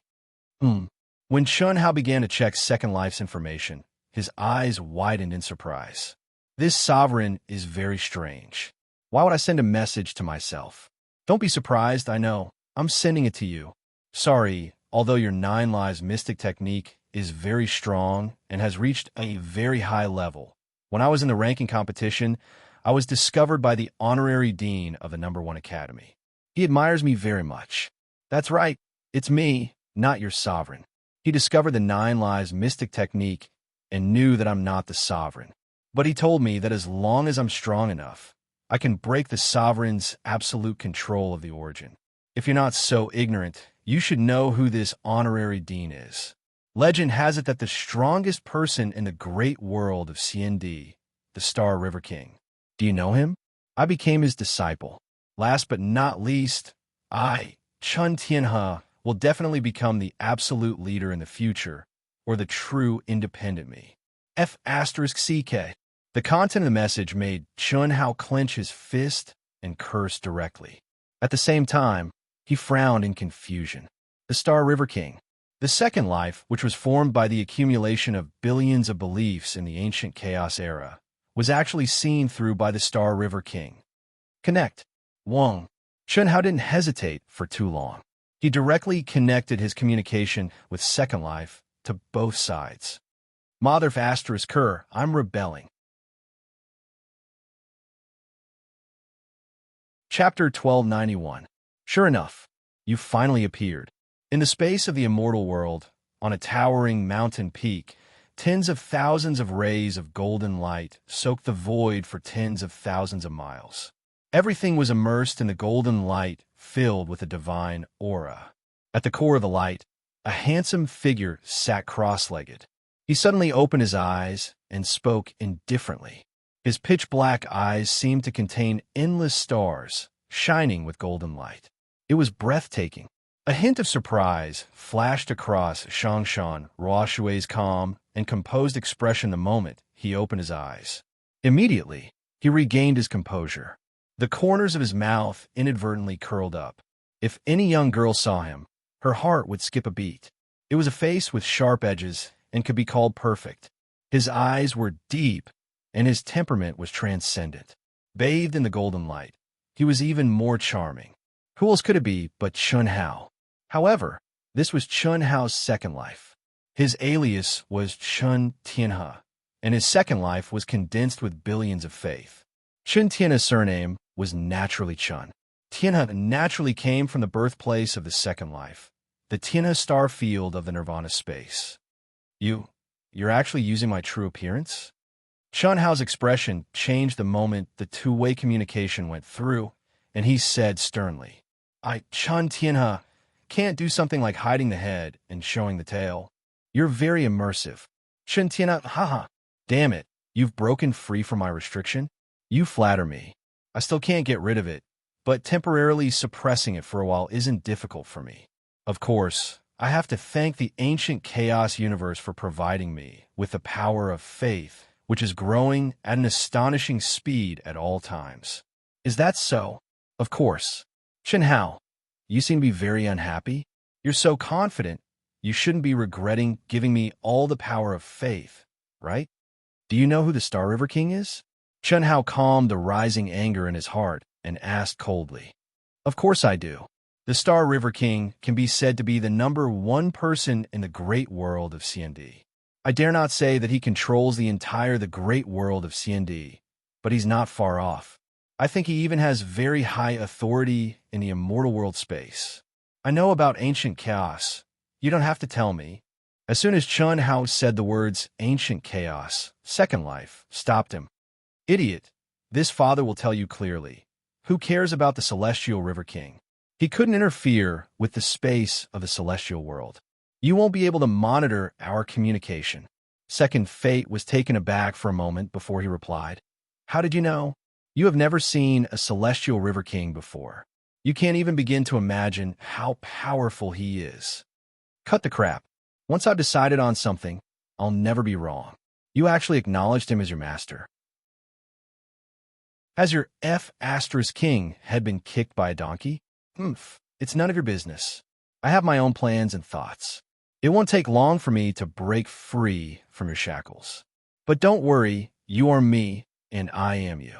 When Chun Hao began to check Second Life's information, his eyes widened in surprise. This sovereign is very strange. Why would I send a message to myself? Don't be surprised, I know. I'm sending it to you. Sorry, although your 9 lives mystic technique is very strong and has reached a very high level. When I was in the ranking competition, I was discovered by the honorary dean of the #1 academy. He admires me very much. That's right, it's me, not your sovereign. He discovered the 9 lives mystic technique and knew that I'm not the sovereign. But he told me that as long as I'm strong enough, I can break the sovereign's absolute control of the origin. If you're not so ignorant, you should know who this honorary dean is. Legend has it that the strongest person in the great world of CND, the Star River King. Do you know him? I became his disciple. Last but not least, I, Chun Tianhe, will definitely become the absolute leader in the future, or the true independent me. F*CK. The content of the message made Chun Hao clench his fist and curse directly. At the same time, he frowned in confusion. The Star River King. The Second Life, which was formed by the accumulation of billions of beliefs in the ancient chaos era, was actually seen through by the Star River King. Connect. Wong. Chun Hao didn't hesitate for too long. He directly connected his communication with Second Life to both sides. Mother *Ker, I'm rebelling. Chapter 1291. Sure enough, you finally appeared. In the space of the immortal world, on a towering mountain peak, tens of thousands of rays of golden light soaked the void for tens of thousands of miles. Everything was immersed in the golden light, filled with a divine aura. At the core of the light, a handsome figure sat cross-legged. He suddenly opened his eyes and spoke indifferently. His pitch-black eyes seemed to contain endless stars, shining with golden light. It was breathtaking. A hint of surprise flashed across Shangshan Ruoshui's calm and composed expression the moment he opened his eyes. Immediately, he regained his composure. The corners of his mouth inadvertently curled up. If any young girl saw him, her heart would skip a beat. It was a face with sharp edges and could be called perfect. His eyes were deep, and his temperament was transcendent. Bathed in the golden light, he was even more charming. Who else could it be but Chun Hao? However, this was Chun Hao's second life. His alias was Chun Tianhe, and his second life was condensed with billions of faith. Chun Tianhe's surname was naturally Chun. Tianhe naturally came from the birthplace of the second life, the Tianhe star field of the Nirvana space. You're actually using my true appearance? Chun Hao's expression changed the moment the two-way communication went through, and he said sternly, Chun Tianhe, can't do something like hiding the head and showing the tail. You're very immersive. Chun Tianhe, haha. Damn it, you've broken free from my restriction? You flatter me. I still can't get rid of it, but temporarily suppressing it for a while isn't difficult for me. Of course, I have to thank the ancient chaos universe for providing me with the power of faith, which is growing at an astonishing speed at all times. Is that so? Of course. Chun Hao, you seem to be very unhappy. You're so confident, you shouldn't be regretting giving me all the power of faith, right? Do you know who the Star River King is? Chun Hao calmed the rising anger in his heart and asked coldly. Of course I do. The Star River King can be said to be the #1 person in the great world of CND. I dare not say that he controls the great world of CND, but he's not far off. I think he even has very high authority in the immortal world space. I know about ancient chaos. You don't have to tell me. As soon as Chun Hao said the words ancient chaos, second life stopped him. Idiot, this father will tell you clearly. Who cares about the Celestial River King? He couldn't interfere with the space of the celestial world. You won't be able to monitor our communication. Second Fate was taken aback for a moment before he replied. How did you know? You have never seen a Celestial River King before. You can't even begin to imagine how powerful he is. Cut the crap. Once I've decided on something, I'll never be wrong. You actually acknowledged him as your master. Has your King head been kicked by a donkey? It's none of your business. I have my own plans and thoughts. It won't take long for me to break free from your shackles. But don't worry, you are me, and I am you.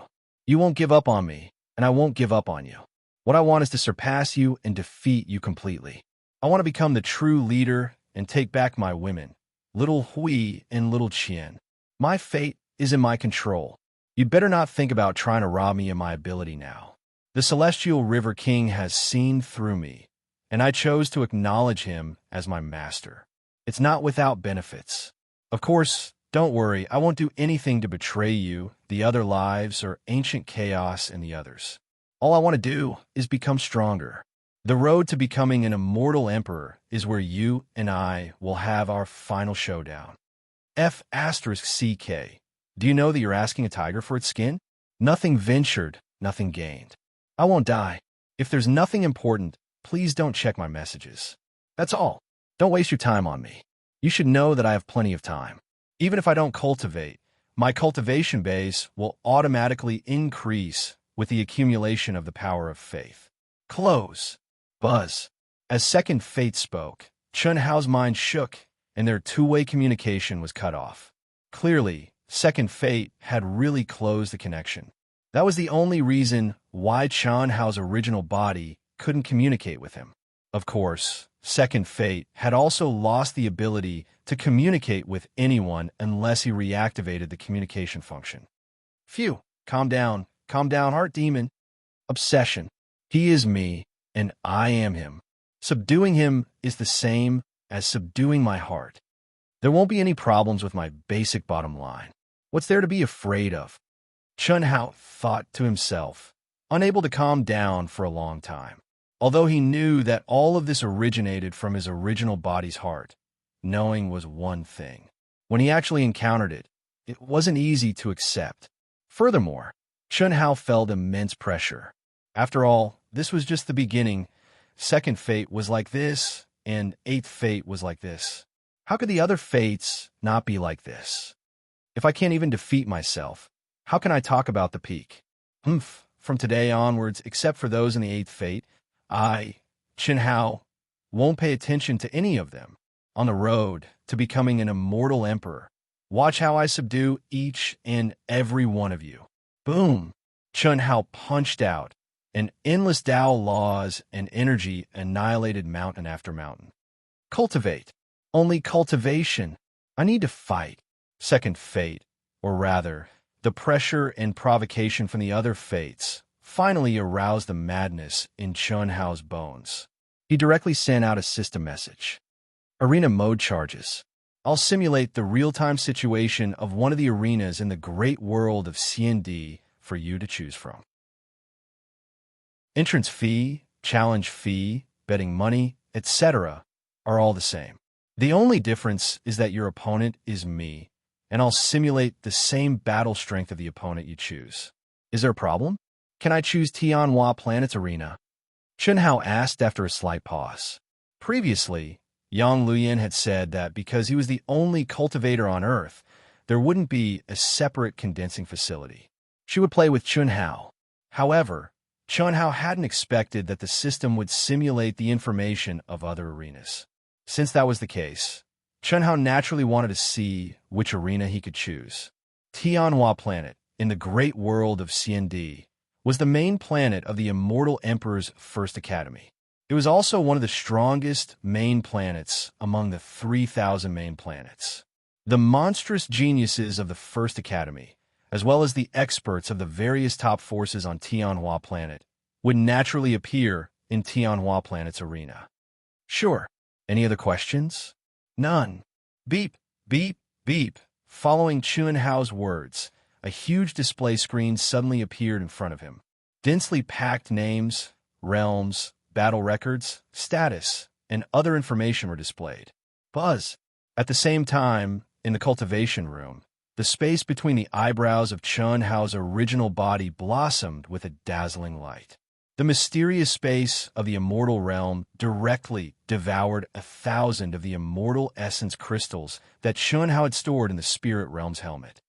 You won't give up on me, and I won't give up on you. What I want is to surpass you and defeat you completely. I want to become the true leader and take back my women, Little Hui and Little Qian. My fate is in my control. You'd better not think about trying to rob me of my ability now. The Celestial River King has seen through me, and I chose to acknowledge him as my master. It's not without benefits. Of course, don't worry, I won't do anything to betray you, the other lives, or ancient chaos and the others. All I want to do is become stronger. The road to becoming an immortal emperor is where you and I will have our final showdown. CK. Do you know that you're asking a tiger for its skin? Nothing ventured, nothing gained. I won't die. If there's nothing important, please don't check my messages. That's all. Don't waste your time on me. You should know that I have plenty of time. Even if I don't cultivate, my cultivation base will automatically increase with the accumulation of the power of faith. Close. Buzz. As Second Fate spoke, Chun Hao's mind shook, and their two-way communication was cut off. Clearly, Second Fate had really closed the connection. That was the only reason why Chun Hao's original body couldn't communicate with him. Of course, Second Fate had also lost the ability to communicate with anyone unless he reactivated the communication function. Phew, calm down, heart demon. Obsession. He is me, and I am him. Subduing him is the same as subduing my heart. There won't be any problems with my basic bottom line. What's there to be afraid of? Chun Hao thought to himself, unable to calm down for a long time. Although he knew that all of this originated from his original body's heart, knowing was one thing. When he actually encountered it, it wasn't easy to accept. Furthermore, Chun Hao felt immense pressure. After all, this was just the beginning, second fate was like this, and eighth fate was like this. How could the other fates not be like this? If I can't even defeat myself, how can I talk about the peak? From today onwards, except for those in the eighth fate, I, Chen Hao, won't pay attention to any of them. On the road to becoming an immortal emperor, watch how I subdue each and every one of you. Boom! Chen Hao punched out, and endless Tao laws and energy annihilated mountain after mountain. Cultivate. Only cultivation. I need to fight. Second fate, or rather, the pressure and provocation from the other fates, finally aroused the madness in Chen Hao's bones. He directly sent out a system message. Arena mode charges. I'll simulate the real-time situation of one of the arenas in the great world of CND for you to choose from. Entrance fee, challenge fee, betting money, etc. are all the same. The only difference is that your opponent is me, and I'll simulate the same battle strength of the opponent you choose. Is there a problem? Can I choose Tianhua Planet's arena? Chen Hao asked after a slight pause. Previously, Yang Luyan had said that because he was the only cultivator on Earth, there wouldn't be a separate condensing facility. She would play with Chen Hao. However, Chen Hao hadn't expected that the system would simulate the information of other arenas. Since that was the case, Chen Hao naturally wanted to see which arena he could choose. Tianhua Planet, in the great world of CND, was the main planet of the Immortal Emperor's first academy. It was also one of the strongest main planets among the 3,000 main planets. The monstrous geniuses of the first academy, as well as the experts of the various top forces on Tianhua Planet, would naturally appear in Tianhua Planet's arena. Sure. Any other questions? None. Beep, beep, beep. Following Chen Hao's words, a huge display screen suddenly appeared in front of him. Densely packed names, realms, battle records, status, and other information were displayed. Buzz. At the same time, in the cultivation room, the space between the eyebrows of Chen Hao's original body blossomed with a dazzling light. The mysterious space of the immortal realm directly devoured 1,000 of the immortal essence crystals that Chen Hao had stored in the spirit realm's helmet.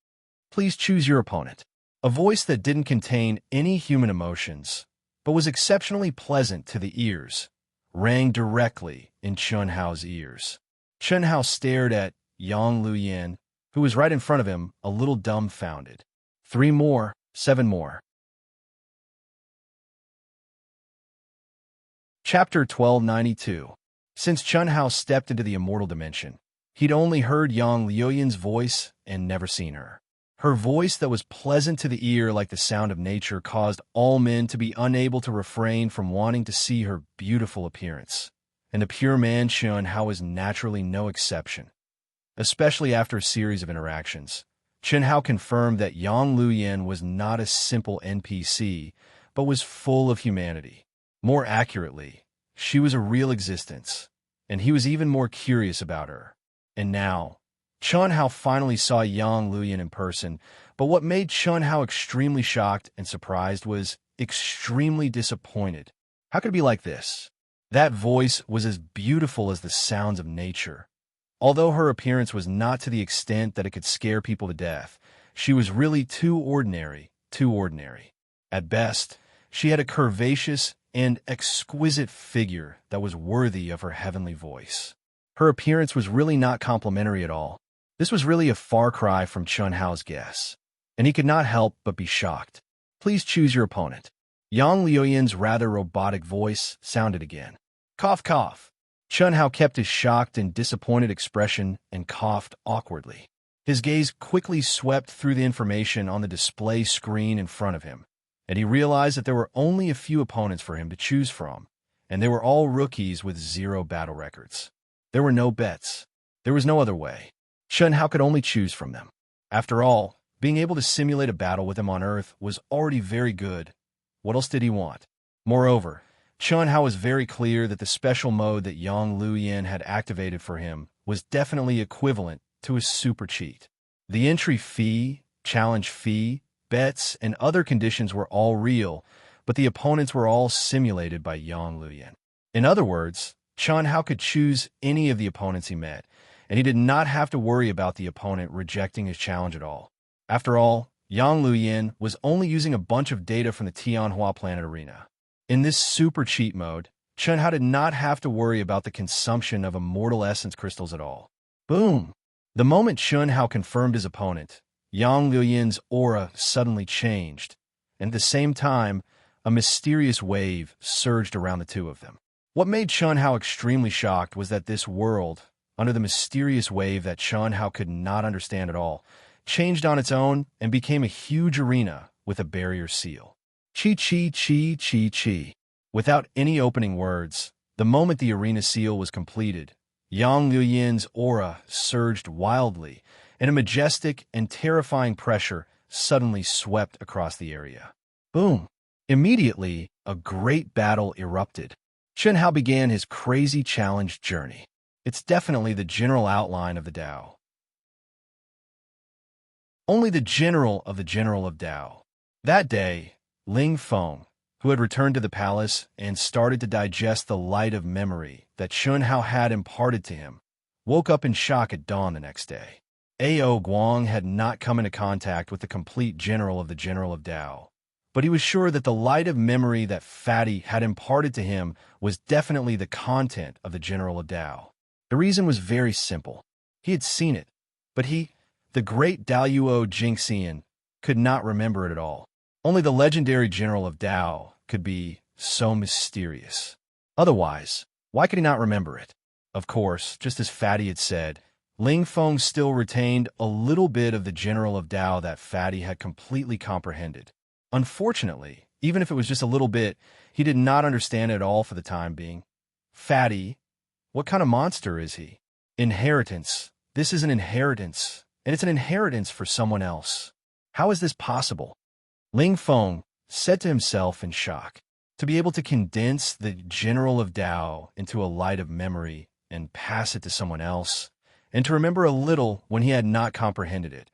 Please choose your opponent. A voice that didn't contain any human emotions, but was exceptionally pleasant to the ears, rang directly in Chen Hao's ears. Chen Hao stared at Yang Luyan, who was right in front of him, a little dumbfounded. 3 more, 7 more. Chapter 1292. Since Chen Hao stepped into the immortal dimension, he'd only heard Yang Luyan's voice and never seen her. Her voice that was pleasant to the ear like the sound of nature caused all men to be unable to refrain from wanting to see her beautiful appearance. And the pure man Chen Hao was naturally no exception. Especially after a series of interactions, Chen Hao confirmed that Yang Luyan was not a simple NPC, but was full of humanity. More accurately, she was a real existence, and he was even more curious about her. And now, Chen Hao finally saw Yang Luyan in person, but what made Chen Hao extremely shocked and surprised was extremely disappointed. How could it be like this? That voice was as beautiful as the sounds of nature. Although her appearance was not to the extent that it could scare people to death, she was really too ordinary, too ordinary. At best, she had a curvaceous and exquisite figure that was worthy of her heavenly voice. Her appearance was really not complimentary at all. This was really a far cry from Chen Hao's guess, and he could not help but be shocked. Please choose your opponent. Yang Luyan's rather robotic voice sounded again. Cough, cough. Chen Hao kept his shocked and disappointed expression and coughed awkwardly. His gaze quickly swept through the information on the display screen in front of him, and he realized that there were only a few opponents for him to choose from, and they were all rookies with 0 battle records. There were no bets. There was no other way. Chen Hao could only choose from them. After all, being able to simulate a battle with him on Earth was already very good. What else did he want? Moreover, Chen Hao was very clear that the special mode that Yang Luyan had activated for him was definitely equivalent to a super cheat. The entry fee, challenge fee, bets, and other conditions were all real, but the opponents were all simulated by Yang Luyan. In other words, Chun Hao could choose any of the opponents he met, and he did not have to worry about the opponent rejecting his challenge at all. After all, Yang Luyin was only using a bunch of data from the Tianhua Planet Arena. In this super cheat mode, Chun Hao did not have to worry about the consumption of immortal essence crystals at all. Boom! The moment Chun Hao confirmed his opponent, Yang Luyin's aura suddenly changed, and at the same time, a mysterious wave surged around the two of them. What made Chun Hao extremely shocked was that this world, under the mysterious wave that Chun Hao could not understand at all, changed on its own and became a huge arena with a barrier seal. Chi. Without any opening words, the moment the arena seal was completed, Yang Luyin's aura surged wildly, and a majestic and terrifying pressure suddenly swept across the area. Boom! Immediately, a great battle erupted. Chun Hao began his crazy challenge journey. It's definitely the general outline of the Tao. Only the general of Tao. That day, Ling Feng, who had returned to the palace and started to digest the light of memory that Chun Hao had imparted to him, woke up in shock at dawn the next day. Ao Guang had not come into contact with the complete general of Tao, but he was sure that the light of memory that Fatty had imparted to him was definitely the content of the general of Tao. The reason was very simple. He had seen it, but he, the great Daluo Jingxian, could not remember it at all. Only the legendary general of Tao could be so mysterious. Otherwise, why could he not remember it? Of course, just as Fatty had said, Ling Feng still retained a little bit of the general of Tao that Fatty had completely comprehended. Unfortunately, even if it was just a little bit, he did not understand it at all for the time being. Fatty, what kind of monster is he? Inheritance. This is an inheritance, and it's an inheritance for someone else. How is this possible? Ling Feng said to himself in shock. To be able to condense the general of Tao into a light of memory and pass it to someone else, and to remember a little when he had not comprehended it.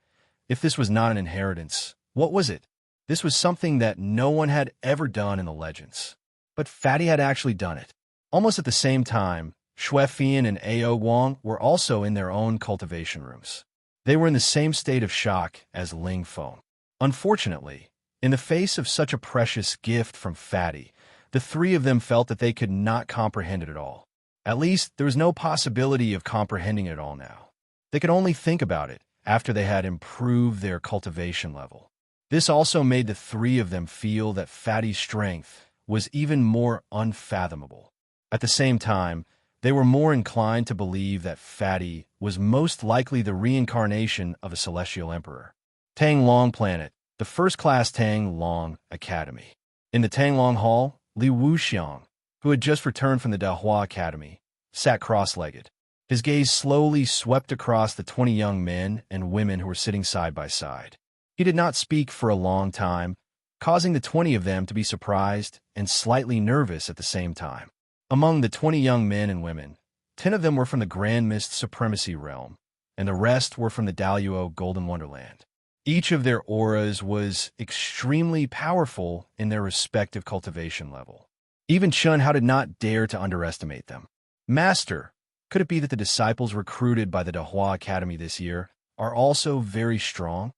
If this was not an inheritance, what was it? This was something that no one had ever done in the legends. But Fatty had actually done it. Almost at the same time, Xue Fian and Ao Guang were also in their own cultivation rooms. They were in the same state of shock as Ling Feng. Unfortunately, in the face of such a precious gift from Fatty, the three of them felt that they could not comprehend it at all. At least, there was no possibility of comprehending it all now. They could only think about it after they had improved their cultivation level. This also made the three of them feel that Fatty's strength was even more unfathomable. At the same time, they were more inclined to believe that Fatty was most likely the reincarnation of a celestial emperor. Tang Long Planet, the first-class Tang Long Academy. In the Tang Long Hall, Li Wuxiang, who had just returned from the Dahua Academy, sat cross-legged. His gaze slowly swept across the 20 young men and women who were sitting side by side. He did not speak for a long time, causing the 20 of them to be surprised and slightly nervous at the same time. Among the 20 young men and women, 10 of them were from the Grand Mist Supremacy Realm, and the rest were from the Daluo Golden Wonderland. Each of their auras was extremely powerful in their respective cultivation level. Even Chun Hao did not dare to underestimate them. Master, could it be that the disciples recruited by the Dahua Academy this year are also very strong?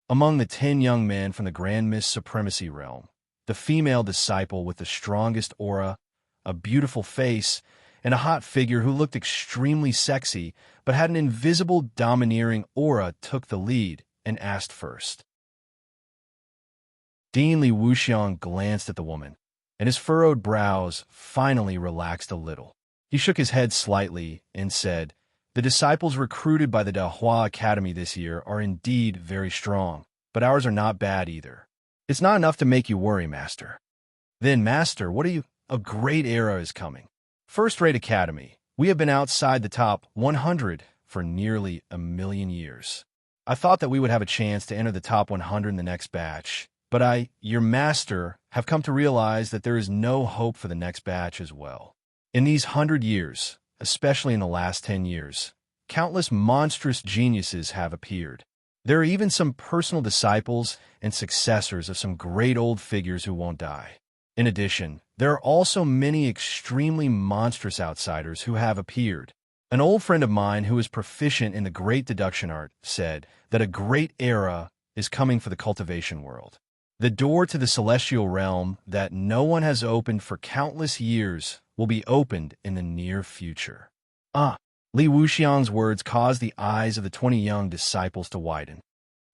Among the 10 young men from the Grand Mist Supremacy Realm, the female disciple with the strongest aura, a beautiful face, and a hot figure who looked extremely sexy but had an invisible domineering aura took the lead and asked first. Dean Li Wuxiang glanced at the woman, and his furrowed brows finally relaxed a little. He shook his head slightly and said, "The disciples recruited by the Dahua Academy this year are indeed very strong, but ours are not bad either. It's not enough to make you worry, Master." Then, Master, what are you? A great era is coming. First-rate academy. We have been outside the top 100 for nearly a million years. I thought that we would have a chance to enter the top 100 in the next batch, but I, your master, have come to realize that there is no hope for the next batch as well. In these 100 years, especially in the last 10 years, countless monstrous geniuses have appeared. There are even some personal disciples and successors of some great old figures who won't die. In addition, There are also many extremely monstrous outsiders who have appeared. An old friend of mine who is proficient in the great deduction art said that a great era is coming for the cultivation world. The door to the celestial realm that no one has opened for countless years will be opened in the near future. Li Wuxiang's words caused the eyes of the 20 young disciples to widen.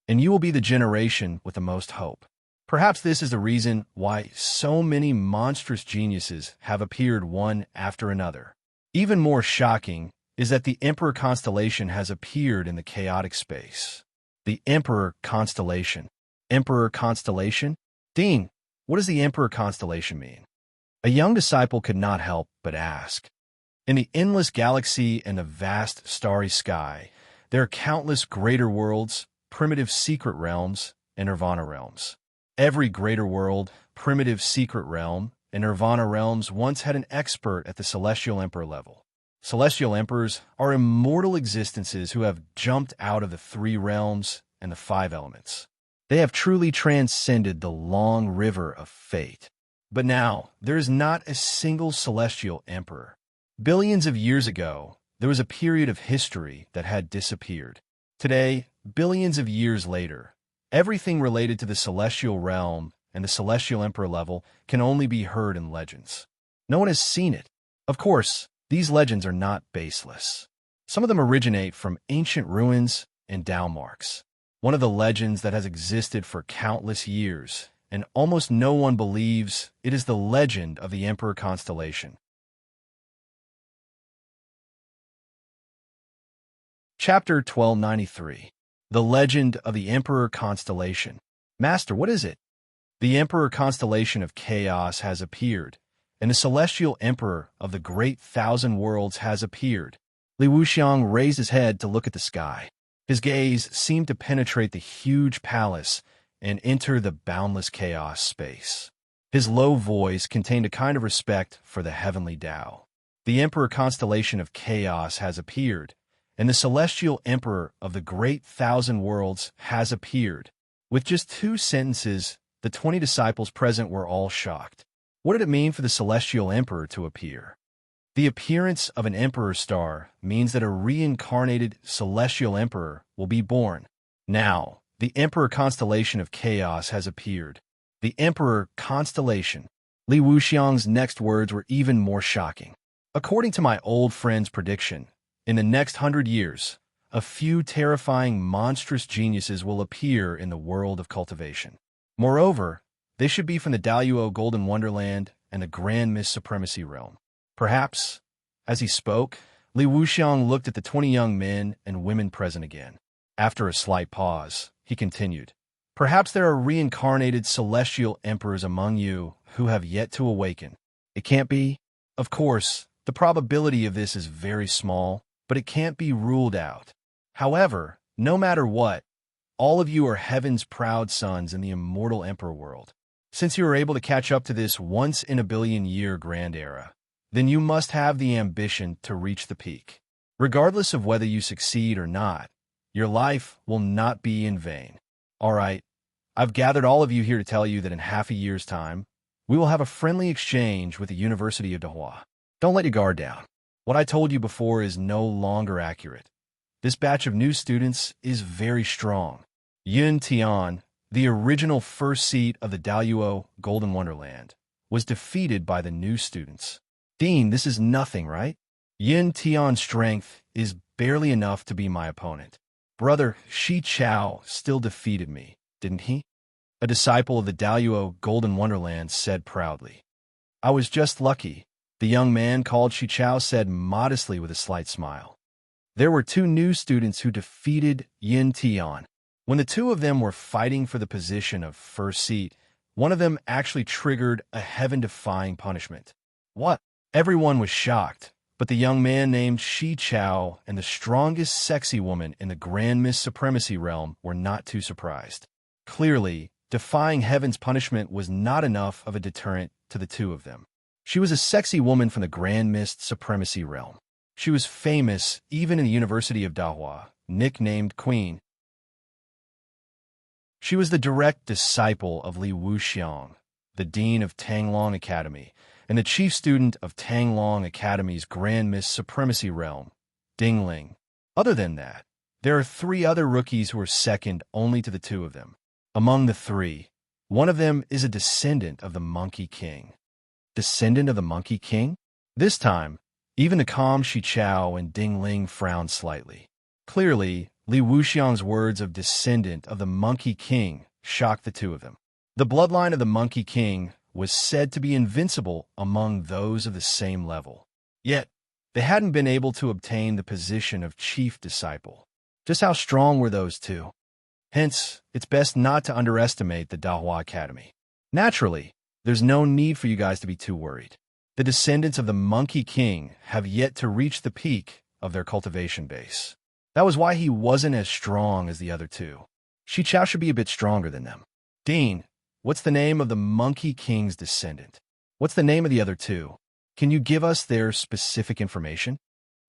And you will be the generation with the most hope. Perhaps this is the reason why so many monstrous geniuses have appeared one after another. Even more shocking is that the Emperor constellation has appeared in the chaotic space. The Emperor constellation. Emperor constellation? Dean, what does the Emperor constellation mean? A young disciple could not help but ask. In the endless galaxy and the vast starry sky, there are countless greater worlds, primitive secret realms, and nirvana realms. Every greater world, primitive secret realm, and nirvana realms once had an expert at the celestial emperor level. Celestial emperors are immortal existences who have jumped out of the 3 realms and the 5 elements. They have truly transcended the long river of fate. But now, there is not a single celestial emperor. Billions of years ago, there was a period of history that had disappeared. Today, billions of years later, everything related to the celestial realm and the celestial emperor level can only be heard in legends. No one has seen it. Of course, these legends are not baseless. Some of them originate from ancient ruins and Tao marks. One of the legends that has existed for countless years, and almost no one believes it, is the legend of the Emperor constellation. Chapter 1293. The Legend of the Emperor Constellation. Master, what is it? The Emperor Constellation of Chaos has appeared, and the Celestial Emperor of the Great Thousand Worlds has appeared. Li Wuxiang raised his head to look at the sky. His gaze seemed to penetrate the huge palace and enter the boundless chaos space. His low voice contained a kind of respect for the heavenly Tao. The Emperor Constellation of Chaos has appeared, and the Celestial Emperor of the Great Thousand Worlds has appeared. With just 2 sentences, the 20 disciples present were all shocked. What did it mean for the Celestial Emperor to appear? The appearance of an Emperor star means that a reincarnated Celestial Emperor will be born. Now, the Emperor Constellation of Chaos has appeared. The Emperor Constellation. Li Wuxiang's next words were even more shocking. According to my old friend's prediction, in the next 100 years, a few terrifying monstrous geniuses will appear in the world of cultivation. Moreover, they should be from the Daluo Golden Wonderland and the Grand Mist Supremacy Realm. Perhaps, as he spoke, Li Wuxiang looked at the 20 young men and women present again. After a slight pause, he continued, perhaps there are reincarnated celestial emperors among you who have yet to awaken. It can't be? Of course, the probability of this is very small, but it can't be ruled out. However, no matter what, all of you are heaven's proud sons in the immortal emperor world. Since you are able to catch up to this once-in-a-billion-year grand era, then you must have the ambition to reach the peak. Regardless of whether you succeed or not, your life will not be in vain. All right, I've gathered all of you here to tell you that in half a year's time, we will have a friendly exchange with the University of Dahua. Don't let your guard down. What I told you before is no longer accurate. This batch of new students is very strong. Yun Tian, the original first seat of the Daluo Golden Wonderland, was defeated by the new students. Dean, this is nothing, right? Yin Tian's strength is barely enough to be my opponent. Brother Shi Chao still defeated me, didn't he? A disciple of the Daluo Golden Wonderland said proudly. I was just lucky, the young man called Shi Chao said modestly with a slight smile. There were 2 new students who defeated Yin Tian. When the 2 of them were fighting for the position of first seat, one of them actually triggered a heaven-defying punishment. What? Everyone was shocked, but the young man named Shi Chao and the strongest sexy woman in the Grand Mist Supremacy Realm were not too surprised. Clearly, defying heaven's punishment was not enough of a deterrent to the 2 of them. She was a sexy woman from the Grand Mist Supremacy Realm. She was famous even in the University of Dahua, nicknamed Queen. She was the direct disciple of Li Wuxiang, the dean of Tanglong Academy, and the chief student of Tanglong Academy's Grand Miss Supremacy Realm, Ding Ling. Other than that, there are 3 other rookies who are second only to the 2 of them. Among the 3, one of them is a descendant of the Monkey King. Descendant of the Monkey King? This time, even the calm Shi Chao and Ding Ling frowned slightly. Clearly, Li Wuxian's words of descendant of the Monkey King shocked the 2 of them. The bloodline of the Monkey King was said to be invincible among those of the same level. Yet, they hadn't been able to obtain the position of chief disciple. Just how strong were those 2? Hence, it's best not to underestimate the Dahua Academy. Naturally, there's no need for you guys to be too worried. The descendants of the Monkey King have yet to reach the peak of their cultivation base. That was why he wasn't as strong as the other 2. Shi Chao should be a bit stronger than them. Dean, what's the name of the Monkey King's descendant? What's the name of the other 2? Can you give us their specific information?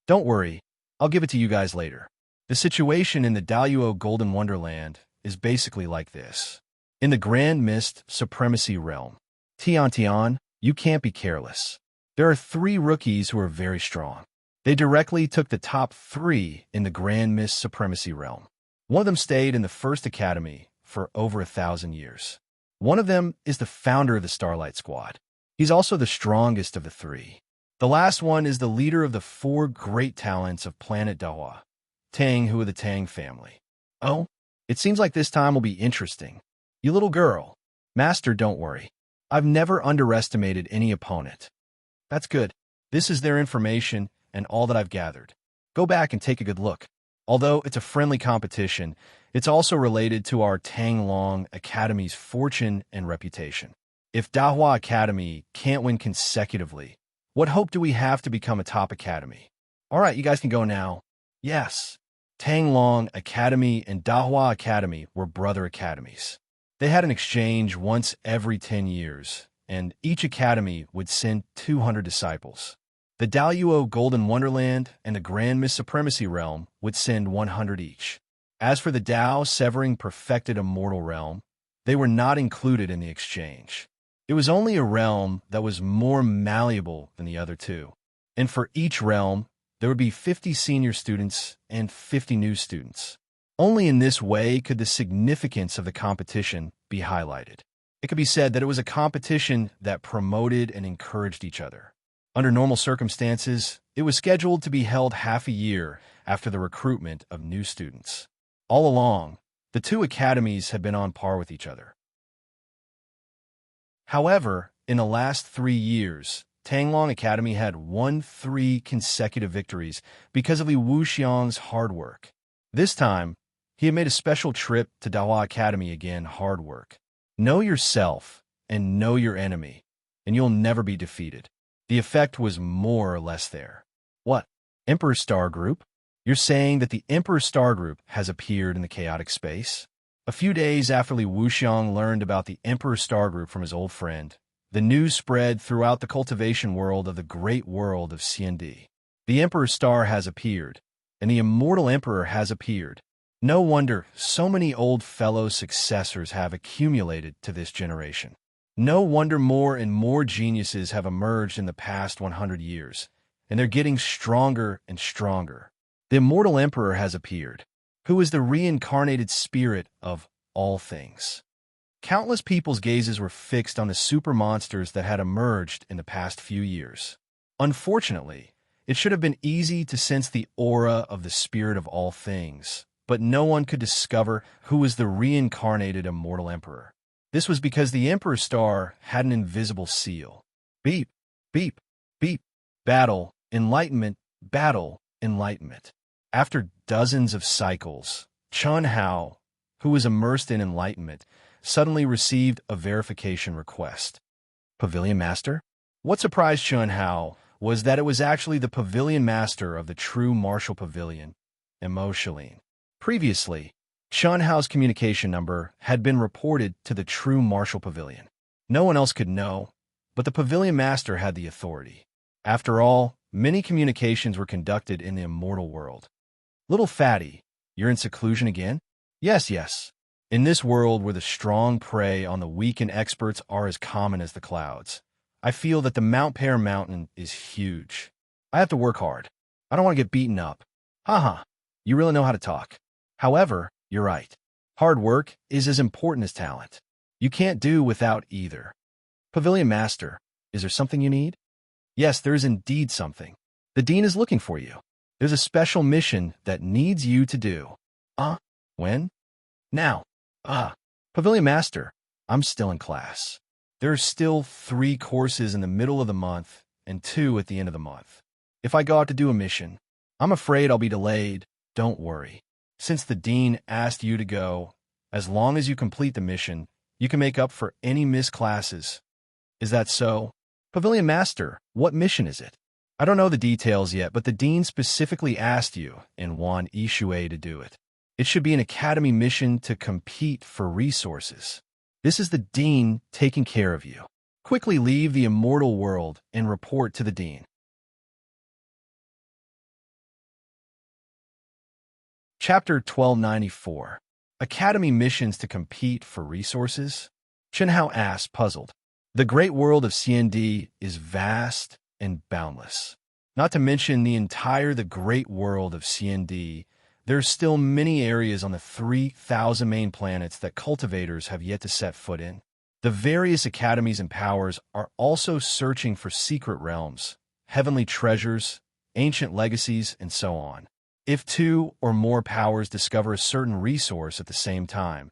Don't worry, I'll give it to you guys later. The situation in the Daluo Golden Wonderland is basically like this. In the Grand Mist Supremacy Realm, Tian, you can't be careless. There are 3 rookies who are very strong. They directly took the top 3 in the Grand Mist Supremacy Realm. One of them stayed in the First Academy for over 1,000 years. One of them is the founder of the Starlight Squad. He's also the strongest of the 3. The last one is the leader of the 4 great talents of planet Dahua, Tang, who are the Tang family. Oh, it seems like this time will be interesting. You little girl. Master, don't worry. I've never underestimated any opponent. That's good. This is their information and all that I've gathered. Go back and take a good look. Although it's a friendly competition, it's also related to our Tanglong Academy's fortune and reputation. If Dahua Academy can't win consecutively, what hope do we have to become a top academy? All right, you guys can go now. Yes, Tanglong Academy and Dahua Academy were brother academies. They had an exchange once every 10 years, and each academy would send 200 disciples. The Daluo Golden Wonderland and the Grand Miss Supremacy Realm would send 100 each. As for the Dao Severing Perfected Immortal Realm, they were not included in the exchange. It was only a realm that was more malleable than the other 2. And for each realm, there would be 50 senior students and 50 new students. Only in this way could the significance of the competition be highlighted. It could be said that it was a competition that promoted and encouraged each other. Under normal circumstances, it was scheduled to be held half a year after the recruitment of new students. All along, the 2 academies had been on par with each other. However, in the last 3 years, Tanglong Academy had won 3 consecutive victories because of Li Wuxian's hard work. This time, he had made a special trip to Dahua Academy again. Hard work. Know yourself and know your enemy, and you'll never be defeated. The effect was more or less there. What? Emperor Star Group? You're saying that the Emperor Star Group has appeared in the chaotic space? A few days after Li Wuxiang learned about the Emperor Star Group from his old friend, the news spread throughout the cultivation world of the great world of CND. The Emperor Star has appeared, and the Immortal Emperor has appeared. No wonder so many old fellow successors have accumulated to this generation. No wonder more and more geniuses have emerged in the past 100 years, and they're getting stronger and stronger. The Immortal Emperor has appeared, who is the reincarnated spirit of all things. Countless people's gazes were fixed on the super monsters that had emerged in the past few years. Unfortunately, it should have been easy to sense the aura of the spirit of all things, but no one could discover who was the reincarnated Immortal Emperor. This was because the Emperor Star had an invisible seal. Beep, beep, beep. Battle, enlightenment, battle, enlightenment. After dozens of cycles, Chun Hao, who was immersed in enlightenment, suddenly received a verification request. Pavilion Master? What surprised Chun Hao was that it was actually the Pavilion Master of the true martial pavilion, Emoshaline. Previously, Chun Hao's communication number had been reported to the true martial pavilion. No one else could know, but the Pavilion Master had the authority. After all, many communications were conducted in the immortal world. Little fatty, you're in seclusion again? Yes. In this world where the strong prey on the weak and experts are as common as the clouds, I feel that the Mount Pear Mountain is huge. I have to work hard. I don't want to get beaten up. Haha, you really know how to talk. However, you're right. Hard work is as important as talent. You can't do without either. Pavilion Master, is there something you need? Yes, there is indeed something. The Dean is looking for you. There's a special mission that needs you to do. When? Now. Pavilion Master, I'm still in class. There are still 3 courses in the middle of the month and 2 at the end of the month. If I go out to do a mission, I'm afraid I'll be delayed. Don't worry. Since the Dean asked you to go, as long as you complete the mission, you can make up for any missed classes. Is that so? Pavilion Master, what mission is it? I don't know the details yet, but the Dean specifically asked you and Wan Ishue to do it. It should be an academy mission to compete for resources. This is the Dean taking care of you. Quickly leave the immortal world and report to the Dean. Chapter 1294. Academy Missions to Compete for Resources? Chenhao asked, puzzled. The great world of CND is vast and boundless. Not to mention the great world of CND, there are still many areas on the 3,000 main planets that cultivators have yet to set foot in. The various academies and powers are also searching for secret realms, heavenly treasures, ancient legacies, and so on. If 2 or more powers discover a certain resource at the same time,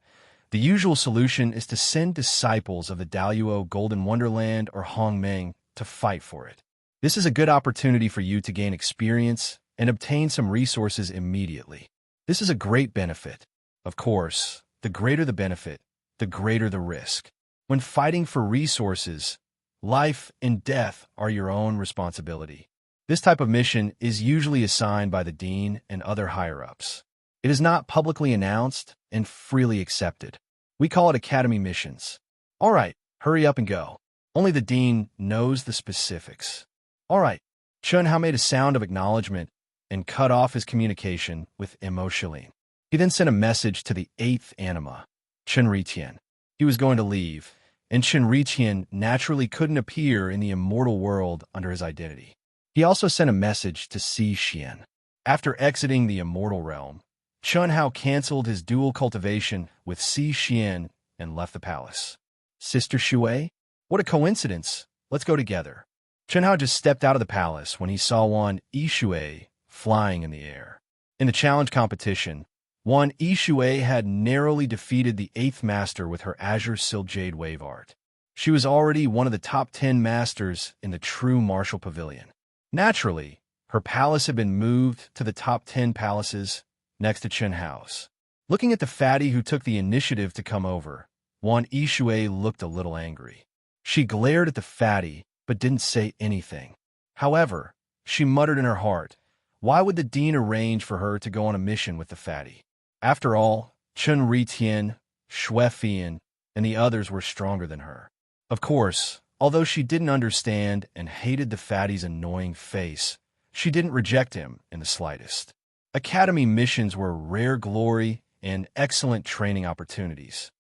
the usual solution is to send disciples of the Daluo Golden Wonderland or Hongmeng to fight for it. This is a good opportunity for you to gain experience and obtain some resources immediately. This is a great benefit. Of course, the greater the benefit, the greater the risk. When fighting for resources, life and death are your own responsibility. This type of mission is usually assigned by the Dean and other higher-ups. It is not publicly announced and freely accepted. We call it Academy Missions. All right, hurry up and go. Only the Dean knows the specifics. All right. Chunhao made a sound of acknowledgement and cut off his communication with Emoshiline. He then sent a message to the 8th anima, Chenritian. He was going to leave, and Chenritian naturally couldn't appear in the immortal world under his identity. He also sent a message to Si Xian. After exiting the immortal realm, Chunhao canceled his dual cultivation with Si Xian and left the palace. Sister Shui? What a coincidence. Let's go together. Chunhao just stepped out of the palace when he saw Wan Ishue flying in the air. In the challenge competition, Wan Ishue had narrowly defeated the 8th master with her Azure Silk Jade Wave Art. She was already one of the top 10 masters in the true martial pavilion. Naturally, her palace had been moved to the top 10 palaces next to Chenhao's. Looking at the fatty who took the initiative to come over, Wan Ishue looked a little angry. She glared at the fatty, but didn't say anything. However, she muttered in her heart, why would the Dean arrange for her to go on a mission with the fatty? After all, Chun Ritian, Xue Fian, and the others were stronger than her. Of course, although she didn't understand and hated the fatty's annoying face, she didn't reject him in the slightest. Academy missions were rare glory and excellent training opportunities.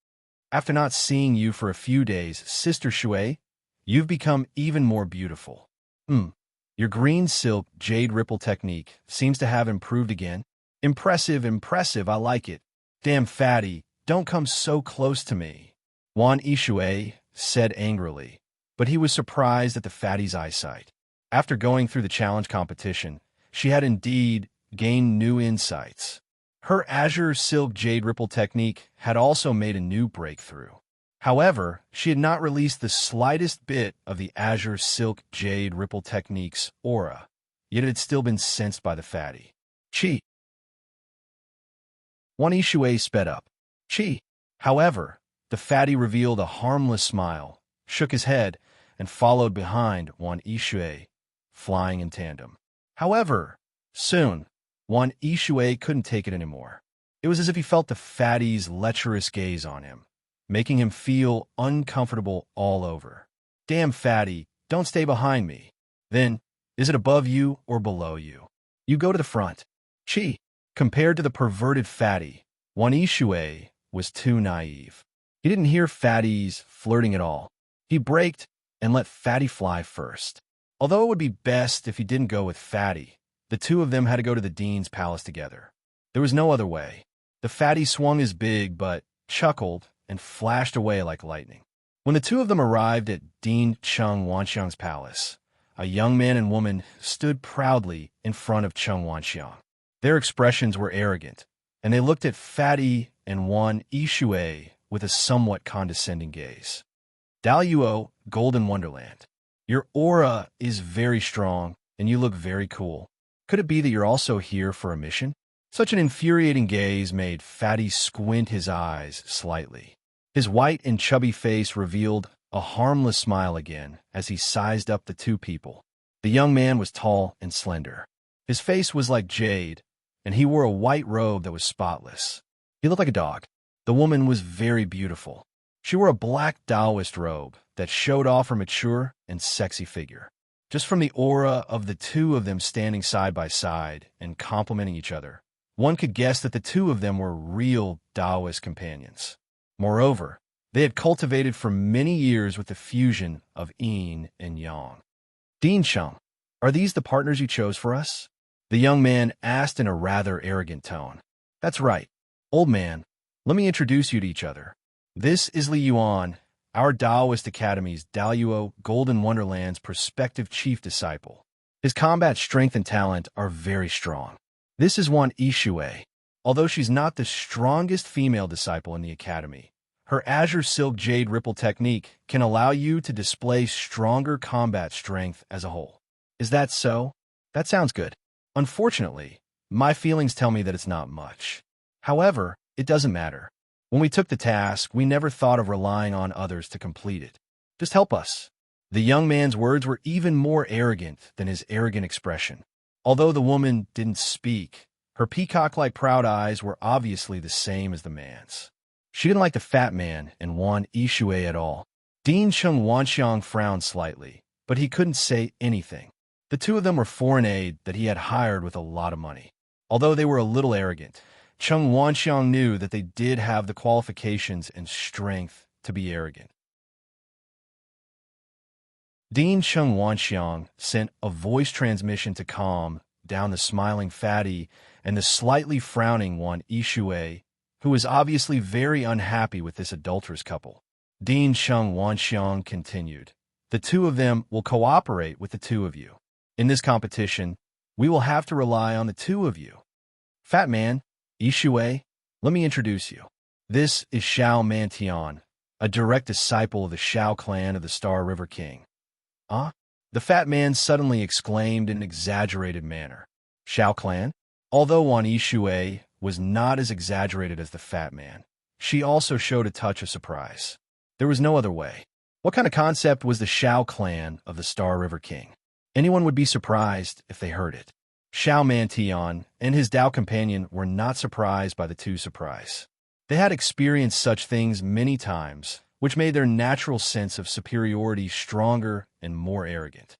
After not seeing you for a few days, Sister Shui, you've become even more beautiful. Your green silk jade ripple technique seems to have improved again. Impressive, I like it. Damn fatty, don't come so close to me. Wan Ishue said angrily, but he was surprised at the fatty's eyesight. After going through the challenge competition, she had indeed gained new insights. Her Azure Silk Jade Ripple technique had also made a new breakthrough. However, she had not released the slightest bit of the Azure Silk Jade Ripple technique's aura, yet it had still been sensed by the fatty. Chi. Wan Ishue sped up. Chi. However, the fatty revealed a harmless smile, shook his head, and followed behind Wan Ishue, flying in tandem. However, soon, Wan Ishue couldn't take it anymore. It was as if he felt the fatty's lecherous gaze on him, making him feel uncomfortable all over. Damn fatty, don't stay behind me. Then, is it above you or below you? You go to the front. Chi. Compared to the perverted fatty, Wan Ishue was too naive. He didn't hear fatty's flirting at all. He braked and let Fatty fly first. Although it would be best if he didn't go with Fatty, the two of them had to go to the dean's palace together. There was no other way. The Fatty swung his big but chuckled and flashed away like lightning. When the two of them arrived at Dean Chung Wanxiang's palace, a young man and woman stood proudly in front of Chung Wanxiang. Their expressions were arrogant, and they looked at Fatty and Wan Yishui with a somewhat condescending gaze. Daluo, Golden Wonderland. Your aura is very strong, and you look very cool. Could it be that you're also here for a mission? Such an infuriating gaze made Fatty squint his eyes slightly. His white and chubby face revealed a harmless smile again as he sized up the two people. The young man was tall and slender. His face was like jade, and he wore a white robe that was spotless. He looked like a dog. The woman was very beautiful. She wore a black Taoist robe that showed off her mature and sexy figure. Just from the aura of the two of them standing side by side and complimenting each other, one could guess that the two of them were real Taoist companions. Moreover, they had cultivated for many years with the fusion of yin and yang. Dean Chung, are these the partners you chose for us? The young man asked in a rather arrogant tone. That's right. Old man, let me introduce you to each other. This is Li Yuan, our Taoist Academy's Daluo Golden Wonderland's prospective chief disciple. His combat strength and talent are very strong. This is Wan Yishui. Although she's not the strongest female disciple in the academy, her Azure Silk Jade Ripple technique can allow you to display stronger combat strength as a whole. Is that so? That sounds good. Unfortunately, my feelings tell me that it's not much. However, it doesn't matter. When we took the task, we never thought of relying on others to complete it. Just help us. The young man's words were even more arrogant than his arrogant expression. Although the woman didn't speak, her peacock-like proud eyes were obviously the same as the man's. She didn't like the fat man and Wan Yishui at all. Dean Chung Wanxiang frowned slightly, but he couldn't say anything. The two of them were foreign aid that he had hired with a lot of money. Although they were a little arrogant, Chung Wanxiang knew that they did have the qualifications and strength to be arrogant. Dean Chung Wanxiang sent a voice transmission to calm down the smiling Fatty and the slightly frowning Wan Yishui, who was obviously very unhappy with this adulterous couple. Dean Chung Wanxiang continued, the two of them will cooperate with the two of you. In this competition, we will have to rely on the two of you. Fat man, Yishui, let me introduce you. This is Xiao Mantian, a direct disciple of the Xiao clan of the Star River King. Ah? The fat man suddenly exclaimed in an exaggerated manner. Xiao clan? Although Wan Yishui was not as exaggerated as the fat man, she also showed a touch of surprise. There was no other way. What kind of concept was the Xiao clan of the Star River King? Anyone would be surprised if they heard it. Xiao Mantian and his Tao companion were not surprised by the two surprise. They had experienced such things many times, which made their natural sense of superiority stronger and more arrogant.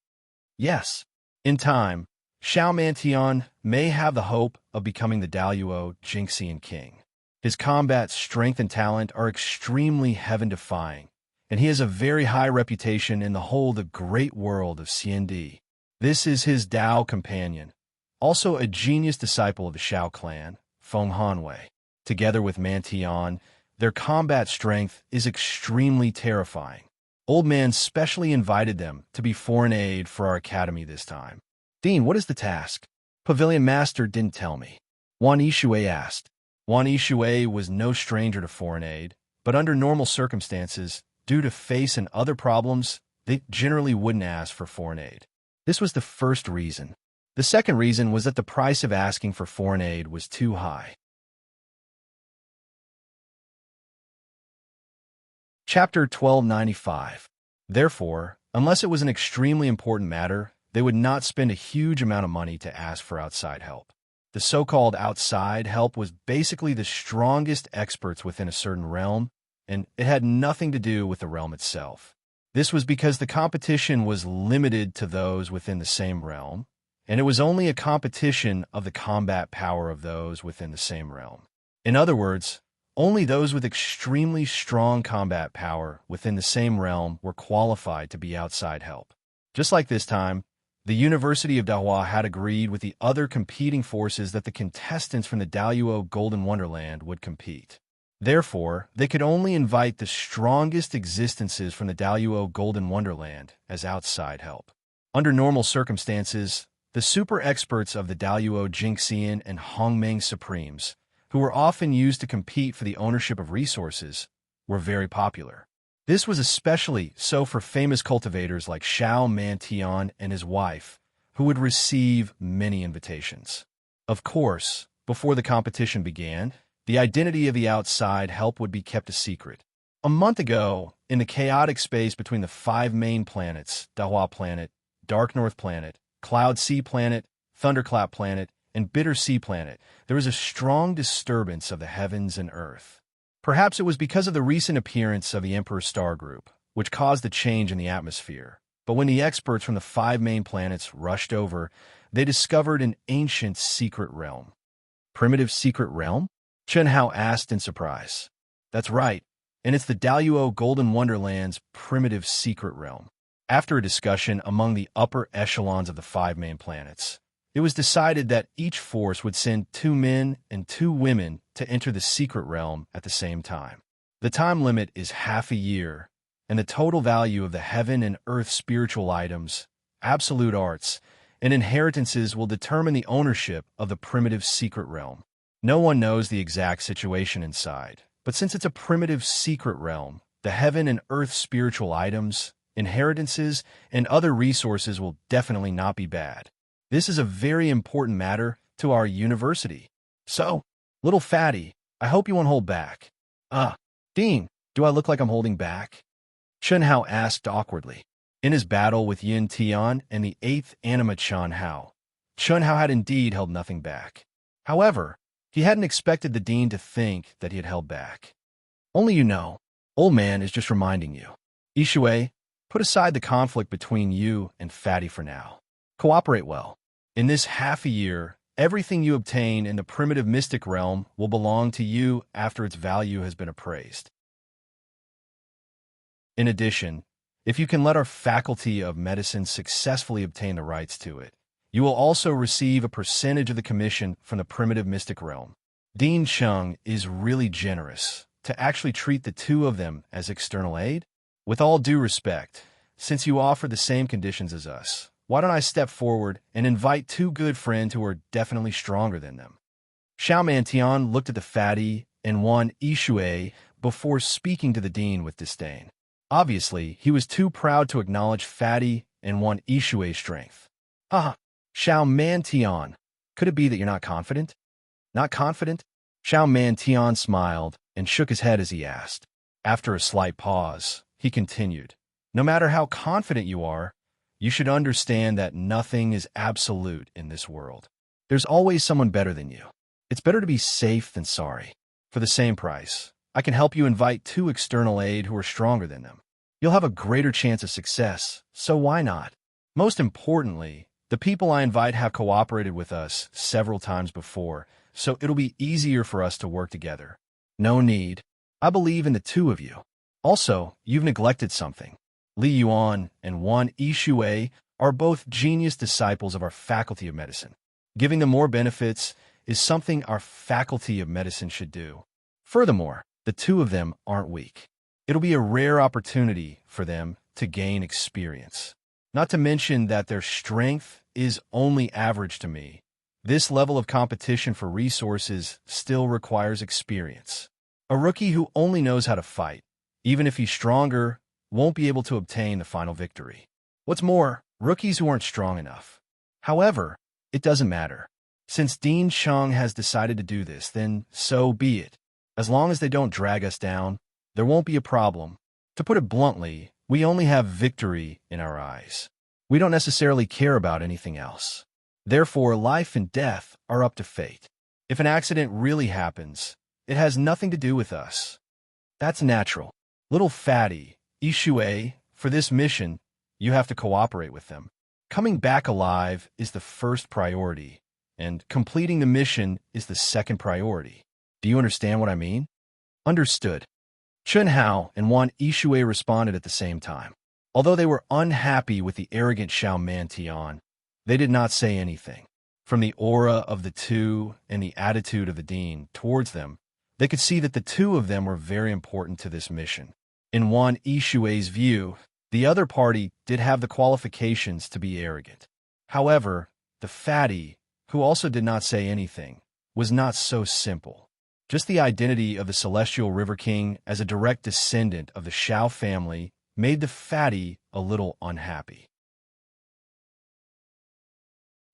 Yes, in time, Xiao Mantian may have the hope of becoming the Daluo Jinxian king. His combat strength and talent are extremely heaven-defying, and he has a very high reputation in the great world of CND. This is his Tao companion, also a genius disciple of the Xiao clan, Feng Hanwei. Together with Mantian, their combat strength is extremely terrifying. Old Man specially invited them to be foreign aid for our academy this time. Dean, what is the task? Pavilion Master didn't tell me. Wan Yishui asked. Wan Yishui was no stranger to foreign aid, but under normal circumstances, due to face and other problems, they generally wouldn't ask for foreign aid. This was the first reason. The second reason was that the price of asking for foreign aid was too high. Chapter 1295. Therefore, unless it was an extremely important matter, they would not spend a huge amount of money to ask for outside help. The so-called outside help was basically the strongest experts within a certain realm, and it had nothing to do with the realm itself. This was because the competition was limited to those within the same realm, and it was only a competition of the combat power of those within the same realm. In other words, Only those with extremely strong combat power within the same realm were qualified to be outside help. Just like this time, the University of Dahua had agreed with the other competing forces that the contestants from the Daluo Golden Wonderland would compete. Therefore, they could only invite the strongest existences from the Daluo Golden Wonderland as outside help. Under normal circumstances, the super experts of the Daluo Jingxian and Hongmeng Supremes, who were often used to compete for the ownership of resources, were very popular. This was especially so for famous cultivators like Xiao Mantian and his wife, who would receive many invitations. Of course, before the competition began, the identity of the outside help would be kept a secret. A month ago, in the chaotic space between the 5 main planets, Dahua Planet, Dark North Planet, Cloud Sea Planet, Thunderclap Planet, and Bitter Sea Planet, there was a strong disturbance of the heavens and earth. Perhaps it was because of the recent appearance of the Emperor Star Group, which caused a change in the atmosphere. But when the experts from the 5 main planets rushed over, they discovered an ancient secret realm. Primitive secret realm? Chen Hao asked in surprise. That's right, and it's the Daluo Golden Wonderland's primitive secret realm. After a discussion among the upper echelons of the 5 main planets, it was decided that each force would send 2 men and 2 women to enter the secret realm at the same time. The time limit is half a year, and the total value of the heaven and earth spiritual items, absolute arts, and inheritances will determine the ownership of the primitive secret realm. No one knows the exact situation inside, but since it's a primitive secret realm, the heaven and earth spiritual items, inheritances, and other resources will definitely not be bad. This is a very important matter to our university. So, little fatty, I hope you won't hold back. Dean, do I look like I'm holding back? Chen Hao asked awkwardly. In his battle with Yin Tian and the 8th Anima Chen Hao, Chen Hao had indeed held nothing back. However, he hadn't expected the dean to think that he had held back. Only you know, old man is just reminding you. Ishue, put aside the conflict between you and Fatty for now. Cooperate well. In this half a year, everything you obtain in the primitive mystic realm will belong to you after its value has been appraised. In addition, if you can let our Faculty of Medicine successfully obtain the rights to it, you will also receive a percentage of the commission from the primitive mystic realm. Dean Chung is really generous to actually treat the 2 of them as external aid. With all due respect, since you offer the same conditions as us, why don't I step forward and invite 2 good friends who are definitely stronger than them? Xiao Mantian looked at the fatty and one Ishue before speaking to the dean with disdain. Obviously, he was too proud to acknowledge fatty and one Ishue's strength. Xiao Mantian, could it be that you're not confident? Not confident? Xiao Mantian smiled and shook his head as he asked. After a slight pause, he continued, no matter how confident you are, you should understand that nothing is absolute in this world. There's always someone better than you. It's better to be safe than sorry. For the same price, I can help you invite 2 external aid who are stronger than them. You'll have a greater chance of success, so why not? Most importantly, the people I invite have cooperated with us several times before, so it'll be easier for us to work together. No need. I believe in the 2 of you. Also, you've neglected something. Li Yuan and one Ishue are both genius disciples of our Faculty of Medicine. Giving them more benefits is something our Faculty of Medicine should do. Furthermore, the 2 of them aren't weak. It'll be a rare opportunity for them to gain experience. Not to mention that their strength is only average to me. This level of competition for resources still requires experience. A rookie who only knows how to fight, even if he's stronger, won't be able to obtain the final victory. What's more, rookies who aren't strong enough. However, it doesn't matter. Since Dean Chung has decided to do this, then so be it. As long as they don't drag us down, there won't be a problem. To put it bluntly, we only have victory in our eyes. We don't necessarily care about anything else. Therefore, life and death are up to fate. If an accident really happens, it has nothing to do with us. That's natural. Little fatty, Ishue, for this mission, you have to cooperate with them. Coming back alive is the first priority, and completing the mission is the second priority. Do you understand what I mean? Understood. Chun Hao and Wan Yishui responded at the same time. Although they were unhappy with the arrogant Xiao Mantian, they did not say anything. From the aura of the two and the attitude of the dean towards them, they could see that the two of them were very important to this mission. In Wan Yishui's view, the other party did have the qualifications to be arrogant. However, the fatty, who also did not say anything, was not so simple. Just the identity of the Celestial River King as a direct descendant of the Xiao family made the fatty a little unhappy.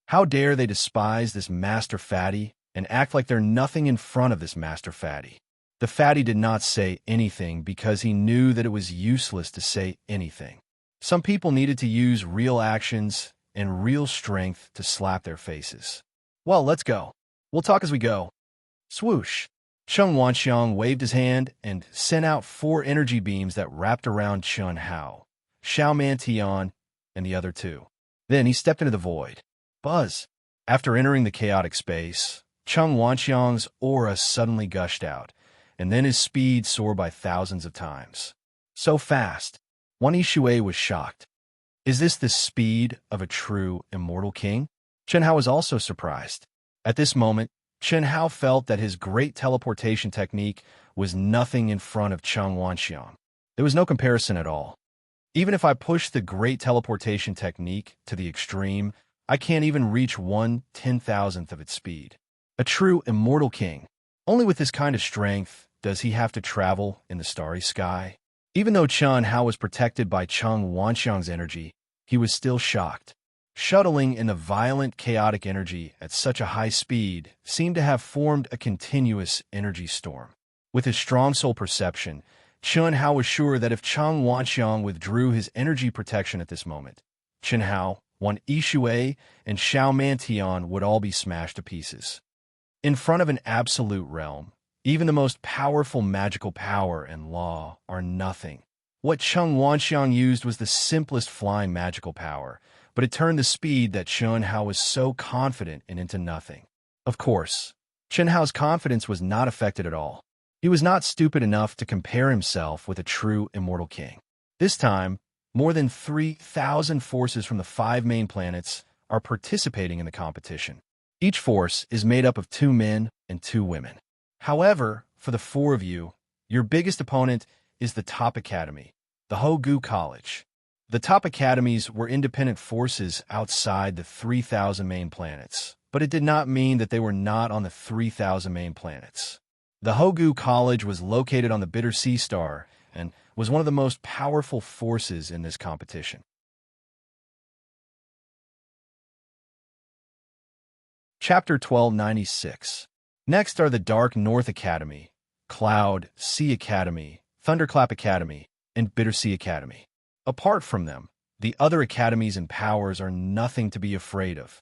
How dare they despise this Master Fatty and act like they're nothing in front of this Master Fatty? The fatty did not say anything because he knew that it was useless to say anything. Some people needed to use real actions and real strength to slap their faces. Well, let's go. We'll talk as we go. Swoosh. Cheng Wanxiang waved his hand and sent out 4 energy beams that wrapped around Chun Hao, Xiao Mantian, and the other 2. Then he stepped into the void. Buzz. After entering the chaotic space, Cheng Wanxiang's aura suddenly gushed out, and then his speed soared by thousands of times. So fast. Wan Yishui was shocked. Is this the speed of a true immortal king? Chen Hao was also surprised. At this moment, Chen Hao felt that his great teleportation technique was nothing in front of Cheng Wanxiang. There was no comparison at all. Even if I push the great teleportation technique to the extreme, I can't even reach 1/10,000th of its speed. A true immortal king. Only with this kind of strength does he have to travel in the starry sky. Even though Chen Hao was protected by Cheng Wanxiang's energy, he was still shocked. Shuttling in the violent, chaotic energy at such a high speed seemed to have formed a continuous energy storm. With his strong soul perception, Chen Hao was sure that if Cheng Wanxiang withdrew his energy protection at this moment, Chen Hao, Wan Yishui, and Xiao Mantian would all be smashed to pieces. In front of an absolute realm, even the most powerful magical power and law are nothing. What Cheng Wanxiang used was the simplest flying magical power, but it turned the speed that Chen Hao was so confident in into nothing. Of course, Chen Hao's confidence was not affected at all. He was not stupid enough to compare himself with a true immortal king. This time, more than 3,000 forces from the 5 main planets are participating in the competition. Each force is made up of 2 men and 2 women. However, for the 4 of you, your biggest opponent is the Top Academy, the Hogu College. The top academies were independent forces outside the 3,000 main planets, but it did not mean that they were not on the 3,000 main planets. The Hogu College was located on the Bitter Sea Star and was one of the most powerful forces in this competition. Chapter 1296. Next are the Dark North Academy, Cloud Sea Academy, Thunderclap Academy, and Bitter Sea Academy. Apart from them, the other academies and powers are nothing to be afraid of.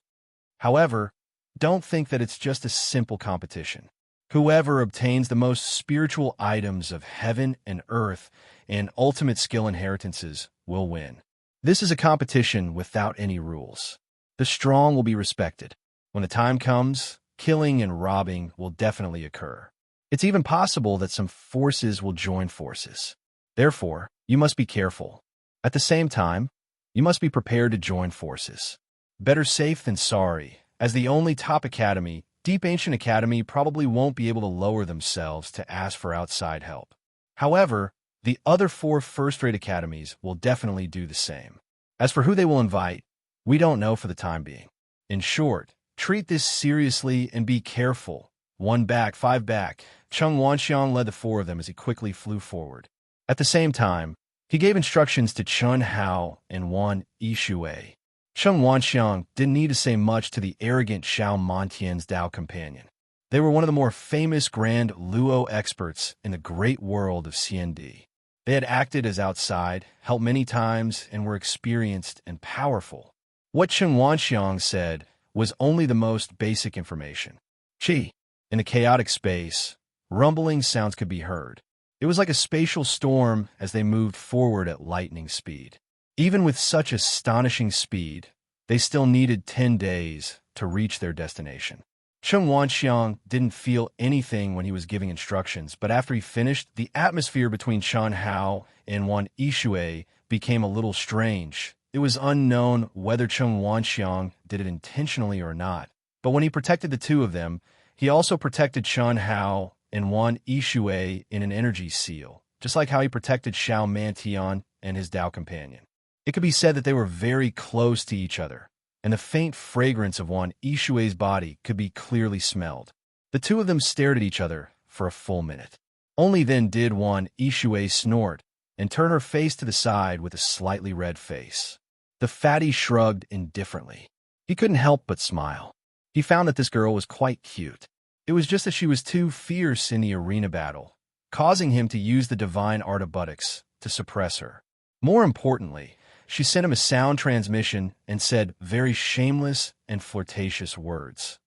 However, don't think that it's just a simple competition. Whoever obtains the most spiritual items of heaven and earth and ultimate skill inheritances will win. This is a competition without any rules. The strong will be respected. When the time comes, killing and robbing will definitely occur. It's even possible that some forces will join forces. Therefore, you must be careful. At the same time, you must be prepared to join forces. Better safe than sorry. As the only top academy, Deep Ancient Academy probably won't be able to lower themselves to ask for outside help. However, the other 4 first-rate academies will definitely do the same. As for who they will invite, we don't know for the time being. In short, treat this seriously and be careful. 1 back, 5 back. Cheng Wanxiang led the 4 of them as he quickly flew forward. At the same time, he gave instructions to Chun Hao and Wan Yishui. Cheng Wanxiang didn't need to say much to the arrogant Xiao Mantian's Dao companion. They were one of the more famous Grand Luo experts in the great world of CND. They had acted as outside, helped many times, and were experienced and powerful. What Cheng Wanxiang said was only the most basic information. Chi. In the chaotic space, rumbling sounds could be heard. It was like a spatial storm as they moved forward at lightning speed. Even with such astonishing speed, they still needed 10 days to reach their destination. Chen Wanxiang didn't feel anything when he was giving instructions, but after he finished, the atmosphere between Chen Hao and Wan Yishui became a little strange. It was unknown whether Chen Wanxiang did it intentionally or not, but when he protected the two of them, he also protected Chen Hao and Wan Yishui in an energy seal, just like how he protected Xiao Mantian and his Dao companion. It could be said that they were very close to each other, and the faint fragrance of Wan Yishui's body could be clearly smelled. The two of them stared at each other for a full minute. Only then did Wan Yishui snort and turn her face to the side with a slightly red face. The fatty shrugged indifferently. He couldn't help but smile. He found that this girl was quite cute. It was just that she was too fierce in the arena battle, causing him to use the divine art of buttocks to suppress her. More importantly, she sent him a sound transmission and said very shameless and flirtatious words.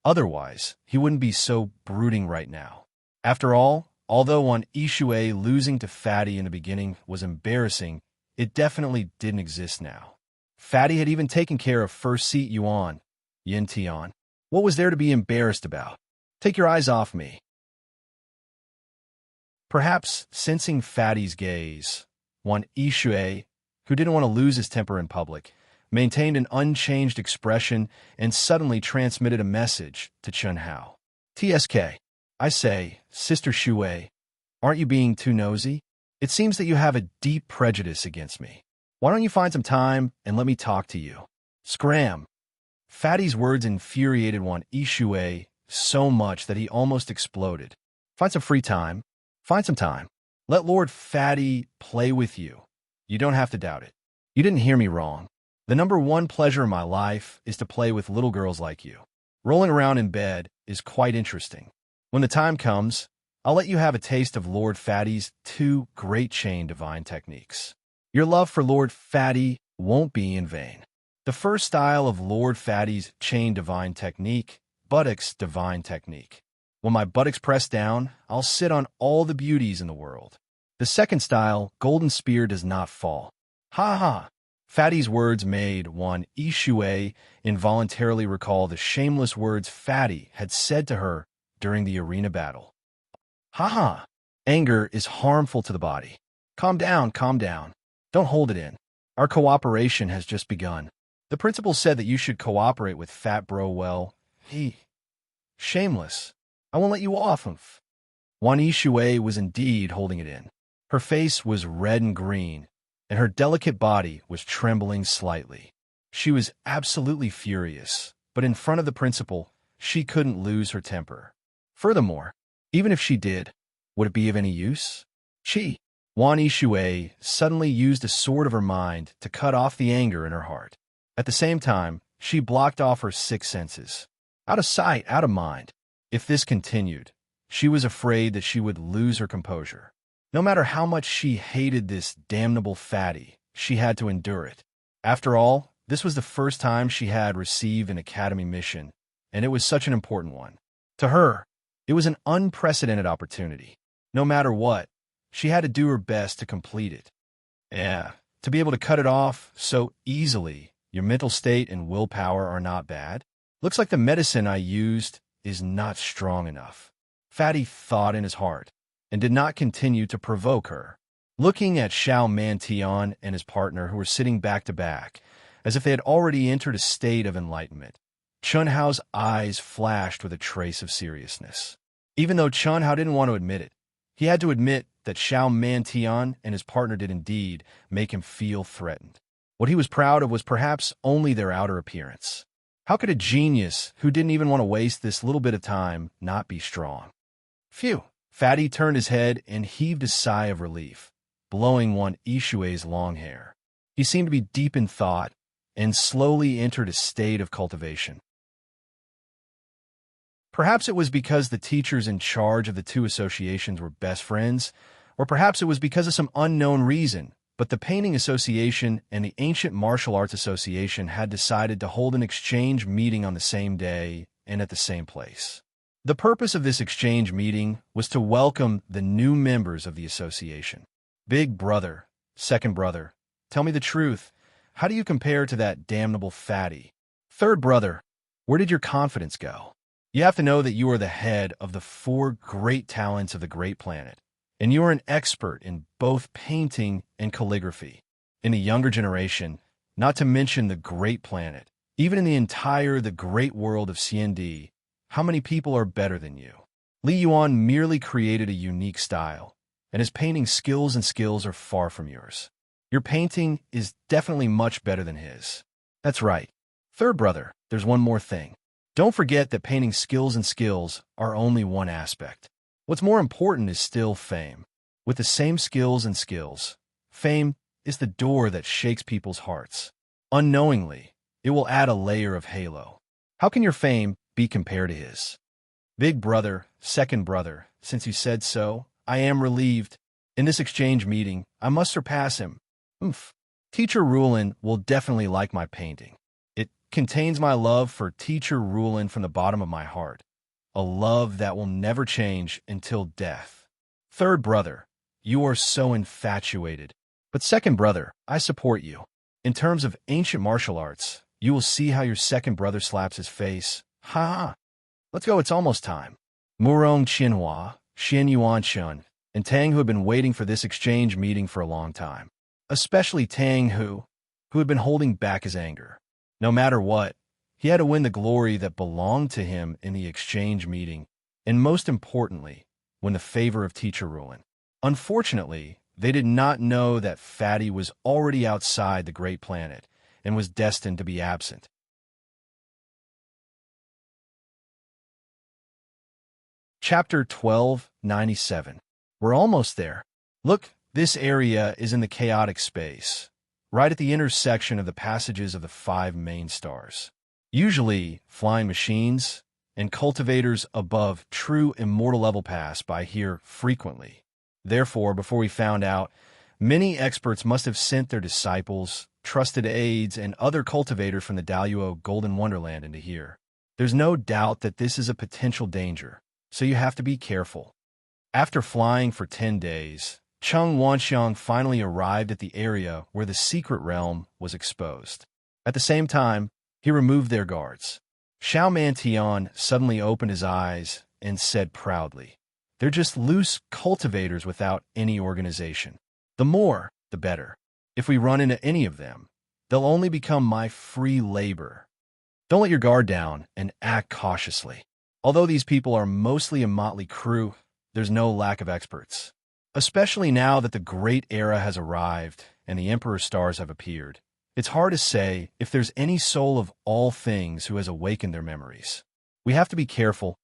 Otherwise, he wouldn't be so brooding right now. After all, although Wan Yishui losing to Fatty in the beginning was embarrassing, it definitely didn't exist now. Fatty had even taken care of first seat Yuan, Yin Tian. What was there to be embarrassed about? Take your eyes off me. Perhaps sensing Fatty's gaze, Wan Yishui, who didn't want to lose his temper in public, maintained an unchanged expression and suddenly transmitted a message to Chen Hao. TSK. I say, Sister Shui, aren't you being too nosy? It seems that you have a deep prejudice against me. Why don't you find some time and let me talk to you? Scram. Fatty's words infuriated Wan Yishui so much that he almost exploded. Find some free time. Find some time. Let Lord Fatty play with you. You don't have to doubt it. You didn't hear me wrong. The number one pleasure in my life is to play with little girls like you. Rolling around in bed is quite interesting. When the time comes, I'll let you have a taste of Lord Fatty's 2 great chain divine techniques. Your love for Lord Fatty won't be in vain. The first style of Lord Fatty's chain divine technique, buttocks divine technique. When my buttocks press down, I'll sit on all the beauties in the world. The second style, golden spear does not fall. Ha ha! Fatty's words made Wan Yishui involuntarily recall the shameless words Fatty had said to her during the arena battle. Ha ha! Anger is harmful to the body. Calm down, calm down. Don't hold it in. Our cooperation has just begun. The principal said that you should cooperate with Fat Bro well. Shameless. I won't let you off him. Wan Yishui was indeed holding it in. Her face was red and green, and her delicate body was trembling slightly. She was absolutely furious, but in front of the principal, she couldn't lose her temper. Furthermore, even if she did, would it be of any use? Wan Yishui suddenly used a sword of her mind to cut off the anger in her heart. At the same time, she blocked off her 6 senses. Out of sight, out of mind. If this continued, she was afraid that she would lose her composure. No matter how much she hated this damnable Fatty, she had to endure it. After all, this was the first time she had received an academy mission, and it was such an important one. To her, it was an unprecedented opportunity. No matter what, she had to do her best to complete it. To be able to cut it off so easily, your mental state and willpower are not bad. Looks like the medicine I used is not strong enough. Fatty thought in his heart, and did not continue to provoke her. Looking at Xiao Mantian and his partner who were sitting back to back, as if they had already entered a state of enlightenment, Chen Hao's eyes flashed with a trace of seriousness. Even though Chen Hao didn't want to admit it, he had to admit that Xiao Mantian and his partner did indeed make him feel threatened. What he was proud of was perhaps only their outer appearance. How could a genius who didn't even want to waste this little bit of time not be strong? Phew! Fatty turned his head and heaved a sigh of relief, blowing Wan Yishui's long hair. He seemed to be deep in thought and slowly entered a state of cultivation. Perhaps it was because the teachers in charge of the 2 associations were best friends, or perhaps it was because of some unknown reason, but the Painting Association and the Ancient Martial Arts Association had decided to hold an exchange meeting on the same day and at the same place. The purpose of this exchange meeting was to welcome the new members of the association. Big brother, second brother, tell me the truth. How do you compare to that damnable Fatty? Third brother, where did your confidence go? You have to know that you are the head of the four great talents of the great planet, and you are an expert in both painting and calligraphy. In the younger generation, not to mention the great planet, even in the great world of CND, how many people are better than you? Li Yuan merely created a unique style, and his painting skills are far from yours. Your painting is definitely much better than his. That's right. Third brother, there's one more thing. Don't forget that painting skills are only one aspect. What's more important is still fame. With the same skills, fame is the door that shakes people's hearts. Unknowingly, it will add a layer of halo. How can your fame be compared to his? Big brother, second brother, since you said so, I am relieved. In this exchange meeting, I must surpass him. Teacher Rulin will definitely like my painting. It contains my love for Teacher Rulin from the bottom of my heart, a love that will never change until death. Third brother, you are so infatuated. But second brother, I support you. In terms of ancient martial arts, you will see how your second brother slaps his face. Ha ha. Let's go, it's almost time. Murong Qinhua, Xin Yuan Shun, and Tang, who had been waiting for this exchange meeting for a long time. Especially Tang, who had been holding back his anger. No matter what, he had to win the glory that belonged to him in the exchange meeting, and most importantly, win the favor of Teacher Rulin. Unfortunately, they did not know that Fatty was already outside the great planet and was destined to be absent. Chapter 1297. We're almost there. Look, this area is in the chaotic space, right at the intersection of the passages of the 5 main stars. Usually, flying machines and cultivators above true immortal level pass by here frequently. Therefore, before we found out, many experts must have sent their disciples, trusted aides, and other cultivators from the Daluo Golden Wonderland into here. There's no doubt that this is a potential danger, so you have to be careful. After flying for 10 days, Cheng Wanxiang finally arrived at the area where the secret realm was exposed. At the same time, he removed their guards. Xiao Mantian suddenly opened his eyes and said proudly, "They're just loose cultivators without any organization. The more, the better. If we run into any of them, they'll only become my free labor. Don't let your guard down and act cautiously. Although these people are mostly a motley crew, there's no lack of experts. Especially now that the great era has arrived and the Emperor's stars have appeared. It's hard to say if there's any soul of all things who has awakened their memories. We have to be careful.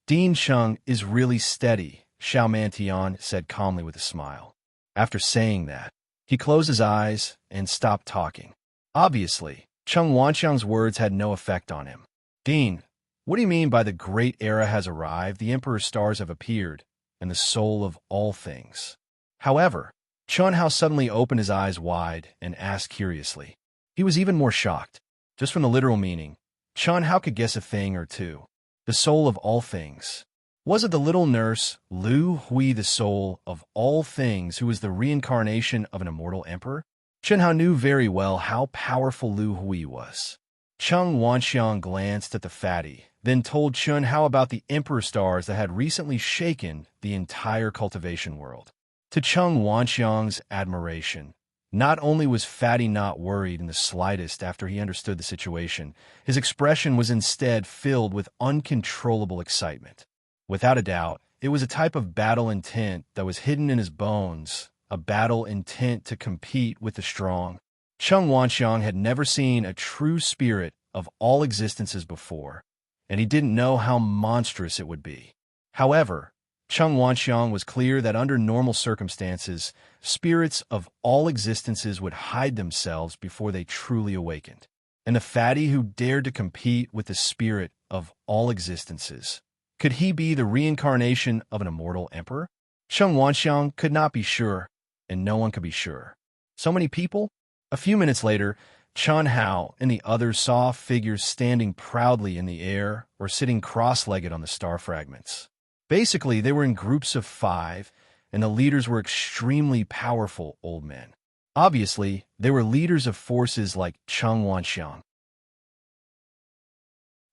Dean Sheng is really steady," Xiao Mantian said calmly with a smile. After saying that, he closed his eyes and stopped talking. Obviously, Cheng Wanxiang's words had no effect on him. "Dean, what do you mean by the great era has arrived, the Emperor's stars have appeared, and the soul of all things?" However, Chun Hao suddenly opened his eyes wide and asked curiously. He was even more shocked. Just from the literal meaning, Chun Hao could guess a thing or two. The soul of all things. Was it the little nurse, Lu Hui, the soul of all things, who was the reincarnation of an immortal emperor? Chun Hao knew very well how powerful Lu Hui was. Cheng Wanxiang glanced at the fatty, then told Chun Hao about the emperor stars that had recently shaken the entire cultivation world. To Cheng Wanxiang's admiration, not only was Fatty not worried in the slightest after he understood the situation, his expression was instead filled with uncontrollable excitement. Without a doubt, it was a type of battle intent that was hidden in his bones, a battle intent to compete with the strong. Cheng Wanxiang had never seen a true spirit of all existences before, and he didn't know how monstrous it would be. However, Cheng Wanxiang was clear that under normal circumstances, spirits of all existences would hide themselves before they truly awakened. And the fatty who dared to compete with the spirit of all existences, could he be the reincarnation of an immortal emperor? Cheng Wanxiang could not be sure, and no one could be sure. So many people? A few minutes later, Chun Hao and the others saw figures standing proudly in the air or sitting cross-legged on the star fragments. Basically, they were in groups of 5, and the leaders were extremely powerful old men. Obviously, they were leaders of forces like Cheng Wanxiang.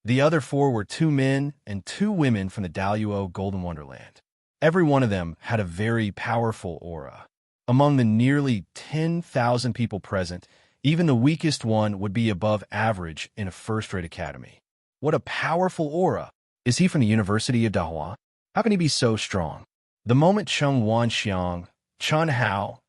The other four were 2 men and 2 women from the Daluo Golden Wonderland. Every one of them had a very powerful aura. Among the nearly 10,000 people present, even the weakest one would be above average in a first-rate academy. What a powerful aura! Is he from the University of Dahua? How can he be so strong? The moment Cheng Wanxiang, Chen Hao,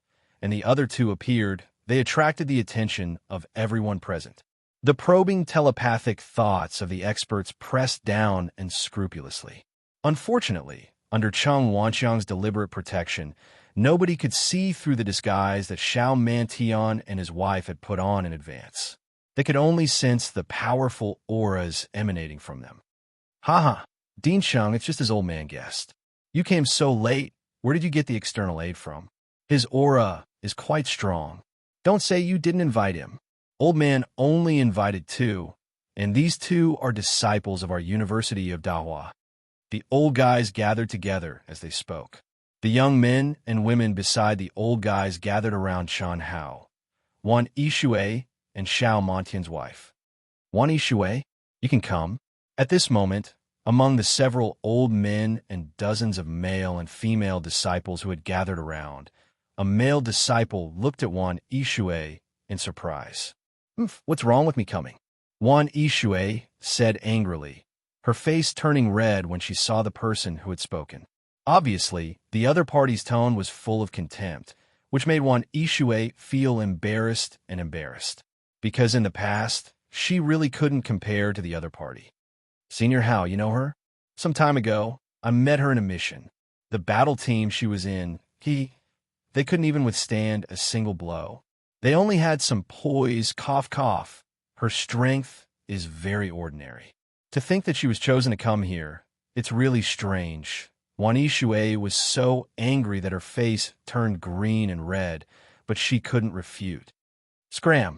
and the other 2 appeared, they attracted the attention of everyone present. The probing telepathic thoughts of the experts pressed down and scrupulously. Unfortunately, under Cheng Wanxiang's deliberate protection, nobody could see through the disguise that Xiao Mantian and his wife had put on in advance. They could only sense the powerful auras emanating from them. Haha, Dean Sheng, it's just as old man guessed. You came so late. Where did you get the external aid from? His aura is quite strong. Don't say you didn't invite him. Old man only invited 2, and these 2 are disciples of our University of Dahua. The old guys gathered together as they spoke. The young men and women beside the old guys gathered around Chen Hao, Wan Yishui, and Xiao Mantian's wife. Wan Yishui, you can come. At this moment, among the several old men and dozens of male and female disciples who had gathered around, a male disciple looked at Wan Yishui in surprise. What's wrong with me coming? Wan Yishui said angrily, her face turning red when she saw the person who had spoken. Obviously, the other party's tone was full of contempt, which made Wan Yishui feel embarrassed, because in the past, she really couldn't compare to the other party. Senior Hao, you know her? Some time ago, I met her in a mission. The battle team she was in, they couldn't even withstand a single blow. They only had some poise, cough, cough. Her strength is very ordinary. To think that she was chosen to come here, it's really strange. Wan Yishui was so angry that her face turned green and red, but she couldn't refute. Scram!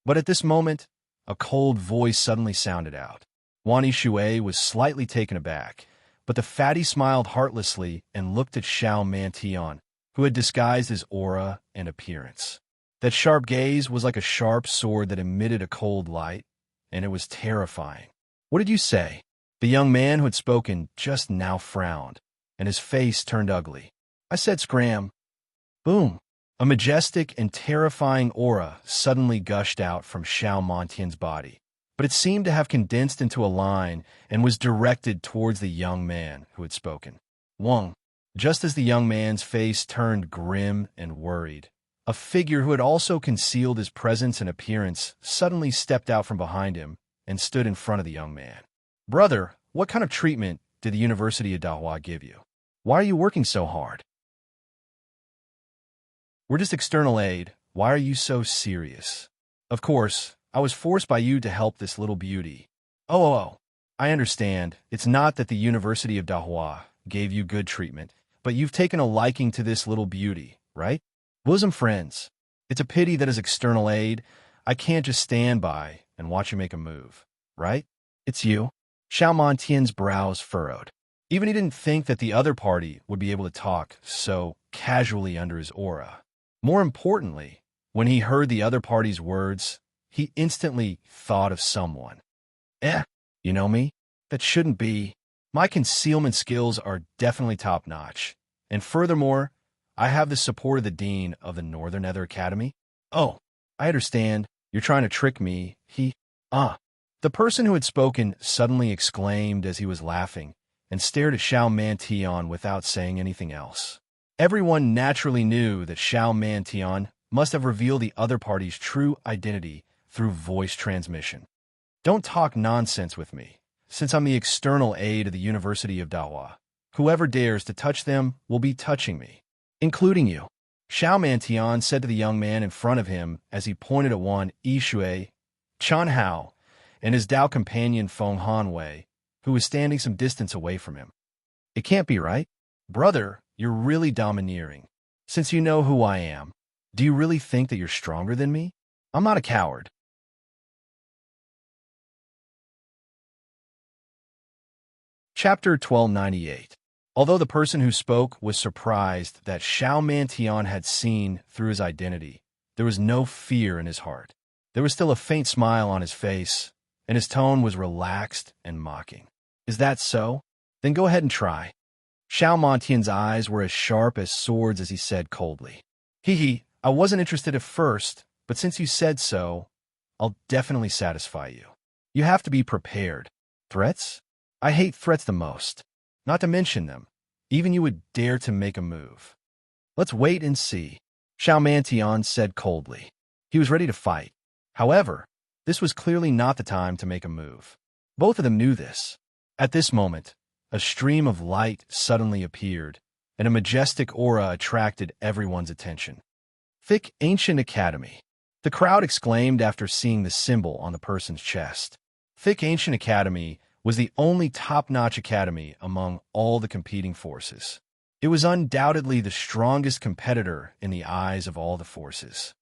But at this moment, a cold voice suddenly sounded out. Wan Yishui was slightly taken aback, but the fatty smiled heartlessly and looked at Xiao Mantian, who had disguised his aura and appearance. That sharp gaze was like a sharp sword that emitted a cold light, and it was terrifying. What did you say? The young man who had spoken just now frowned, and his face turned ugly. I said scram. Boom! A majestic and terrifying aura suddenly gushed out from Xiao Mantian's body, but it seemed to have condensed into a line and was directed towards the young man who had spoken. Wang. Just as the young man's face turned grim and worried, a figure who had also concealed his presence and appearance suddenly stepped out from behind him and stood in front of the young man. Brother, what kind of treatment did the University of Dahua give you? Why are you working so hard? We're just external aid. Why are you so serious? Of course, I was forced by you to help this little beauty. Oh, I understand. It's not that the University of Dahua gave you good treatment, but you've taken a liking to this little beauty, right? Bosom friends. It's a pity that as external aid, I can't just stand by and watch you make a move, right? It's you. Xiao Mantian's brows furrowed. Even he didn't think that the other party would be able to talk so casually under his aura. More importantly, when he heard the other party's words, he instantly thought of someone. You know me? That shouldn't be. My concealment skills are definitely top-notch. And furthermore, I have the support of the dean of the Northern Nether Academy. Oh, I understand. You're trying to trick me. The person who had spoken suddenly exclaimed as he was laughing and stared at Xiao Mantian without saying anything else. Everyone naturally knew that Xiao Mantian must have revealed the other party's true identity through voice transmission. Don't talk nonsense with me, since I'm the external aid of the University of Dahua. Whoever dares to touch them will be touching me, including you. Xiao Mantian said to the young man in front of him as he pointed at Wan Yishui, Chen Hao, and his Dao companion Feng Hanwei, who was standing some distance away from him. It can't be right. Brother, you're really domineering. Since you know who I am, do you really think that you're stronger than me? I'm not a coward. Chapter 1298. Although the person who spoke was surprised that Xiao Mantian had seen through his identity, there was no fear in his heart. There was still a faint smile on his face, and his tone was relaxed and mocking. Is that so? Then go ahead and try. Xiao Montian's eyes were as sharp as swords as he said coldly. I wasn't interested at first, but since you said so, I'll definitely satisfy you. You have to be prepared. Threats? I hate threats the most. Not to mention them. Even you would dare to make a move. Let's wait and see, Xiao Mantian said coldly. He was ready to fight. However, this was clearly not the time to make a move. Both of them knew this. At this moment, a stream of light suddenly appeared, and a majestic aura attracted everyone's attention. Thick Ancient Academy. The crowd exclaimed after seeing the symbol on the person's chest. Thick Ancient Academy was the only top-notch academy among all the competing forces. It was undoubtedly the strongest competitor in the eyes of all the forces.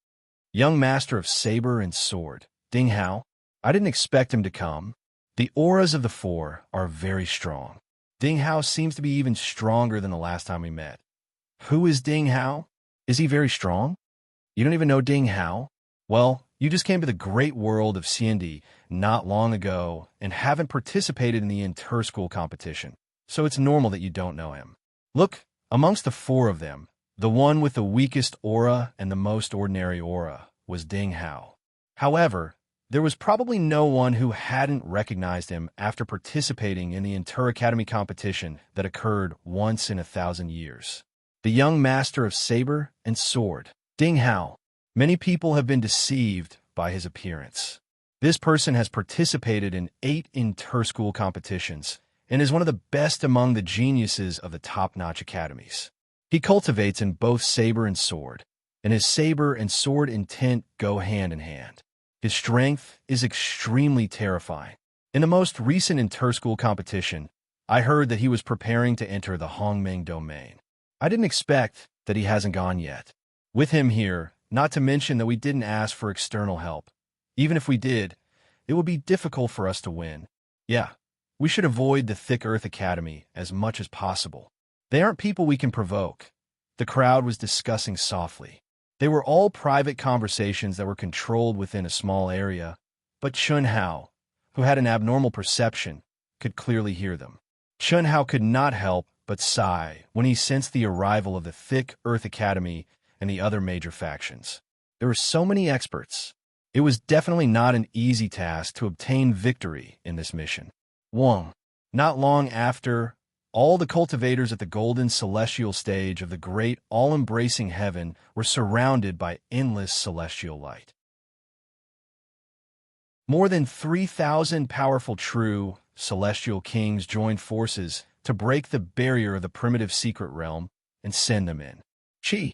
Young Master of Saber and Sword, Ding Hao. I didn't expect him to come. The auras of the four are very strong. Ding Hao seems to be even stronger than the last time we met. Who is Ding Hao? Is he very strong? You don't even know Ding Hao? Well, you just came to the great world of Xiendi not long ago and haven't participated in the inter-school competition, so it's normal that you don't know him. Look, amongst the four of them, the one with the weakest aura and the most ordinary aura was Ding Hao. However, there was probably no one who hadn't recognized him after participating in the inter-academy competition that occurred once in 1,000 years. The young Master of Saber and Sword, Ding Hao. Many people have been deceived by his appearance. This person has participated in 8 inter-school competitions and is one of the best among the geniuses of the top-notch academies. He cultivates in both saber and sword, and his saber and sword intent go hand in hand. His strength is extremely terrifying. In the most recent inter-school competition, I heard that he was preparing to enter the Hongmeng domain. I didn't expect that he hasn't gone yet. With him here, not to mention that we didn't ask for external help. Even if we did, it would be difficult for us to win. Yeah, we should avoid the Thick Earth Academy as much as possible. They aren't people we can provoke. The crowd was discussing softly. They were all private conversations that were controlled within a small area, but Chun Hao, who had an abnormal perception, could clearly hear them. Chun Hao could not help but sigh when he sensed the arrival of the Thick Earth Academy and the other major factions. There were so many experts. It was definitely not an easy task to obtain victory in this mission. Not long after, all the cultivators at the golden celestial stage of the great all-embracing heaven were surrounded by endless celestial light. More than 3,000 powerful true celestial kings joined forces to break the barrier of the primitive secret realm and send them in. Chi.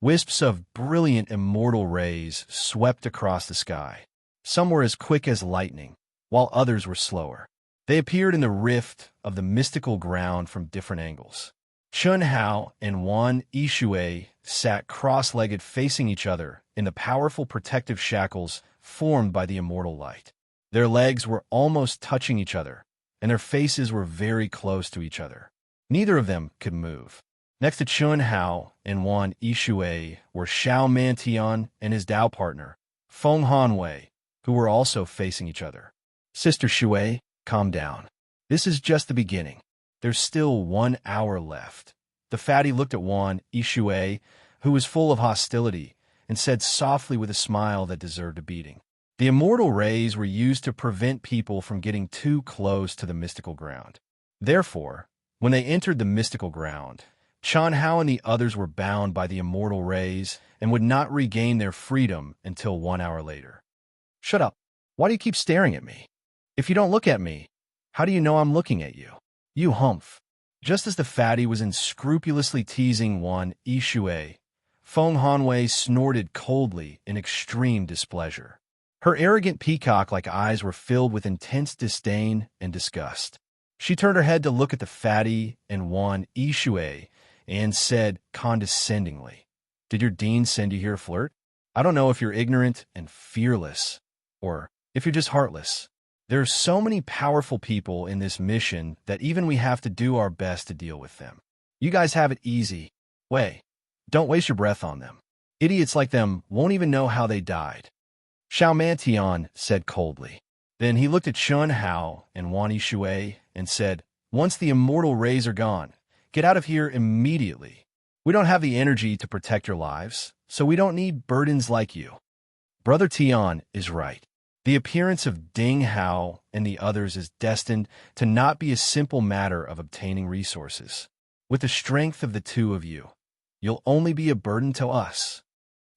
Wisps of brilliant immortal rays swept across the sky. Some were as quick as lightning, while others were slower. They appeared in the rift of the mystical ground from different angles. Chun Hao and Wan Yishui sat cross-legged facing each other in the powerful protective shackles formed by the immortal light. Their legs were almost touching each other, and their faces were very close to each other. Neither of them could move. Next to Chun Hao and Wan Yishui were Xiao Mantian and his Dao partner, Feng Hanwei, who were also facing each other. Sister Shui, calm down. This is just the beginning. There's still 1 hour left. The fatty looked at Wan Yishui, who was full of hostility, and said softly with a smile that deserved a beating. The immortal rays were used to prevent people from getting too close to the mystical ground. Therefore, when they entered the mystical ground, Chun Hao and the others were bound by the immortal rays and would not regain their freedom until 1 hour later. Shut up. Why do you keep staring at me? If you don't look at me, how do you know I'm looking at you? You humph. Just as the fatty was unscrupulously teasing Wan Yishui, Feng Hanwei snorted coldly in extreme displeasure. Her arrogant peacock-like eyes were filled with intense disdain and disgust. She turned her head to look at the fatty and Wan Yishui and said condescendingly, "Did your dean send you here to flirt? I don't know if you're ignorant and fearless, or if you're just heartless. There are so many powerful people in this mission that even we have to do our best to deal with them. You guys have it easy. Don't waste your breath on them. Idiots like them won't even know how they died." Xiao Mantian said coldly. Then he looked at Chun Hao and Wan Yishui and said, "Once the immortal rays are gone, get out of here immediately. We don't have the energy to protect your lives, so we don't need burdens like you." Brother Tian is right. The appearance of Ding Hao and the others is destined to not be a simple matter of obtaining resources. With the strength of the two of you, you'll only be a burden to us.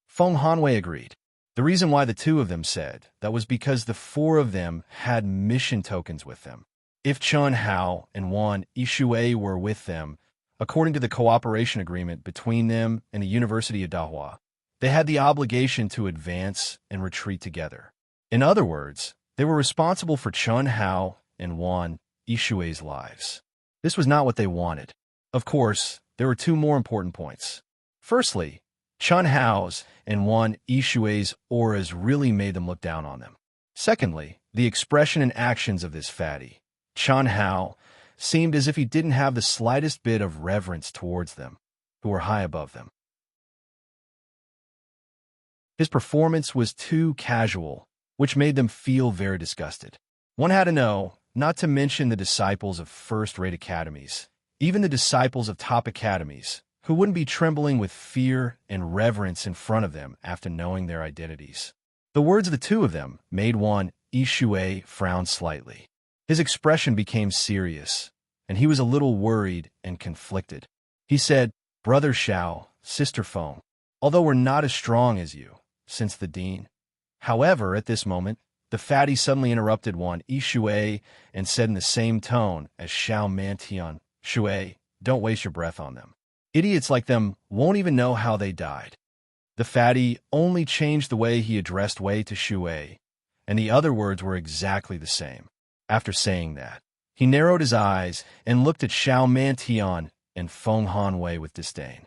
Feng Hanwei agreed. The reason why the two of them said that was because the four of them had mission tokens with them. If Chun Hao and Wan Yishui were with them, according to the cooperation agreement between them and the University of Dahua, they had the obligation to advance and retreat together. In other words, they were responsible for Chun Hao and Wan Yishui's lives. This was not what they wanted. Of course, there were two more important points. Firstly, Chun Hao's and Wan Yishui's auras really made them look down on them. Secondly, the expression and actions of this fatty, Chun Hao, seemed as if he didn't have the slightest bit of reverence towards them, who were high above them. His performance was too casual, which made them feel very disgusted. One had to know, not to mention the disciples of first-rate academies, even the disciples of top academies, who wouldn't be trembling with fear and reverence in front of them after knowing their identities. The words of the two of them made Wan Yishui frown slightly. His expression became serious, and he was a little worried and conflicted. He said, "Brother Xiao, Sister Feng, although we're not as strong as you, since the dean." However, at this moment, the fatty suddenly interrupted Wan Yishui and said in the same tone as Xiao Mantian, "Shui, don't waste your breath on them. Idiots like them won't even know how they died." The fatty only changed the way he addressed Wei to Shui, and the other words were exactly the same. After saying that, he narrowed his eyes and looked at Xiao Mantian and Feng Hanwei with disdain.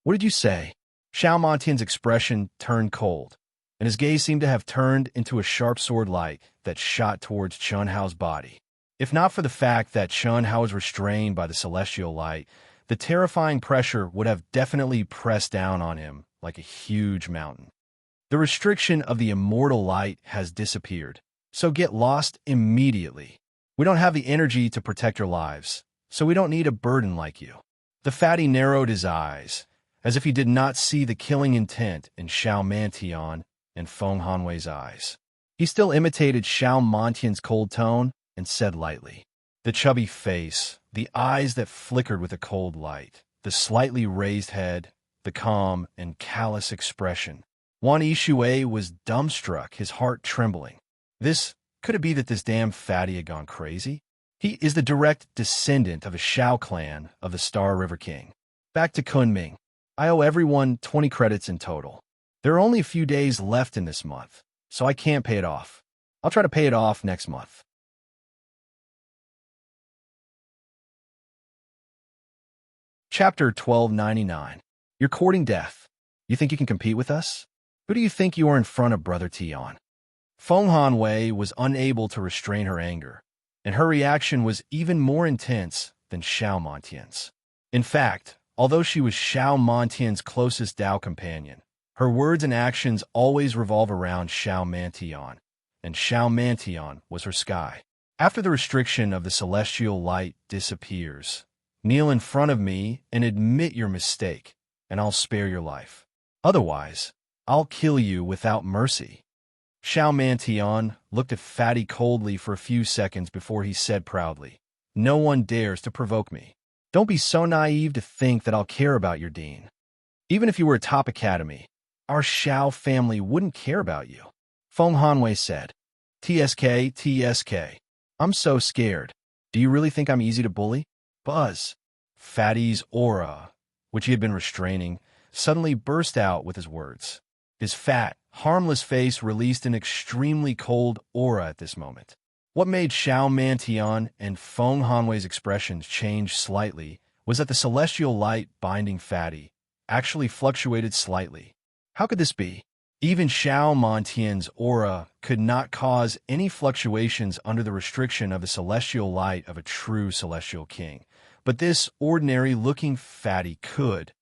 "What did you say?" Xiao Mantian's expression turned cold, and his gaze seemed to have turned into a sharp sword light that shot towards Chun Hao's body. If not for the fact that Chun Hao was restrained by the celestial light, the terrifying pressure would have definitely pressed down on him like a huge mountain. The restriction of the immortal light has disappeared, so get lost immediately. We don't have the energy to protect your lives, so we don't need a burden like you. The fatty narrowed his eyes, as if he did not see the killing intent in Xiao Mantian and Feng Hanwei's eyes. He still imitated Xiao Mantian's cold tone and said lightly, the chubby face, the eyes that flickered with a cold light, the slightly raised head, the calm and callous expression. Wan Yishui was dumbstruck, his heart trembling. Could it be that this damn fatty had gone crazy? He is the direct descendant of a Shao clan of the Star River King. Back to Kunming. I owe everyone 20 credits in total. There are only a few days left in this month, so I can't pay it off. I'll try to pay it off next month. Chapter 1299. You're courting death. You think you can compete with us? Who do you think you are in front of, Brother Tian? Feng Hanwei was unable to restrain her anger, and her reaction was even more intense than Xiao Mantian's. In fact, although she was Xiao Mantian's closest Dao companion, her words and actions always revolve around Xiao Mantian, and Xiao Mantian was her sky. After the restriction of the celestial light disappears, kneel in front of me and admit your mistake, and I'll spare your life. Otherwise, I'll kill you without mercy. Xiao Mantian looked at Fatty coldly for a few seconds before he said proudly, "No one dares to provoke me. Don't be so naive to think that I'll care about your dean. Even if you were a top academy, our Xiao family wouldn't care about you." Feng Hanwei said, "TSK, TSK. I'm so scared. Do you really think I'm easy to bully?" Buzz. Fatty's aura, which he had been restraining, suddenly burst out with his words. His fat, harmless face released an extremely cold aura at this moment. What made Xiao Mantian and Feng Hanwei's expressions change slightly was that the celestial light binding Fatty actually fluctuated slightly. How could this be? Even Xiao Mantian's aura could not cause any fluctuations under the restriction of the celestial light of a true celestial king, but this ordinary-looking Fatty could.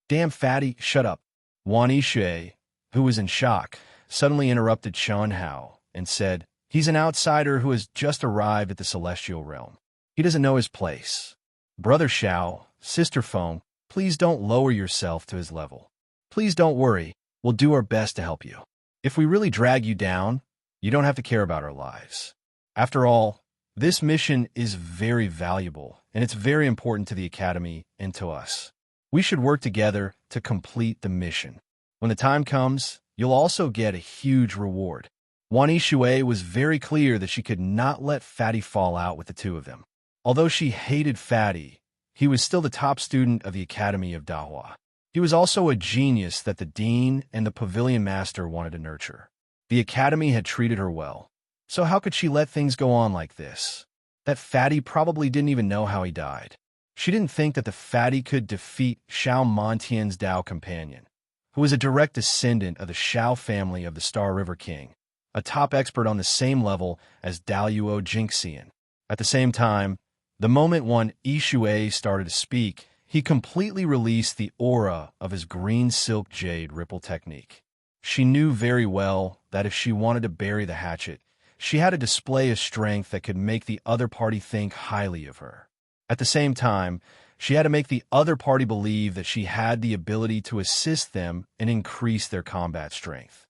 "Damn Fatty, shut up." Wan Yishui, who was in shock, suddenly interrupted Chun Hao and said, "He's an outsider who has just arrived at the celestial realm. He doesn't know his place. Brother Xiao, Sister Feng, please don't lower yourself to his level. Please don't worry, we'll do our best to help you. If we really drag you down, you don't have to care about our lives. After all, this mission is very valuable, and it's very important to the Academy and to us. We should work together to complete the mission. When the time comes, you'll also get a huge reward." Wan Yishui was very clear that she could not let Fatty fall out with the two of them. Although she hated Fatty, he was still the top student of the Academy of Dahua. He was also a genius that the dean and the pavilion master wanted to nurture. The Academy had treated her well. So how could she let things go on like this? That Fatty probably didn't even know how he died. She didn't think that the Fatty could defeat Xiao Montian's Dao companion, who was a direct descendant of the Xiao family of the Star River King, a top expert on the same level as Daluo Jinxian. At the same time, the moment Wan Yishui started to speak, he completely released the aura of his green silk jade ripple technique. She knew very well that if she wanted to bury the hatchet, she had to display a strength that could make the other party think highly of her. At the same time, she had to make the other party believe that she had the ability to assist them and increase their combat strength.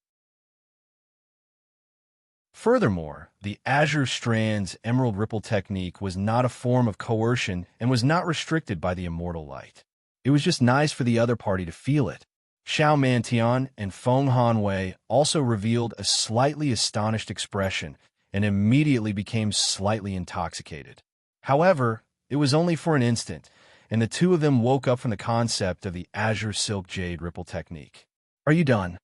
Furthermore, the Azure Strand's Emerald Ripple technique was not a form of coercion and was not restricted by the immortal light. It was just nice for the other party to feel it. Xiao Mantian and Feng Hanwei also revealed a slightly astonished expression and immediately became slightly intoxicated. However, it was only for an instant, and the two of them woke up from the concept of the Azure Silk Jade Ripple technique. "Are you done?"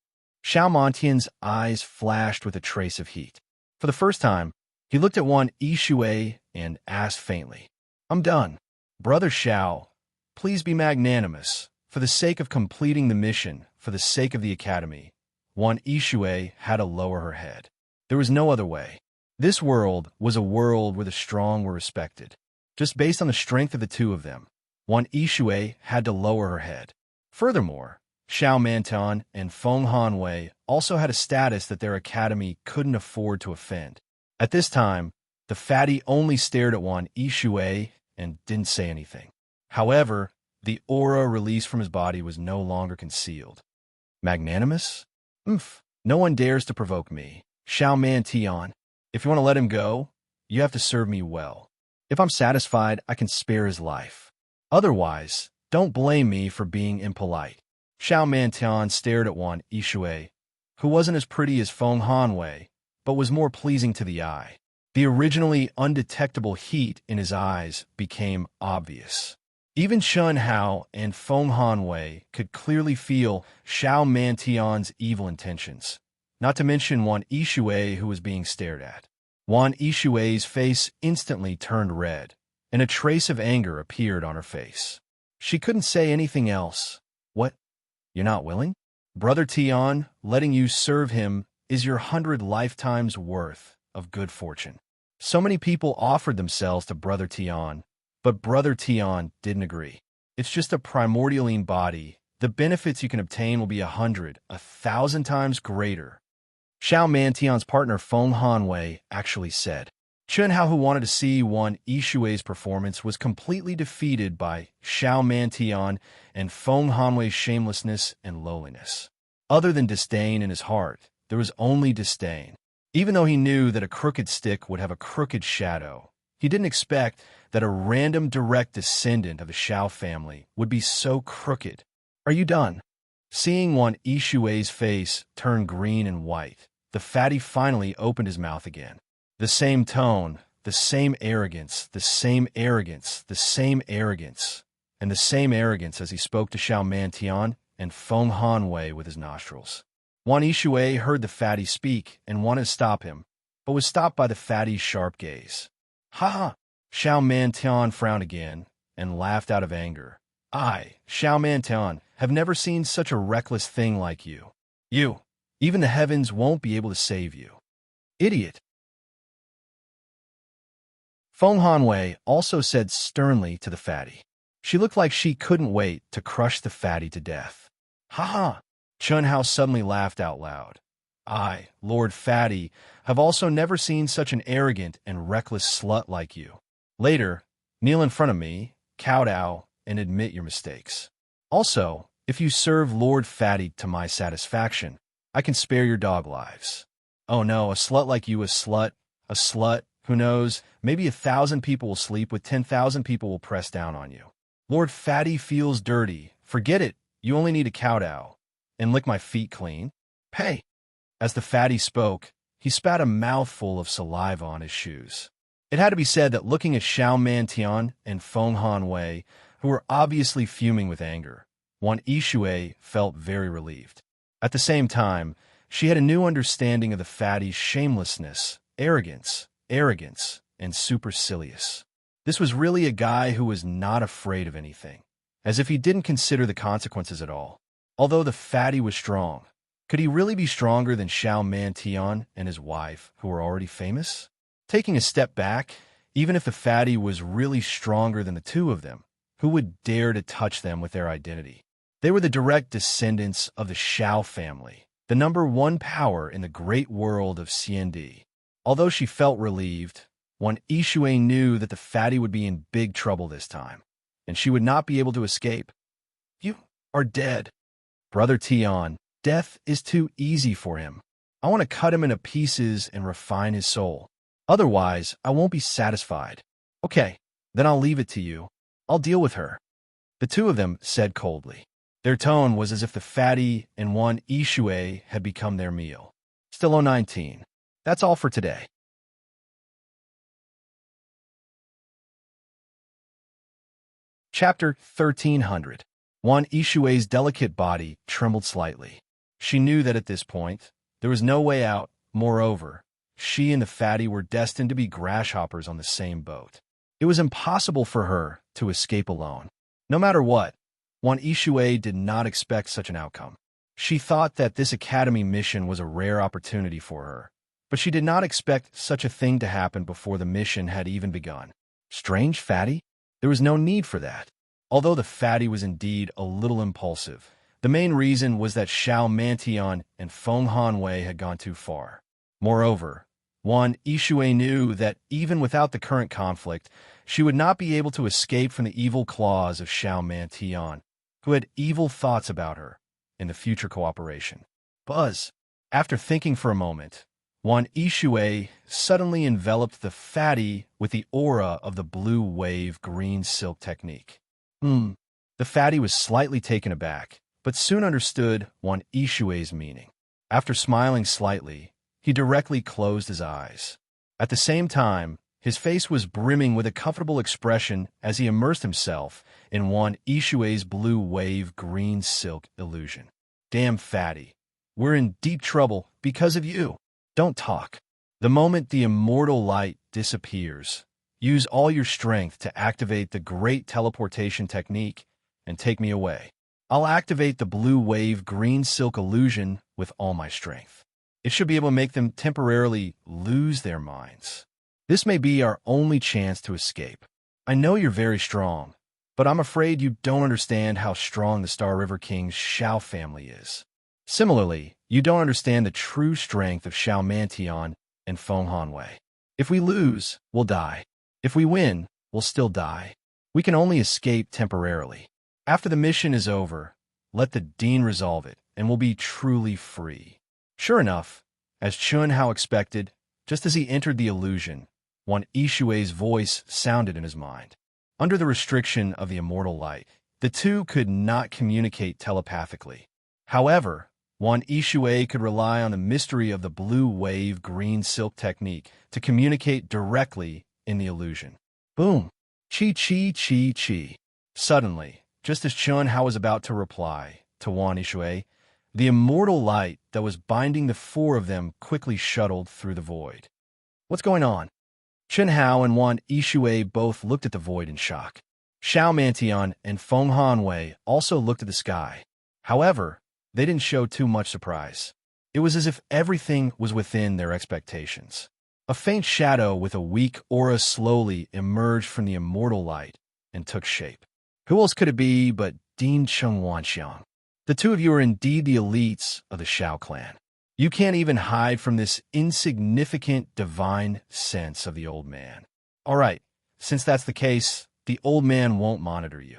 Xiao Montian's eyes flashed with a trace of heat. For the first time, he looked at Wan Yishui and asked faintly, "I'm done. Brother Xiao, please be magnanimous. For the sake of completing the mission, for the sake of the Academy." Wan Yishui had to lower her head. There was no other way. This world was a world where the strong were respected. Just based on the strength of the two of them, Wan Yishui had to lower her head. Furthermore, Xiao Mantan and Feng Hanwei also had a status that their academy couldn't afford to offend. At this time, the fatty only stared at Wan Yishui and didn't say anything. However, the aura released from his body was no longer concealed. "Magnanimous? No one dares to provoke me. Xiao Mantian, if you want to let him go, you have to serve me well. If I'm satisfied, I can spare his life. Otherwise, don't blame me for being impolite." Xiao Mantian stared at Wan Yishui, who wasn't as pretty as Feng Hanwei, but was more pleasing to the eye. The originally undetectable heat in his eyes became obvious. Even Chun Hao and Feng Hanwei could clearly feel Xiao Mantian's evil intentions, not to mention Wan Yishui, who was being stared at. Wan Yishui's face instantly turned red, and a trace of anger appeared on her face. She couldn't say anything else. "What? You're not willing? Brother Tian, letting you serve him is your 100 lifetimes worth of good fortune." So many people offered themselves to Brother Tian, but Brother Tian didn't agree. "It's just a primordialine body. The benefits you can obtain will be 100, 1,000 times greater." Xiao Mantian's partner Feng Hanwei actually said. Chun Hao, who wanted to see Wan Yishui's performance, was completely defeated by Xiao Mantian and Feng Hanwei's shamelessness and lowliness. Other than disdain in his heart, there was only disdain. Even though he knew that a crooked stick would have a crooked shadow, he didn't expect that a random direct descendant of the Xiao family would be so crooked. "Are you done?" Seeing Wan Yishui's face turn green and white, the fatty finally opened his mouth again. The same tone, the same arrogance, the same arrogance, the same arrogance, and the same arrogance as he spoke to Xiao Mantian and Feng Hanwei with his nostrils. Wan Yishui heard the fatty speak and wanted to stop him, but was stopped by the fatty's sharp gaze. "Ha ha!" Xiao Mantian frowned again and laughed out of anger. "I, Xiao Mantian, have never seen such a reckless thing like you. Even the heavens won't be able to save you. Idiot!" Feng Hanwei also said sternly to the fatty. She looked like she couldn't wait to crush the fatty to death. "Ha ha!" Chun Hao suddenly laughed out loud. I, Lord Fatty, have also never seen such an arrogant and reckless slut like you. Later, kneel in front of me, kowtow, and admit your mistakes. Also, if you serve Lord Fatty to my satisfaction, I can spare your dog lives. Oh no, a slut like you, a slut, who knows, maybe 1,000 people will sleep with 10,000 people will press down on you. Lord Fatty feels dirty. Forget it, you only need a kowtow. And lick my feet clean. Hey! As the fatty spoke, he spat a mouthful of saliva on his shoes. It had to be said that looking at Xiao Mantian and Feng Hanwei, who were obviously fuming with anger, Wan Yishui felt very relieved. At the same time, she had a new understanding of the fatty's shamelessness, arrogance, and supercilious. This was really a guy who was not afraid of anything, as if he didn't consider the consequences at all. Although the fatty was strong, could he really be stronger than Xiao Mantian and his wife, who were already famous? Taking a step back, even if the fatty was really stronger than the two of them, who would dare to touch them with their identity? They were the direct descendants of the Xiao family, the #1 power in the great world of CND. Although she felt relieved, Wan Yishui knew that the fatty would be in big trouble this time, and she would not be able to escape. You are dead. Brother Tian, death is too easy for him. I want to cut him into pieces and refine his soul. Otherwise, I won't be satisfied. Okay, then I'll leave it to you. I'll deal with her. The two of them said coldly. Their tone was as if the fatty and Wan Yishui had become their meal. Still 019. That's all for today. Chapter 1300. Wan Yishui's delicate body trembled slightly. She knew that at this point, there was no way out. Moreover, she and the fatty were destined to be grasshoppers on the same boat. It was impossible for her to escape alone. No matter what, Wan Yishui did not expect such an outcome. She thought that this academy mission was a rare opportunity for her, but she did not expect such a thing to happen before the mission had even begun. Strange fatty? There was no need for that. Although the fatty was indeed a little impulsive, the main reason was that Xiao Mantian and Feng Hanwei had gone too far. Moreover, Wan Yishui knew that even without the current conflict, she would not be able to escape from the evil claws of Xiao Mantian, who had evil thoughts about her in the future cooperation. Buzz. After thinking for a moment, Wan Yishui suddenly enveloped the fatty with the aura of the blue wave green silk technique. The fatty was slightly taken aback, but soon understood Wan Yishui's meaning. After smiling slightly, he directly closed his eyes. At the same time, his face was brimming with a comfortable expression as he immersed himself in Wan Yishui's blue wave green silk illusion. Damn fatty, we're in deep trouble because of you. Don't talk. The moment the immortal light disappears, use all your strength to activate the great teleportation technique and take me away. I'll activate the blue wave green silk illusion with all my strength. It should be able to make them temporarily lose their minds. This may be our only chance to escape. I know you're very strong, but I'm afraid you don't understand how strong the Star River King's Xiao family is. Similarly, you don't understand the true strength of Xiao Mantian and Feng Hanwei. If we lose, we'll die. If we win, we'll still die. We can only escape temporarily. After the mission is over, let the Dean resolve it, and we'll be truly free. Sure enough, as Chun Hao expected, just as he entered the illusion, Wan Yishui's voice sounded in his mind. Under the restriction of the immortal light, the two could not communicate telepathically. However, Wan Yishui could rely on the mystery of the blue wave green silk technique to communicate directly in the illusion. Boom! Chi chi chi chi. Suddenly, just as Chun Hao was about to reply to Wan Yishui, the immortal light that was binding the four of them quickly shuttled through the void. What's going on? Chun Hao and Wan Yishui both looked at the void in shock. Xiao Mantian and Feng Hanwei also looked at the sky. However, they didn't show too much surprise. It was as if everything was within their expectations. A faint shadow with a weak aura slowly emerged from the immortal light and took shape. Who else could it be but Dean Cheng Wanxiang? The two of you are indeed the elites of the Xiao clan. You can't even hide from this insignificant divine sense of the old man. All right, since that's the case, the old man won't monitor you.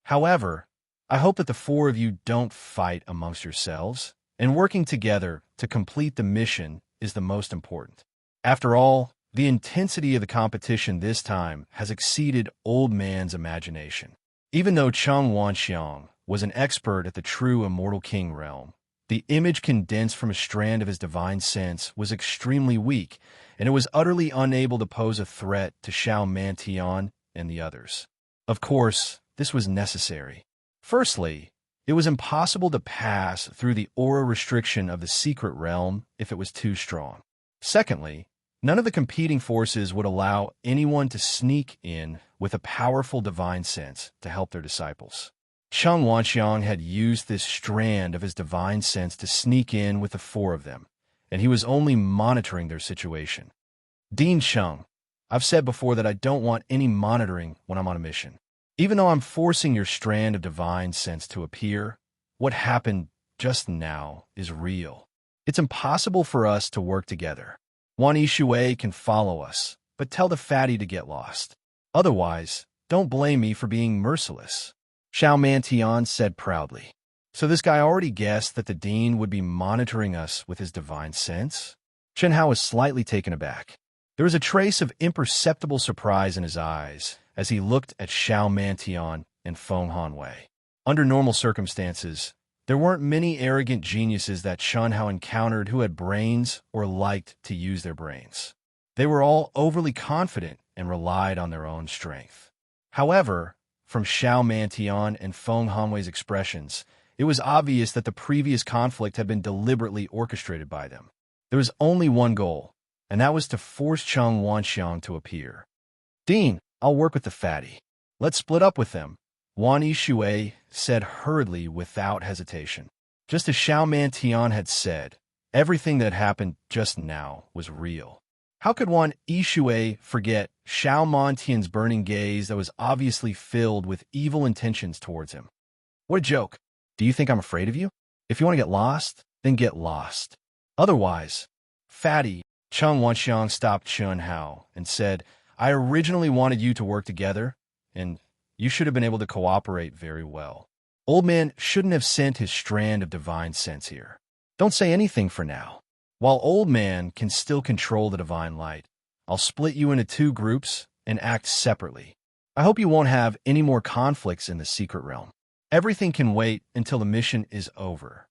However, I hope that the four of you don't fight amongst yourselves, and working together to complete the mission is the most important. After all, the intensity of the competition this time has exceeded Old Man's imagination. Even though Cheng Wanxiang was an expert at the true Immortal King realm, the image condensed from a strand of his divine sense was extremely weak, and it was utterly unable to pose a threat to Xiao Mantian and the others. Of course, this was necessary. Firstly, it was impossible to pass through the aura restriction of the secret realm if it was too strong. Secondly, none of the competing forces would allow anyone to sneak in with a powerful divine sense to help their disciples. Cheng Wanxiang had used this strand of his divine sense to sneak in with the four of them, and he was only monitoring their situation. Dean Cheng, I've said before that I don't want any monitoring when I'm on a mission. Even though I'm forcing your strand of divine sense to appear, what happened just now is real. It's impossible for us to work together. Wan Yishui can follow us, but tell the fatty to get lost. Otherwise, don't blame me for being merciless. Xiao Mantian said proudly. So this guy already guessed that the dean would be monitoring us with his divine sense? Chen Hao was slightly taken aback. There was a trace of imperceptible surprise in his eyes as he looked at Xiao Mantian and Feng Hanwei. Under normal circumstances, there weren't many arrogant geniuses that Chen Hao encountered who had brains or liked to use their brains. They were all overly confident and relied on their own strength. However, from Xiao Mantian and Feng Hanwei's expressions, it was obvious that the previous conflict had been deliberately orchestrated by them. There was only one goal, and that was to force Cheng Wanxiang to appear. Dean, I'll work with the fatty. Let's split up with them, Wan Yishui said hurriedly without hesitation. Just as Xiao Mantian had said, everything that happened just now was real. How could Wan Yishui forget Xiao Mantian's burning gaze that was obviously filled with evil intentions towards him? What a joke. Do you think I'm afraid of you? If you want to get lost, then get lost. Otherwise, fatty, Cheng Wanxiang stopped Chen Hao and said, I originally wanted you to work together, and you should have been able to cooperate very well. Old Man shouldn't have sent his strand of divine sense here. Don't say anything for now. While Old Man can still control the divine light, I'll split you into two groups and act separately. I hope you won't have any more conflicts in the secret realm. Everything can wait until the mission is over.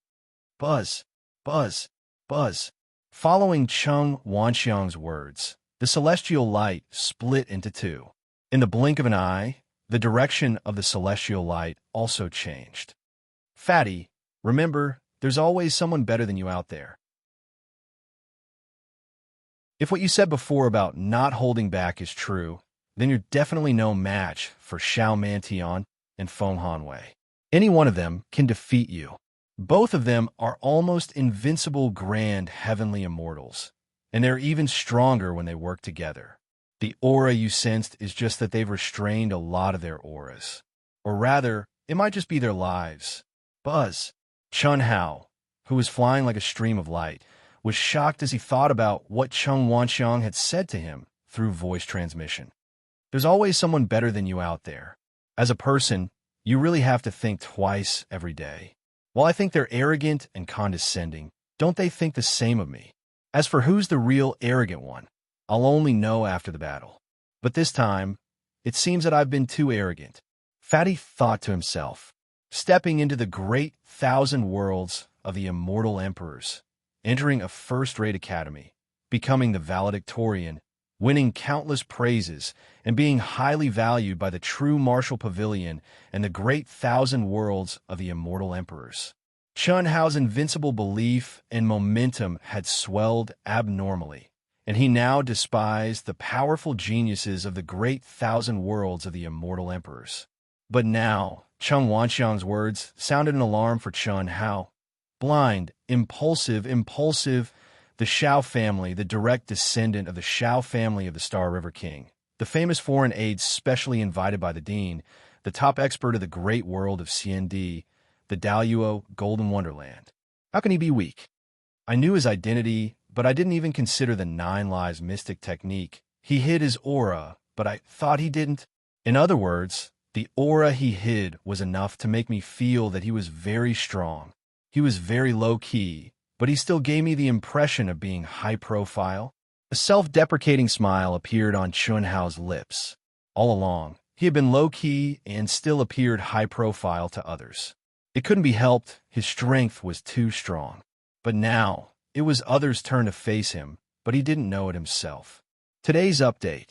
Buzz, buzz, buzz. Following Cheng Wanxiang's words, the celestial light split into two. In the blink of an eye, the direction of the celestial light also changed. Fatty, remember, there's always someone better than you out there. If what you said before about not holding back is true, then you're definitely no match for Xiao Mantian and Feng Hanwei. Any one of them can defeat you. Both of them are almost invincible grand heavenly immortals, and they're even stronger when they work together. The aura you sensed is just that they've restrained a lot of their auras. Or rather, it might just be their lives. Buzz, Chen Hao, who was flying like a stream of light, was shocked as he thought about what Cheng Wanxiang had said to him through voice transmission. There's always someone better than you out there. As a person, you really have to think twice every day. While I think they're arrogant and condescending, don't they think the same of me? As for who's the real arrogant one, I'll only know after the battle. But this time, it seems that I've been too arrogant. Fatty thought to himself, stepping into the great 1,000 worlds of the immortal emperors, entering a first-rate academy, becoming the valedictorian, winning countless praises, and being highly valued by the true martial pavilion and the great 1,000 worlds of the immortal emperors. Chen Hao's invincible belief and momentum had swelled abnormally, and he now despised the powerful geniuses of the great 1,000 worlds of the immortal emperors. But now, Cheng Wanxiang's words sounded an alarm for Chen Hao. Blind, impulsive, the Xiao family, the direct descendant of the Xiao family of the Star River King, the famous foreign aides specially invited by the dean, the top expert of the great world of CND, the Daluo Golden Wonderland. How can he be weak? I knew his identity, but I didn't even consider the 9 lives mystic technique. He hid his aura, but I thought he didn't. In other words, the aura he hid was enough to make me feel that he was very strong. He was very low-key, but he still gave me the impression of being high-profile. A self-deprecating smile appeared on Chunhao's lips. All along, he had been low-key and still appeared high-profile to others. It couldn't be helped, his strength was too strong. But now, it was others' turn to face him, but he didn't know it himself. Today's update.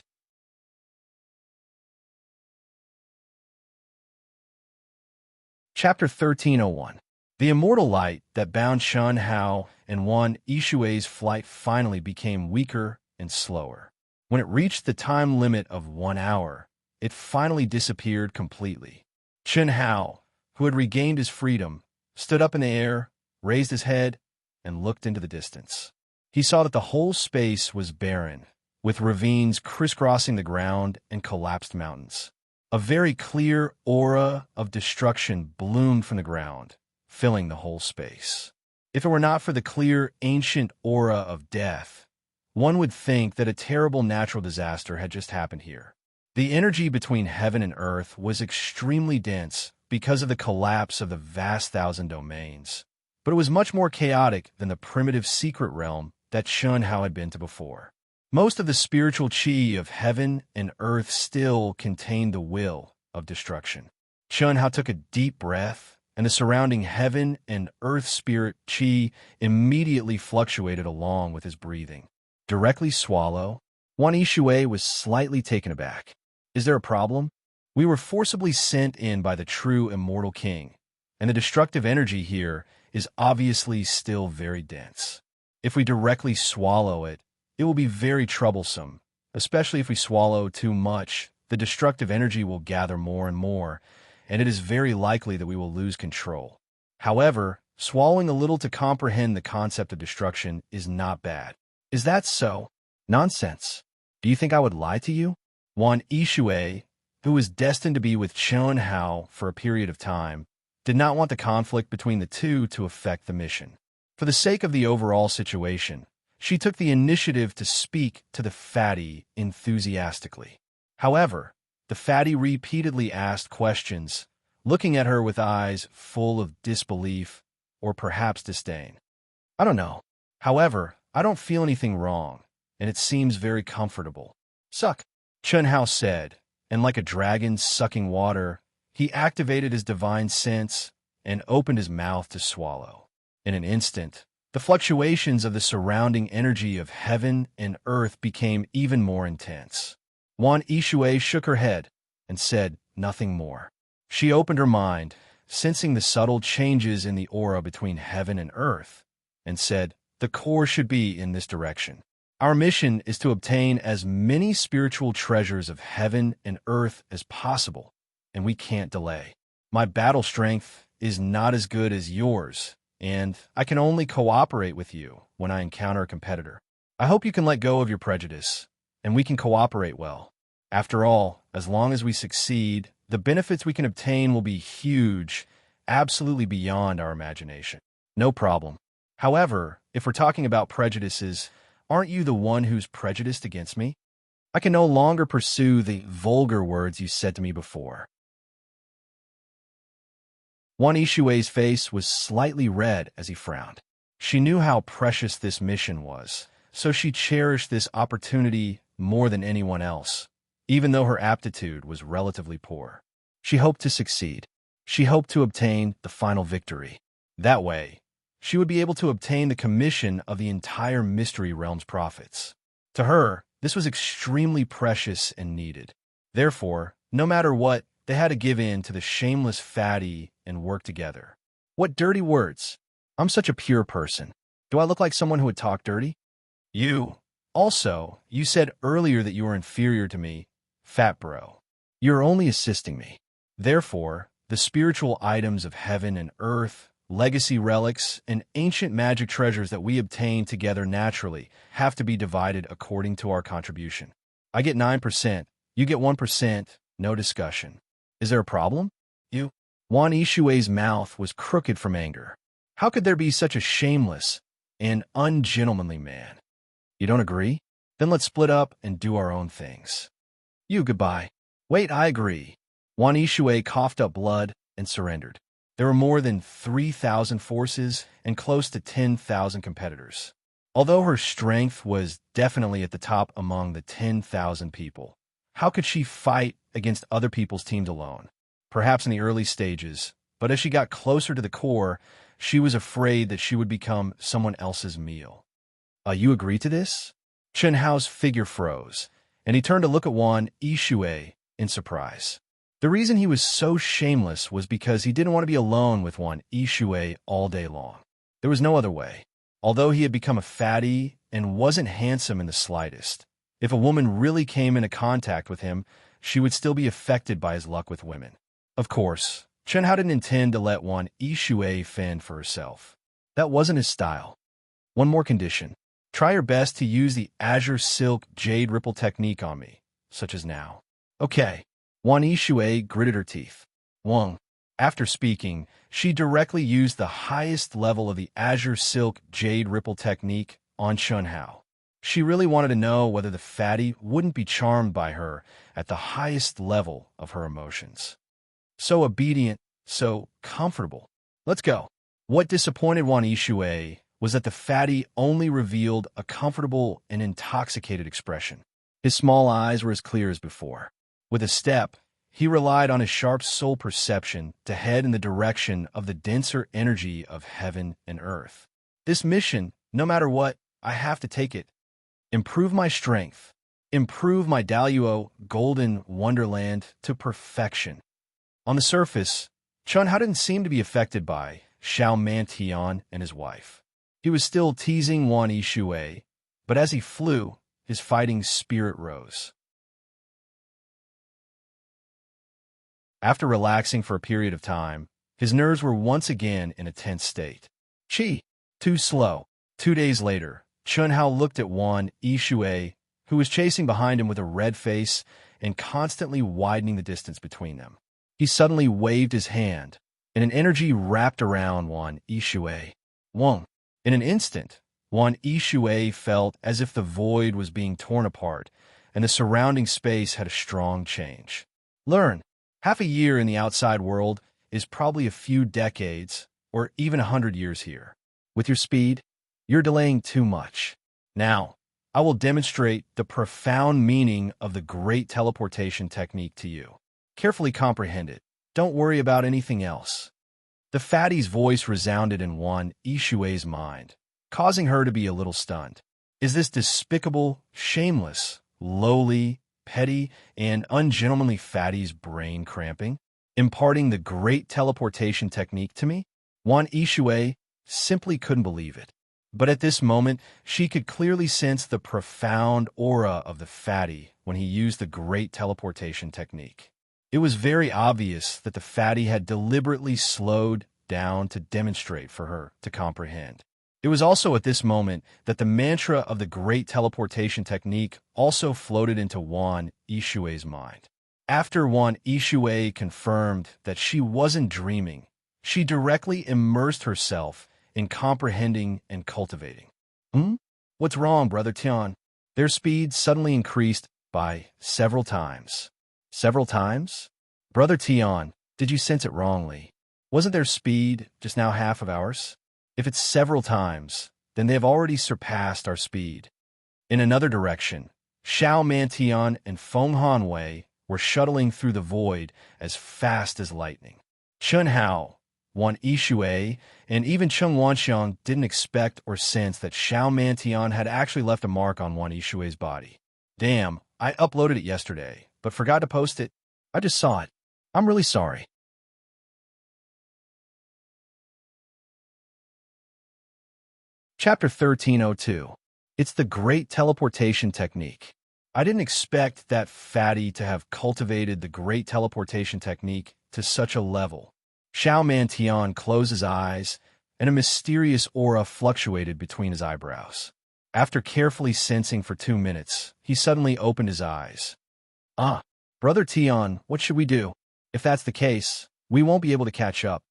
Chapter 1301. The immortal light that bound Chun Hao and Wan Yishui's flight finally became weaker and slower. When it reached the time limit of 1 hour, it finally disappeared completely. Chun Hao, who had regained his freedom, stood up in the air, raised his head, and looked into the distance. He saw that the whole space was barren, with ravines crisscrossing the ground and collapsed mountains. A very clear aura of destruction bloomed from the ground, filling the whole space. If it were not for the clear, ancient aura of death, one would think that a terrible natural disaster had just happened here. The energy between heaven and earth was extremely dense because of the collapse of the vast 1,000 domains, but it was much more chaotic than the primitive secret realm that Chun Hao had been to before. Most of the spiritual chi of heaven and earth still contained the will of destruction. Chun Hao took a deep breath, and the surrounding heaven and earth spirit chi immediately fluctuated along with his breathing. Directly swallow. Wan Yishui was slightly taken aback. Is there a problem? We were forcibly sent in by the true immortal king, and the destructive energy here is obviously still very dense. If we directly swallow it, it will be very troublesome, especially if we swallow too much. The destructive energy will gather more and more, and it is very likely that we will lose control. However, swallowing a little to comprehend the concept of destruction is not bad. Is that so? Nonsense. Do you think I would lie to you? Wan Yishui, who was destined to be with Chun Hao for a period of time, did not want the conflict between the two to affect the mission. For the sake of the overall situation, she took the initiative to speak to the fatty enthusiastically. However, the fatty repeatedly asked questions, looking at her with eyes full of disbelief or perhaps disdain. I don't know. However, I don't feel anything wrong, and it seems very comfortable. Suck, Chun Hao said, and like a dragon sucking water, he activated his divine sense and opened his mouth to swallow. In an instant, the fluctuations of the surrounding energy of heaven and earth became even more intense. Wan Yishui shook her head and said nothing more. She opened her mind, sensing the subtle changes in the aura between heaven and earth, and said, the core should be in this direction. Our mission is to obtain as many spiritual treasures of heaven and earth as possible, and we can't delay. My battle strength is not as good as yours, and I can only cooperate with you when I encounter a competitor. I hope you can let go of your prejudice, and we can cooperate well. After all, as long as we succeed, the benefits we can obtain will be huge, absolutely beyond our imagination. No problem. However, if we're talking about prejudices, aren't you the one who's prejudiced against me? I can no longer pursue the vulgar words you said to me before. Wan Yishui's face was slightly red as he frowned. She knew how precious this mission was, so she cherished this opportunity more than anyone else, even though her aptitude was relatively poor. She hoped to succeed. She hoped to obtain the final victory. That way, she would be able to obtain the commission of the entire Mystery Realm's profits. To her, this was extremely precious and needed. Therefore, no matter what, they had to give in to the shameless fatty and work together. What dirty words! I'm such a pure person. Do I look like someone who would talk dirty? You. Also, you said earlier that you were inferior to me, fat bro. You're only assisting me. Therefore, the spiritual items of heaven and earth, legacy relics, and ancient magic treasures that we obtain together naturally have to be divided according to our contribution. I get 9%, you get 1%, no discussion. Is there a problem? You? Wan Yishui's mouth was crooked from anger. How could there be such a shameless and ungentlemanly man? You don't agree? Then let's split up and do our own things. You, goodbye. Wait, I agree. Wan Yishui coughed up blood and surrendered. There were more than 3,000 forces and close to 10,000 competitors. Although her strength was definitely at the top among the 10,000 people, how could she fight against other people's teams alone? Perhaps in the early stages, but as she got closer to the core, she was afraid that she would become someone else's meal. You agree to this? Chen Hao's figure froze, and he turned to look at Wan Yishui in surprise. The reason he was so shameless was because he didn't want to be alone with Wan Yishui all day long. There was no other way. Although he had become a fatty and wasn't handsome in the slightest, if a woman really came into contact with him, she would still be affected by his luck with women. Of course, Chen Hao didn't intend to let Wan Yishui fend for herself. That wasn't his style. One more condition. Try your best to use the Azure Silk Jade Ripple technique on me, such as now. Okay. Wan Yishui gritted her teeth. Wang. After speaking, she directly used the highest level of the Azure Silk Jade Ripple technique on Chen Hao. She really wanted to know whether the fatty wouldn't be charmed by her at the highest level of her emotions. So obedient, so comfortable. Let's go. What disappointed Wan Yishui was that the fatty only revealed a comfortable and intoxicated expression. His small eyes were as clear as before. With a step, he relied on his sharp soul perception to head in the direction of the denser energy of heaven and earth. This mission, no matter what, I have to take it. Improve my strength. Improve my Daluo golden wonderland to perfection. On the surface, Chen Hao didn't seem to be affected by Xiao Mantian and his wife. He was still teasing Wan Yishui, but as he flew, his fighting spirit rose. After relaxing for a period of time, his nerves were once again in a tense state. Chi! Too slow. 2 days later, Chen Hao looked at Wan Yishui, who was chasing behind him with a red face and constantly widening the distance between them. He suddenly waved his hand, and an energy wrapped around Wan Yishui. Wang. In an instant, Wan Yishui felt as if the void was being torn apart, and the surrounding space had a strong change. Learn. Half a year in the outside world is probably a few decades or even 100 years here. With your speed, you're delaying too much. Now, I will demonstrate the profound meaning of the great teleportation technique to you. Carefully comprehend it. Don't worry about anything else. The fatty's voice resounded in Wan Yishui's mind, causing her to be a little stunned. Is this despicable, shameless, lowly, petty, and ungentlemanly fatty's brain cramping, imparting the great teleportation technique to me? Wan Yishui simply couldn't believe it. But at this moment, she could clearly sense the profound aura of the fatty when he used the great teleportation technique. It was very obvious that the fatty had deliberately slowed down to demonstrate for her to comprehend. It was also at this moment that the mantra of the great teleportation technique also floated into Wan Yishui's mind. After Wan Yishui confirmed that she wasn't dreaming, she directly immersed herself in comprehending and cultivating. What's wrong, Brother Tian? Their speed suddenly increased by several times. Several times? Brother Tian, did you sense it wrongly? Wasn't their speed just now half of ours? If it's several times, then they have already surpassed our speed. In another direction, Xiao Mantian and Feng Hanwei were shuttling through the void as fast as lightning. Chen Hao, Wan Yishui, and even Cheng Wanxiang didn't expect or sense that Xiao Mantian had actually left a mark on Wan Yishui's body. Damn, I uploaded it yesterday, but forgot to post it. I just saw it. I'm really sorry. Chapter 1302. It's the great teleportation technique. I didn't expect that fatty to have cultivated the great teleportation technique to such a level. Xiao Mantian closed his eyes, and a mysterious aura fluctuated between his eyebrows. After carefully sensing for 2 minutes, he suddenly opened his eyes. Brother Tian, what should we do? If that's the case, we won't be able to catch up.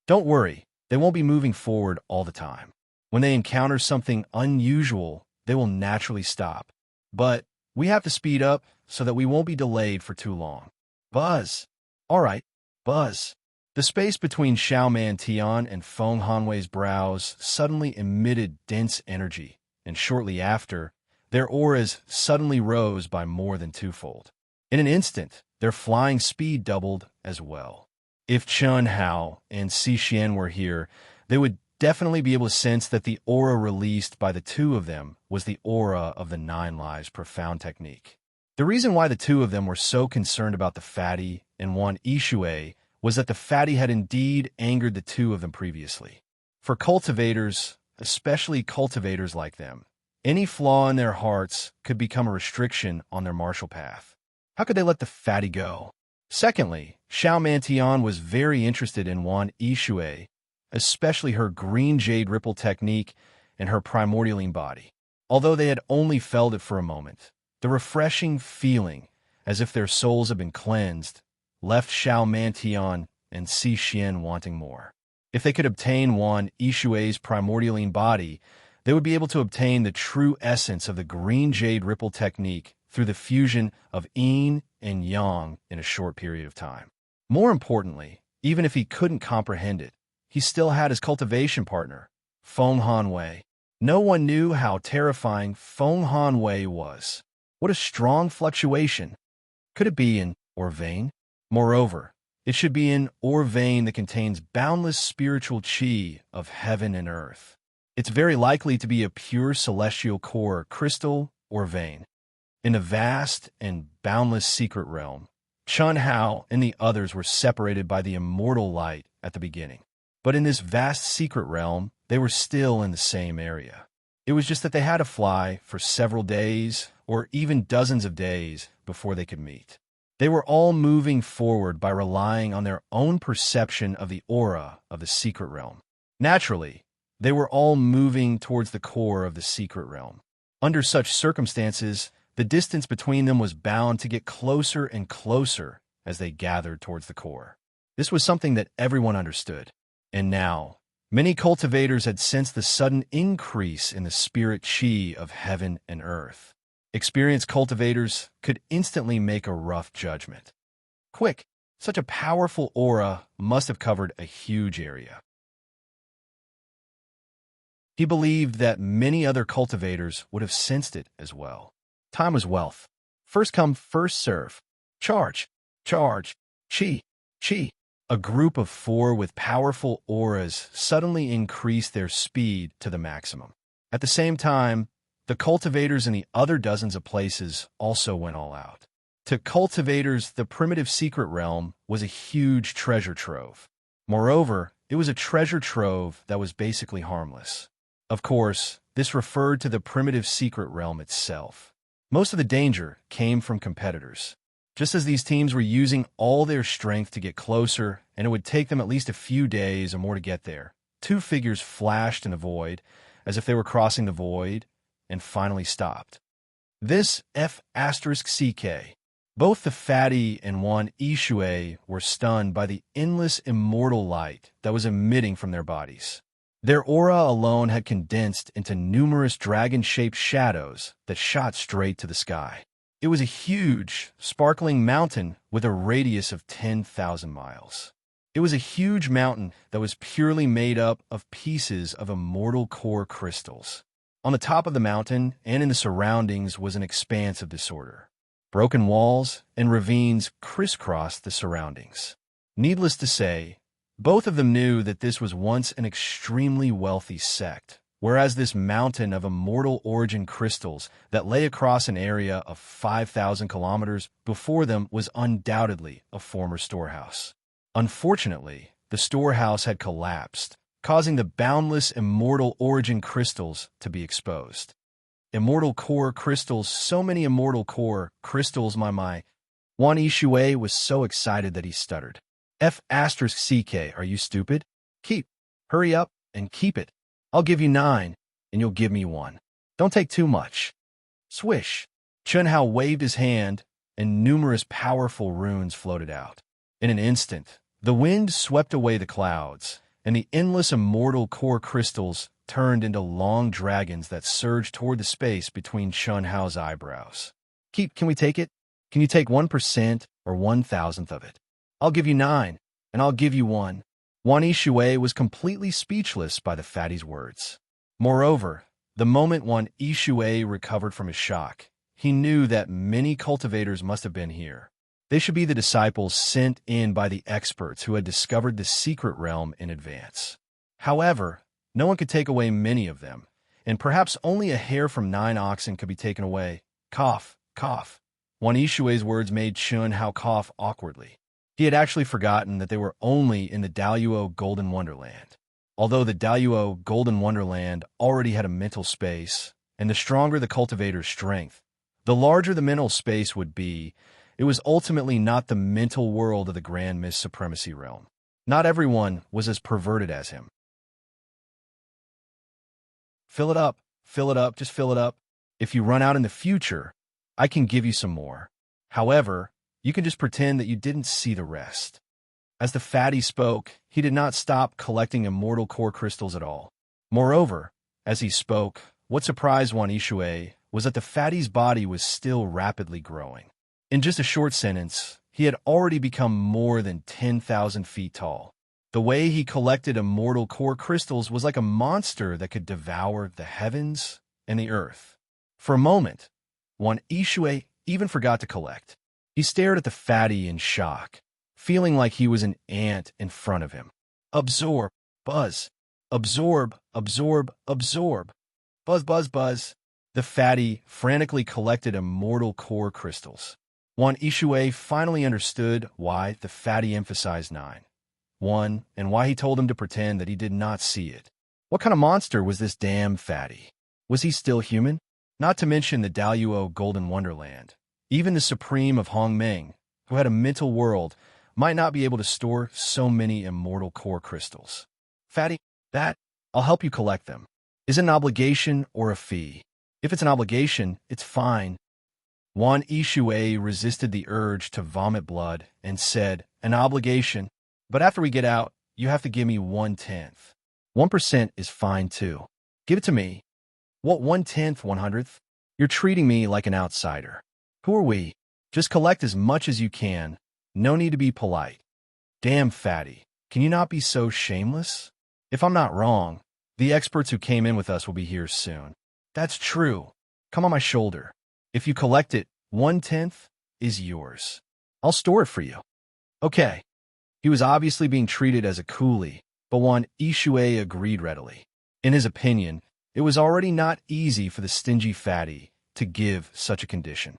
Don't worry, They won't be moving forward all the time. When they encounter something unusual, they will naturally stop. But we have to speed up so that we won't be delayed for too long. Buzz. All right, buzz. The space between Xiaoman Tian and Feng Hanwei's brows suddenly emitted dense energy, and shortly after, their auras suddenly rose by more than twofold. In an instant, their flying speed doubled as well. If Chun Hao and Xixian were here, they would definitely be able to sense that the aura released by the two of them was the aura of the Nine Lives profound technique. The reason why the two of them were so concerned about the fatty and Wan Yishui was that the fatty had indeed angered the two of them previously. For cultivators, especially cultivators like them, any flaw in their hearts could become a restriction on their martial path. How could they let the fatty go? Secondly, Xiaoman Tian was very interested in Wan Yishui, especially her green jade ripple technique and her primordialine body. Although they had only felt it for a moment, the refreshing feeling, as if their souls had been cleansed, left Xiaoman Tian and Xixian wanting more. If they could obtain Wan Yishui's primordialine body, they would be able to obtain the true essence of the green jade ripple technique through the fusion of yin and yang in a short period of time. More importantly, even if he couldn't comprehend it, he still had his cultivation partner, Feng Hanwei. No one knew how terrifying Feng Hanwei was. What a strong fluctuation. Could it be an ore vein? Moreover, it should be an ore vein that contains boundless spiritual chi of heaven and earth. It's very likely to be a pure celestial core crystal or vein. In a vast and boundless secret realm, Chun Hao and the others were separated by the immortal light at the beginning. But in this vast secret realm, they were still in the same area. It was just that they had to fly for several days or even dozens of days before they could meet. They were all moving forward by relying on their own perception of the aura of the secret realm. Naturally, they were all moving towards the core of the secret realm. Under such circumstances, the distance between them was bound to get closer and closer as they gathered towards the core. This was something that everyone understood. And now, many cultivators had sensed the sudden increase in the spirit chi of heaven and earth. Experienced cultivators could instantly make a rough judgment. Quick, such a powerful aura must have covered a huge area. He believed that many other cultivators would have sensed it as well. Time was wealth. First come, first serve. Charge, charge, chi, chi. A group of 4 with powerful auras suddenly increased their speed to the maximum. At the same time, the cultivators in the other dozens of places also went all out. To cultivators, the primitive secret realm was a huge treasure trove. Moreover, it was a treasure trove that was basically harmless. Of course, this referred to the primitive secret realm itself. Most of the danger came from competitors. Just as these teams were using all their strength to get closer, and it would take them at least a few days or more to get there, 2 figures flashed in the void, as if they were crossing the void, and finally stopped. This F*CK. Both the fatty and Wan Yishui were stunned by the endless immortal light that was emitting from their bodies. Their aura alone had condensed into numerous dragon-shaped shadows that shot straight to the sky. It was a huge, sparkling mountain with a radius of 10,000 miles. It was a huge mountain that was purely made up of pieces of immortal core crystals. On the top of the mountain and in the surroundings was an expanse of disorder. Broken walls and ravines crisscrossed the surroundings. Needless to say, both of them knew that this was once an extremely wealthy sect, whereas this mountain of immortal origin crystals that lay across an area of 5,000 kilometers before them was undoubtedly a former storehouse. Unfortunately, the storehouse had collapsed, causing the boundless immortal origin crystals to be exposed. Immortal core crystals, so many immortal core crystals, my. Wan Yishui was so excited that he stuttered. F*CK, are you stupid? Hurry up and keep it. I'll give you 9, and you'll give me 1. Don't take too much. Swish. Chun Hao waved his hand, and numerous powerful runes floated out. In an instant, the wind swept away the clouds, and the endless immortal core crystals turned into long dragons that surged toward the space between Chun Hao's eyebrows. Can we take it? Can you take 1% or 1,000th of it? I'll give you 9, and I'll give you 1. Wan Yishui was completely speechless by the fatty's words. Moreover, the moment Wan Yishui recovered from his shock, he knew that many cultivators must have been here. They should be the disciples sent in by the experts who had discovered the secret realm in advance. However, no one could take away many of them, and perhaps only a hair from 9 oxen could be taken away. Cough, cough. Wan Yishui's words made Chun Hao cough awkwardly. He had actually forgotten that they were only in the Daluo Golden Wonderland. Although the Daluo Golden Wonderland already had a mental space, and the stronger the cultivator's strength, the larger the mental space would be, it was ultimately not the mental world of the Grand Mist Supremacy Realm. Not everyone was as perverted as him. Fill it up, just fill it up. If you run out in the future, I can give you some more. However, you can just pretend that you didn't see the rest. As the fatty spoke, he did not stop collecting immortal core crystals at all. Moreover, as he spoke, what surprised Wan Yishui was that the fatty's body was still rapidly growing. In just a short sentence, he had already become more than 10,000 feet tall. The way he collected immortal core crystals was like a monster that could devour the heavens and the earth. For a moment, Wan Yishui even forgot to collect. He stared at the fatty in shock, feeling like he was an ant in front of him. Absorb, buzz. Absorb, absorb, absorb. Buzz, buzz, buzz. The fatty frantically collected immortal core crystals. Wan Yishui finally understood why the fatty emphasized 9. 1, and why he told him to pretend that he did not see it. What kind of monster was this damn fatty? Was he still human? Not to mention the Daluo Golden Wonderland. Even the Supreme of Hongmeng, who had a mental world, might not be able to store so many immortal core crystals. Fatty, I'll help you collect them. Is it an obligation or a fee? If it's an obligation, it's fine. Wan Yishui resisted the urge to vomit blood and said, an obligation, but after we get out, you have to give me 1/10. 1% is fine too. Give it to me. What 1/10, 100th? You're treating me like an outsider. Who are we? Just collect as much as you can. No need to be polite. Damn fatty, can you not be so shameless? If I'm not wrong, the experts who came in with us will be here soon. That's true. Come on my shoulder. If you collect it, 1/10 is yours. I'll store it for you. Okay. He was obviously being treated as a coolie, but Wan Yishui agreed readily. In his opinion, it was already not easy for the stingy fatty to give such a condition.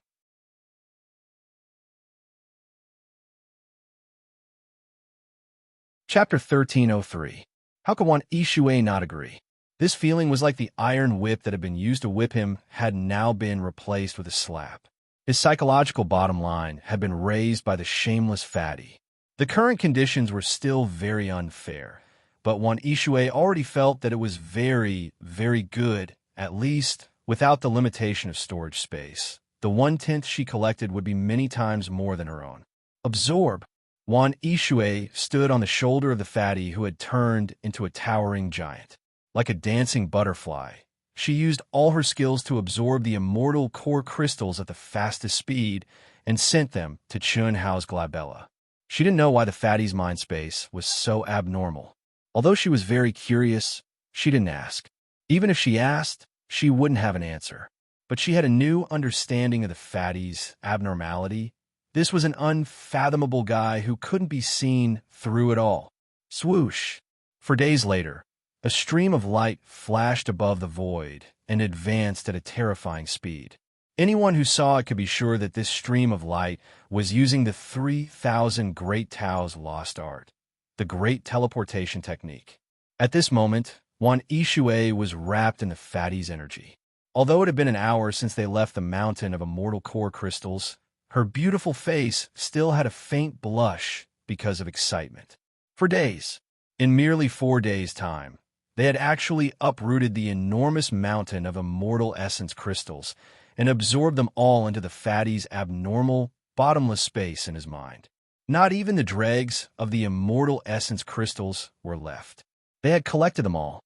Chapter 1303. How could Wan Yishui not agree? This feeling was like the iron whip that had been used to whip him had now been replaced with a slap. His psychological bottom line had been raised by the shameless fatty. The current conditions were still very unfair, but Wan Yishui already felt that it was very, very good, at least without the limitation of storage space. The 1/10 she collected would be many times more than her own. Absorb. Wan Yishui stood on the shoulder of the fatty who had turned into a towering giant. Like a dancing butterfly, she used all her skills to absorb the immortal core crystals at the fastest speed and sent them to Chun Hao's glabella. She didn't know why the fatty's mind space was so abnormal. Although she was very curious, she didn't ask. Even if she asked, she wouldn't have an answer. But she had a new understanding of the fatty's abnormality. This was an unfathomable guy who couldn't be seen through it all. Swoosh! For days later, a stream of light flashed above the void and advanced at a terrifying speed. Anyone who saw it could be sure that this stream of light was using the 3,000 Great Tao's lost art, the Great Teleportation Technique. At this moment, Wan Yishui was wrapped in the fatty's energy. Although it had been an hour since they left the mountain of immortal core crystals, her beautiful face still had a faint blush because of excitement. For days, in merely 4 days' time, they had actually uprooted the enormous mountain of immortal essence crystals and absorbed them all into the fatty's abnormal, bottomless space in his mind. Not even the dregs of the immortal essence crystals were left. They had collected them all.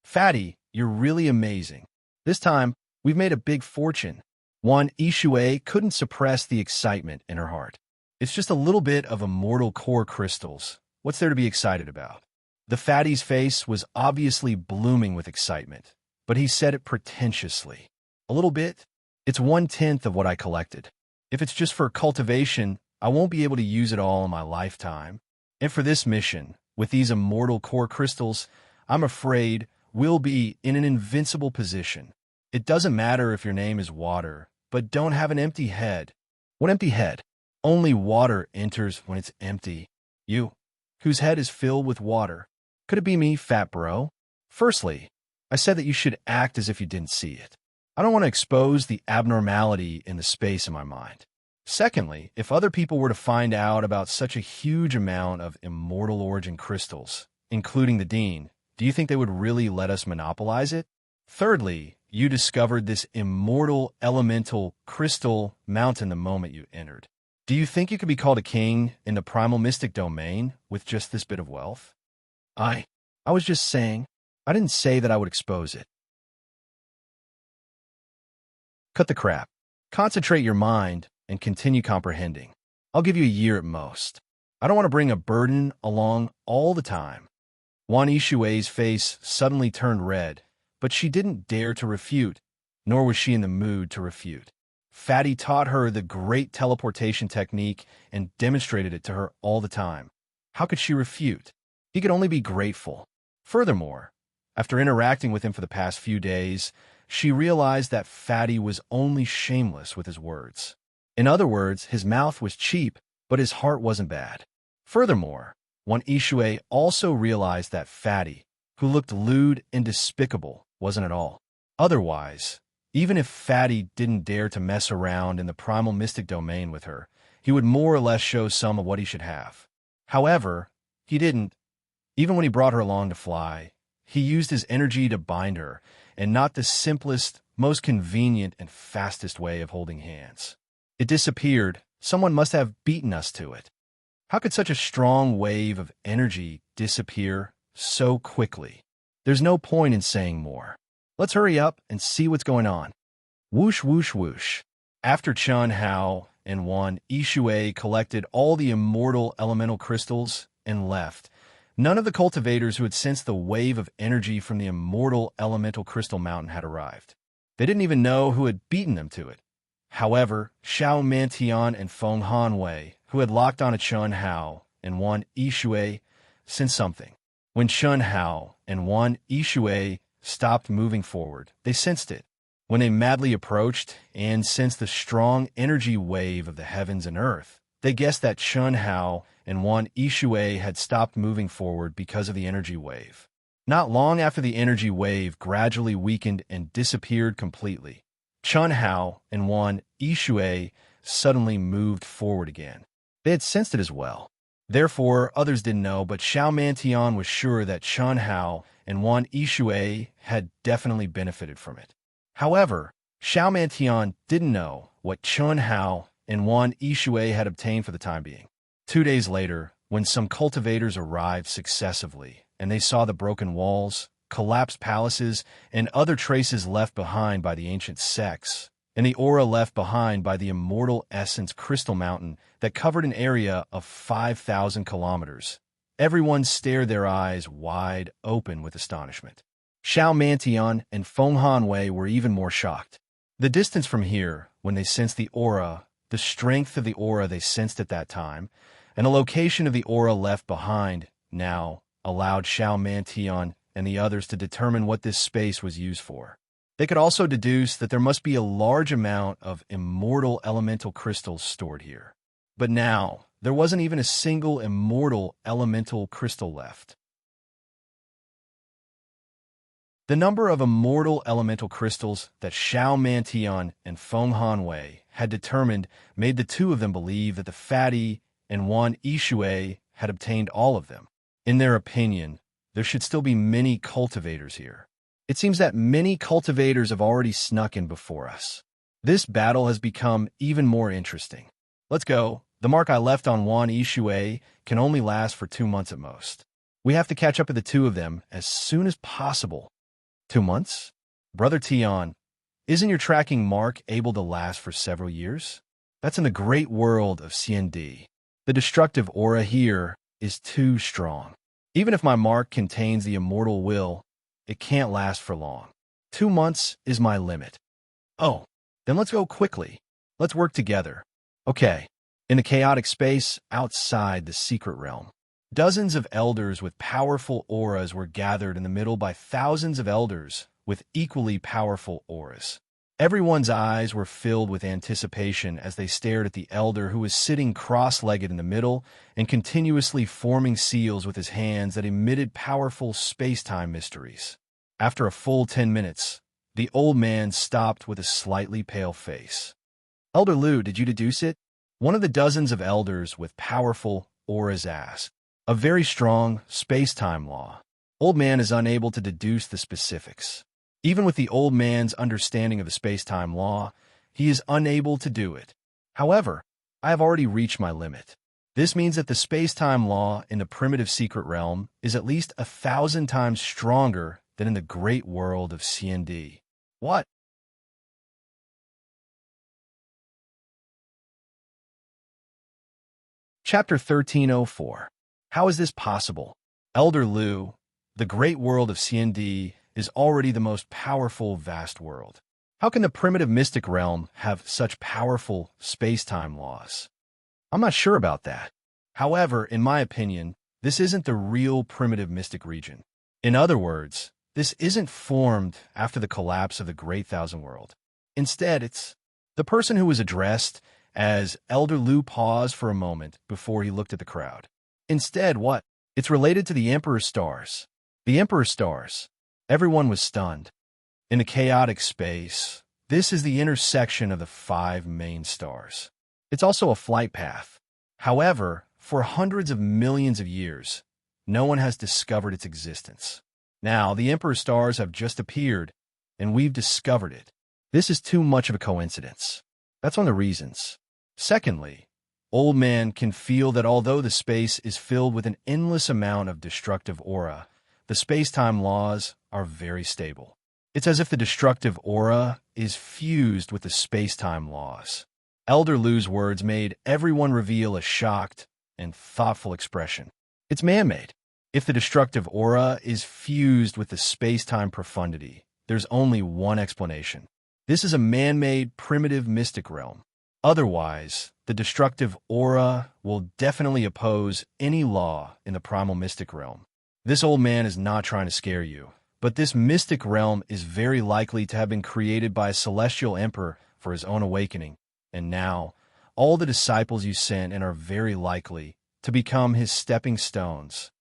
Fatty, you're really amazing. This time, we've made a big fortune. Wan Ishue couldn't suppress the excitement in her heart. It's just a little bit of immortal core crystals. What's there to be excited about? The fatty's face was obviously blooming with excitement, but he said it pretentiously. A little bit? It's 1/10 of what I collected. If it's just for cultivation, I won't be able to use it all in my lifetime. And for this mission, with these immortal core crystals, I'm afraid we'll be in an invincible position. It doesn't matter if your name is water, but don't have an empty head. What empty head? Only water enters when it's empty. You, whose head is filled with water. Could it be me, fat bro? Firstly, I said that you should act as if you didn't see it. I don't want to expose the abnormality in the space in my mind. Secondly, if other people were to find out about such a huge amount of immortal origin crystals, including the Dean, do you think they would really let us monopolize it? Thirdly, you discovered this immortal elemental crystal mountain the moment you entered. Do you think you could be called a king in the primal mystic domain with just this bit of wealth? I was just saying. I didn't say that I would expose it. Cut the crap. Concentrate your mind and continue comprehending. I'll give you a year at most. I don't want to bring a burden along all the time. Wan Ishue's face suddenly turned red, but she didn't dare to refute, nor was she in the mood to refute. Fatty taught her the great teleportation technique and demonstrated it to her all the time. How could she refute? He could only be grateful. Furthermore, after interacting with him for the past few days, she realized that Fatty was only shameless with his words. In other words, his mouth was cheap, but his heart wasn't bad. Furthermore, Wan Ishue also realized that Fatty, who looked lewd and despicable, wasn't at all. Otherwise, even if Fatty didn't dare to mess around in the primal mystic domain with her, he would more or less show some of what he should have. However, he didn't. Even when he brought her along to fly, he used his energy to bind her, and not the simplest, most convenient, and fastest way of holding hands. It disappeared. Someone must have beaten us to it. How could such a strong wave of energy disappear so quickly? There's no point in saying more. Let's hurry up and see what's going on. Whoosh, whoosh, whoosh. After Chun Hao and Wan Ishue collected all the immortal elemental crystals and left, none of the cultivators who had sensed the wave of energy from the immortal elemental crystal mountain had arrived. They didn't even know who had beaten them to it. However, Xiao Mantian and Feng Hanwei, who had locked on to Chun Hao and Wan Ishue, sensed something. When Chun Hao and Wan Ishue stopped moving forward, they sensed it. When they madly approached and sensed the strong energy wave of the heavens and earth, they guessed that Chun Hao and Wan Ishue had stopped moving forward because of the energy wave. Not long after the energy wave gradually weakened and disappeared completely, Chun Hao and Wan Ishue suddenly moved forward again. They had sensed it as well. Therefore, others didn't know, but Xiao Mantian was sure that Chun Hao and Wan Ishue had definitely benefited from it. However, Xiao Mantian didn't know what Chun Hao and Wan Ishue had obtained for the time being. 2 days later, when some cultivators arrived successively, and they saw the broken walls, collapsed palaces, and other traces left behind by the ancient sects, and the aura left behind by the immortal essence crystal mountain that covered an area of 5,000 kilometers, everyone stared their eyes wide open with astonishment. Xiao Mantian and Feng Hanwei were even more shocked. The distance from here, when they sensed the aura, the strength of the aura they sensed at that time, and the location of the aura left behind now allowed Xiao Mantian and the others to determine what this space was used for. They could also deduce that there must be a large amount of immortal elemental crystals stored here. But now, there wasn't even a single immortal elemental crystal left. The number of immortal elemental crystals that Xiao Mantian and Feng Hanwei had determined made the two of them believe that the Fatty and Wan Ishue had obtained all of them. In their opinion, there should still be many cultivators here. It seems that many cultivators have already snuck in before us. This battle has become even more interesting. Let's go. The mark I left on Wan Ishue can only last for 2 months at most. We have to catch up with the two of them as soon as possible. 2 months? Brother Tion, isn't your tracking mark able to last for several years? That's in the great world of CND. The destructive aura here is too strong. Even if my mark contains the immortal will, it can't last for long. 2 months is my limit. Oh, then let's go quickly. Let's work together. Okay. In the chaotic space outside the secret realm, dozens of elders with powerful auras were gathered in the middle by thousands of elders with equally powerful auras. Everyone's eyes were filled with anticipation as they stared at the elder who was sitting cross-legged in the middle and continuously forming seals with his hands that emitted powerful space-time mysteries. After a full 10 minutes, the old man stopped with a slightly pale face. Elder Lu, did you deduce it? One of the dozens of elders with powerful auras asked. A very strong space-time law. Old man is unable to deduce the specifics. Even with the old man's understanding of the space-time law, he is unable to do it. However, I have already reached my limit. This means that the space-time law in the primitive secret realm is at least 1,000 times stronger than in the great world of CND. What? Chapter 1304. How is this possible? Elder Lu, the great world of CND is already the most powerful vast world. How can the primitive mystic realm have such powerful space-time laws? I'm not sure about that. However, in my opinion, this isn't the real primitive mystic region. In other words, this isn't formed after the collapse of the Great Thousand World. Instead, it's the person who was addressed as Elder Lu paused for a moment before he looked at the crowd. Instead, what? It's related to the Emperor's stars. The Emperor's stars. Everyone was stunned. In the chaotic space, this is the intersection of the 5 main stars. It's also a flight path. However, for hundreds of millions of years, no one has discovered its existence. Now, the Emperor's stars have just appeared, and we've discovered it. This is too much of a coincidence. That's one of the reasons. Secondly, Old Man can feel that although the space is filled with an endless amount of destructive aura, the space-time laws are very stable. It's as if the destructive aura is fused with the space-time laws. Elder Lu's words made everyone reveal a shocked and thoughtful expression. It's man-made. If the destructive aura is fused with the space-time profundity, there's only one explanation. This is a man-made primitive mystic realm. Otherwise, the destructive aura will definitely oppose any law in the primal mystic realm. This old man is not trying to scare you, but this mystic realm is very likely to have been created by a celestial emperor for his own awakening, and now, all the disciples you sent and are very likely to become his stepping stones.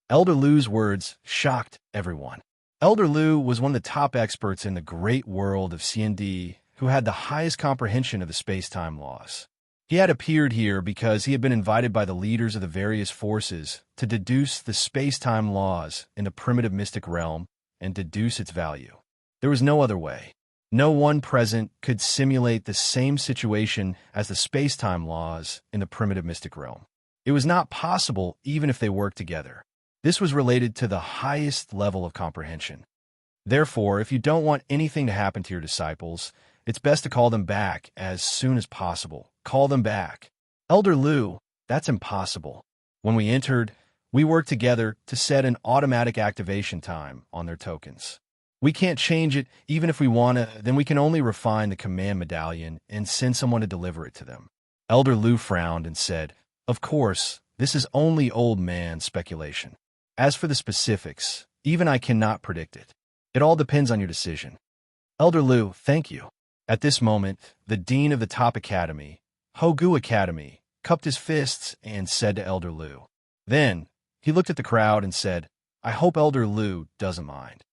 Elder Lu's words shocked everyone. Elder Lu was one of the top experts in the great world of CND who had the highest comprehension of the space-time laws. He had appeared here because he had been invited by the leaders of the various forces to deduce the space-time laws in the primitive mystic realm and deduce its value. There was no other way. No one present could simulate the same situation as the space-time laws in the primitive mystic realm. It was not possible even if they worked together. This was related to the highest level of comprehension. Therefore, if you don't want anything to happen to your disciples, it's best to call them back as soon as possible. Call them back. Elder Lu, that's impossible. When we entered, we worked together to set an automatic activation time on their tokens. We can't change it even if we want to, then we can only refine the command medallion and send someone to deliver it to them. Elder Lu frowned and said, "Of course, this is only old man speculation. As for the specifics, even I cannot predict it. It all depends on your decision." Elder Lu, thank you. At this moment, the dean of the top academy, Hogu Academy, cupped his fists and said to Elder Lu. Then, he looked at the crowd and said, "I hope Elder Lu doesn't mind.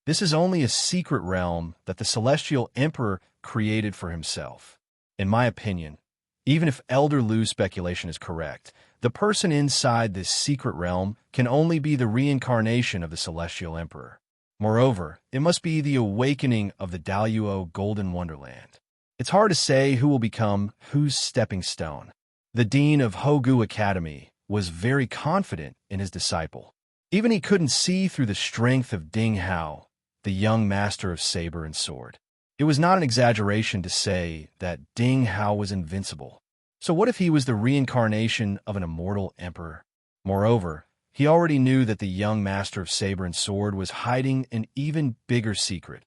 This is only a secret realm that the Celestial Emperor created for himself. In my opinion, even if Elder Lu's speculation is correct, the person inside this secret realm can only be the reincarnation of the Celestial Emperor. Moreover, it must be the awakening of the Daluo Golden Wonderland. It's hard to say who will become whose stepping stone. The dean of Hogu Academy was very confident in his disciple. Even he couldn't see through the strength of Ding Hao, the young master of saber and sword. It was not an exaggeration to say that Ding Hao was invincible. So what if he was the reincarnation of an immortal emperor? Moreover, he already knew that the young master of saber and sword was hiding an even bigger secret.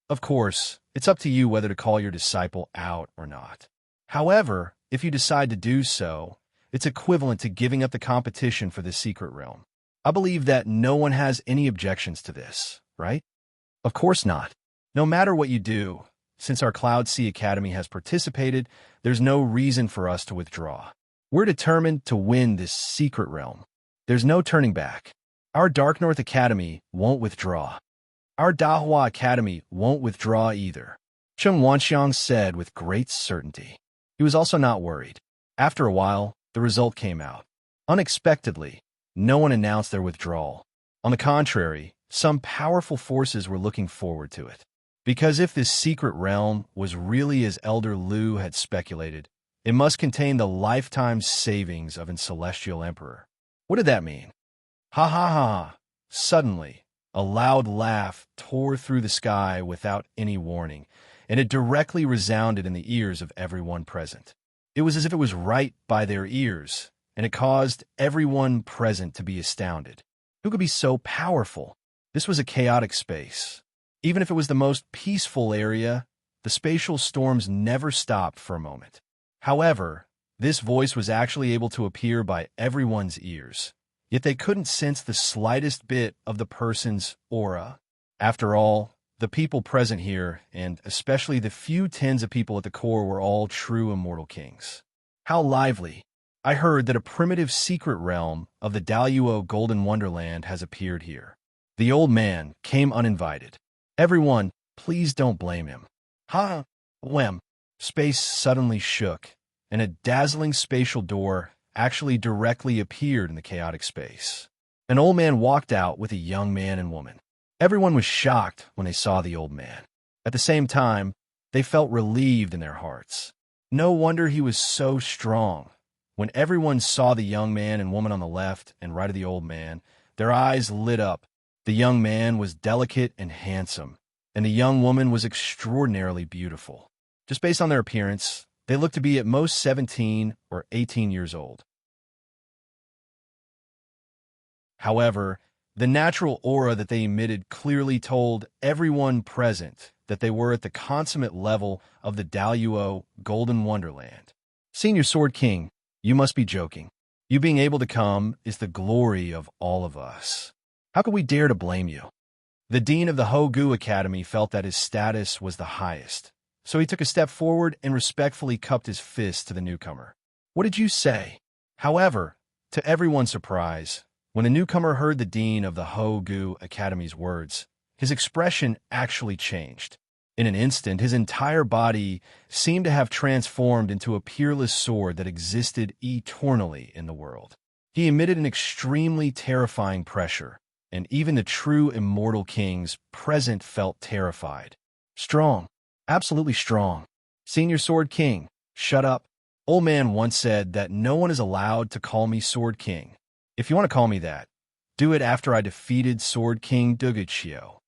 Of course, it's up to you whether to call your disciple out or not. However, if you decide to do so, it's equivalent to giving up the competition for the secret realm. I believe that no one has any objections to this, right? Of course not. No matter what you do, since our Cloud Sea Academy has participated, there's no reason for us to withdraw. We're determined to win this secret realm. There's no turning back. Our Dark North Academy won't withdraw. Our Dahua Academy won't withdraw either, Chen Wanxiang said with great certainty. He was also not worried. After a while, the result came out. Unexpectedly, no one announced their withdrawal. On the contrary, some powerful forces were looking forward to it. Because if this secret realm was really as Elder Lu had speculated, it must contain the lifetime savings of an celestial emperor. What did that mean? Ha ha ha! Suddenly, a loud laugh tore through the sky without any warning, and it directly resounded in the ears of everyone present. It was as if it was right by their ears, and it caused everyone present to be astounded. Who could be so powerful? This was a chaotic space. Even if it was the most peaceful area, the spatial storms never stopped for a moment. However, this voice was actually able to appear by everyone's ears, yet they couldn't sense the slightest bit of the person's aura. After all, the people present here, and especially the few tens of people at the core, were all true immortal kings. How lively! I heard that a primitive secret realm of the Daluo Golden Wonderland has appeared here. The old man came uninvited. Everyone, please don't blame him. Ha! Whem! Space suddenly shook, and a dazzling spatial door actually directly appeared in the chaotic space. An old man walked out with a young man and woman. Everyone was shocked when they saw the old man. At the same time, they felt relieved in their hearts. No wonder he was so strong. When everyone saw the young man and woman on the left and right of the old man, their eyes lit up. The young man was delicate and handsome, and the young woman was extraordinarily beautiful. Just based on their appearance, they looked to be at most 17 or 18 years old. However, the natural aura that they emitted clearly told everyone present that they were at the consummate level of the Daluo Golden Wonderland. Senior Sword King, you must be joking. You being able to come is the glory of all of us. How could we dare to blame you? The dean of the Hogu Academy felt that his status was the highest, so he took a step forward and respectfully cupped his fist to the newcomer. What did you say? However, to everyone's surprise, when the newcomer heard the dean of the Hogu Academy's words, his expression actually changed. In an instant, his entire body seemed to have transformed into a peerless sword that existed eternally in the world. He emitted an extremely terrifying pressure, and even the true immortal kings present felt terrified. Strong. Absolutely strong. Senior Sword King, shut up. Old man once said that no one is allowed to call me Sword King. If you want to call me that, do it after I defeated Sword King Duguchio.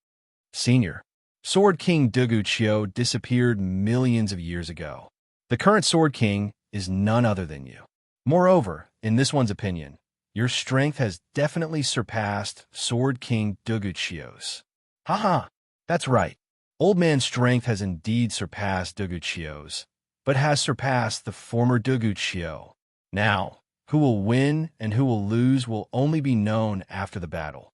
Senior. Sword King Duguchio disappeared millions of years ago. The current Sword King is none other than you. Moreover, in this one's opinion, your strength has definitely surpassed Sword King Duguchio's. Haha, that's right. Old man's strength has indeed surpassed Duguchio's, but has surpassed the former Duguchio. Now, who will win and who will lose will only be known after the battle.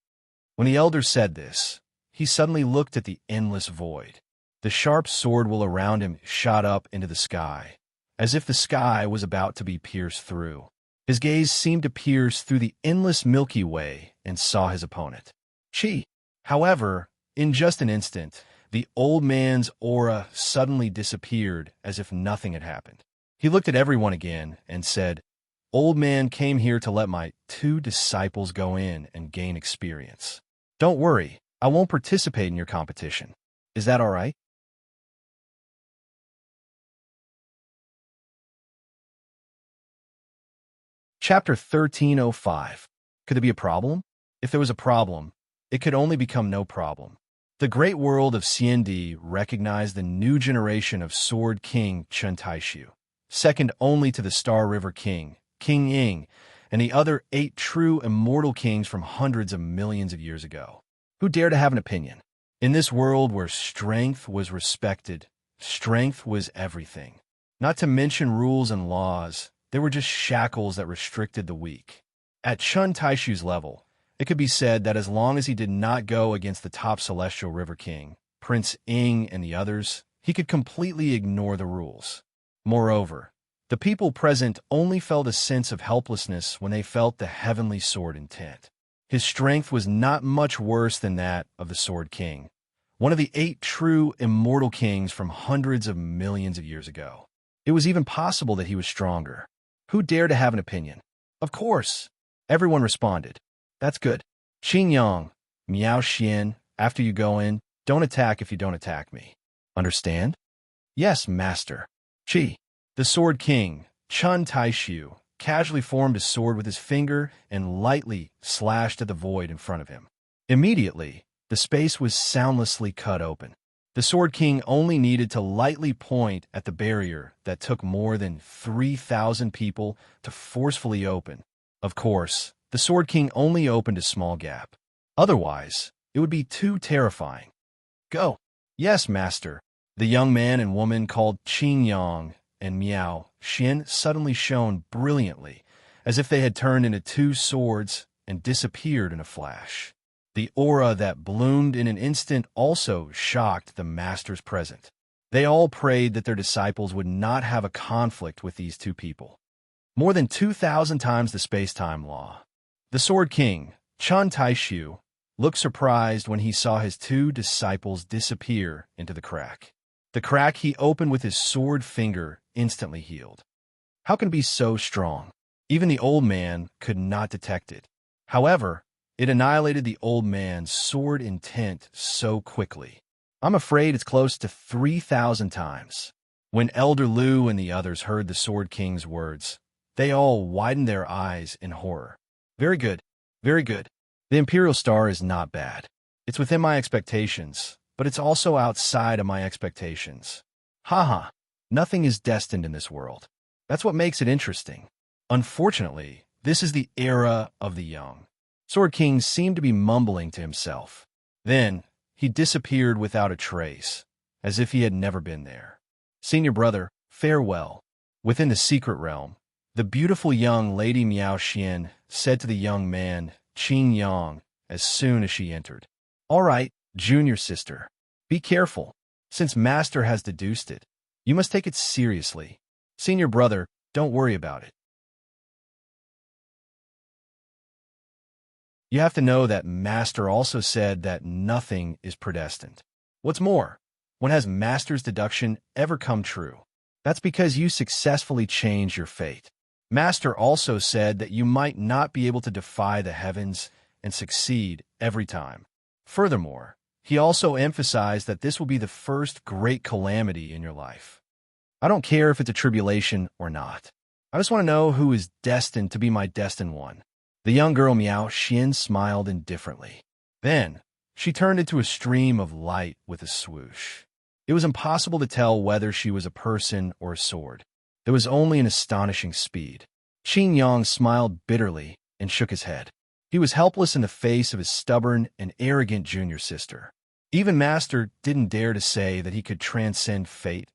When the elder said this, he suddenly looked at the endless void. The sharp sword will around him shot up into the sky, as if the sky was about to be pierced through. His gaze seemed to pierce through the endless Milky Way and saw his opponent. Chi. However, in just an instant, the old man's aura suddenly disappeared as if nothing had happened. He looked at everyone again and said, Old man came here to let my 2 disciples go in and gain experience. Don't worry, I won't participate in your competition. Is that all right? Chapter 1305. Could there be a problem? If there was a problem, it could only become no problem. The great world of CND recognized the new generation of Sword King Chen Taishu, second only to the Star River King, King Ying, and the other 8 true immortal kings from hundreds of millions of years ago. Who dare to have an opinion? In this world where strength was respected, strength was everything. Not to mention rules and laws, there were just shackles that restricted the weak. At Chen Taishu's level, it could be said that as long as he did not go against the top Celestial River King, Prince Ying and the others, he could completely ignore the rules. Moreover, the people present only felt a sense of helplessness when they felt the heavenly sword intent. His strength was not much worse than that of the Sword King, one of the 8 true immortal kings from hundreds of millions of years ago. It was even possible that he was stronger. Who dared to have an opinion? Of course. Everyone responded. That's good. Qin Yang, Miao Xian, after you go in, don't attack if you don't attack me. Understand? Yes, master. Qi. The Sword King, Chen Taishu, casually formed a sword with his finger and lightly slashed at the void in front of him. Immediately, the space was soundlessly cut open. The Sword King only needed to lightly point at the barrier that took more than 3,000 people to forcefully open. Of course, the Sword King only opened a small gap. Otherwise, it would be too terrifying. Go. Yes, master. The young man and woman called Qin Yang and Miao Xian suddenly shone brilliantly, as if they had turned into 2 swords and disappeared in a flash. The aura that bloomed in an instant also shocked the masters present. They all prayed that their disciples would not have a conflict with these 2 people. More than 2,000 times the space-time law. The Sword King, Chen Taishu, looked surprised when he saw his 2 disciples disappear into the crack. The crack he opened with his sword finger instantly healed. How can it be so strong? Even the old man could not detect it. However, it annihilated the old man's sword intent so quickly. I'm afraid it's close to 3,000 times. When Elder Lu and the others heard the Sword King's words, they all widened their eyes in horror. Very good. Very good. The Imperial Star is not bad. It's within my expectations, but it's also outside of my expectations. Haha. Nothing is destined in this world. That's what makes it interesting. Unfortunately, this is the era of the young. Sword King seemed to be mumbling to himself. Then, he disappeared without a trace, as if he had never been there. Senior brother, farewell. Within the secret realm, the beautiful young Lady Miao Xian said to the young man, Qin Yang, as soon as she entered. All right, junior sister. Be careful. Since Master has deduced it, you must take it seriously. Senior brother, don't worry about it. You have to know that Master also said that nothing is predestined. What's more, when has Master's deduction ever come true? That's because you successfully changed your fate. Master also said that you might not be able to defy the heavens and succeed every time. Furthermore, he also emphasized that this will be the first great calamity in your life. I don't care if it's a tribulation or not. I just want to know who is destined to be my destined one. The young girl Miao Xian smiled indifferently. Then, she turned into a stream of light with a swoosh. It was impossible to tell whether she was a person or a sword. There was only an astonishing speed. Qin Yang smiled bitterly and shook his head. He was helpless in the face of his stubborn and arrogant junior sister. Even Master didn't dare to say that he could transcend fate,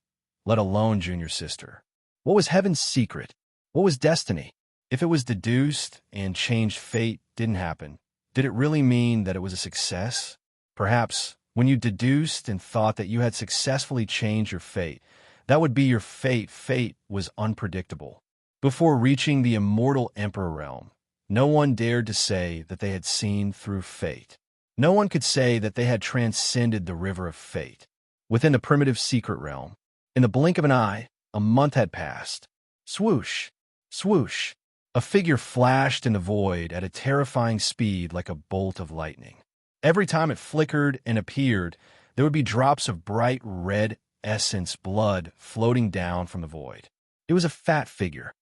let alone junior sister. What was heaven's secret? What was destiny? If it was deduced and changed fate didn't happen, did it really mean that it was a success? Perhaps, when you deduced and thought that you had successfully changed your fate, that would be your fate. Fate was unpredictable. Before reaching the immortal Emperor realm, no one dared to say that they had seen through fate. No one could say that they had transcended the river of fate. Within the primitive secret realm, in the blink of an eye, a month had passed. Swoosh! Swoosh! A figure flashed in the void at a terrifying speed like a bolt of lightning. Every time it flickered and appeared, there would be drops of bright red essence blood floating down from the void. It was a fat figure.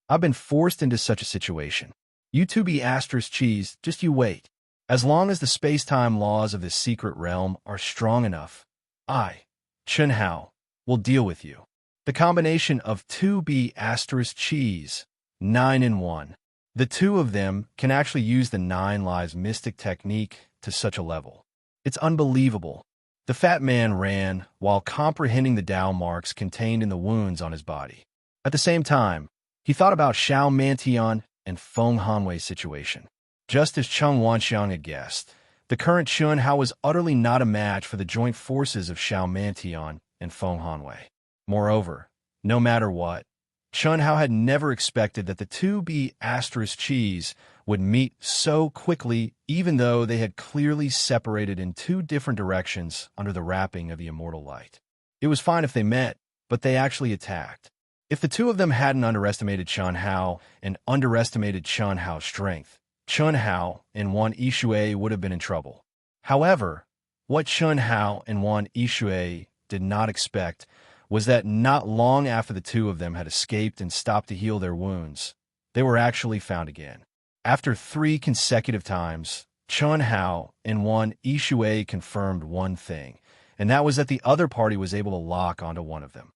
I've been forced into such a situation. You two be asterisk cheese, just you wait. As long as the space-time laws of this secret realm are strong enough, I, Chun Hao, will deal with you. The combination of 2B asterisk cheese, 9 in 1. The two of them can actually use the 9 lives mystic technique to such a level. It's unbelievable. The fat man ran while comprehending the Tao marks contained in the wounds on his body. At the same time, he thought about Xiao Mantian and Feng Hanwei's situation. Just as Chung Wanxiang had guessed, the current Chun Hao was utterly not a match for the joint forces of Xiao Mantian and Feng Hanwei. Moreover, no matter what, Chun Hao had never expected that the 2B asterisk cheese would meet so quickly, even though they had clearly separated in two different directions under the wrapping of the immortal light. It was fine if they met, but they actually attacked. If the two of them hadn't underestimated Chun Hao and underestimated Chun Hao's strength, Chun Hao and Wan Yishui would have been in trouble. However, what Chun Hao and Wan Yishui did not expect was that not long after the two of them had escaped and stopped to heal their wounds, they were actually found again. After 3 consecutive times, Chun Hao and Wan Yishui confirmed one thing, and that was that the other party was able to lock onto one of them.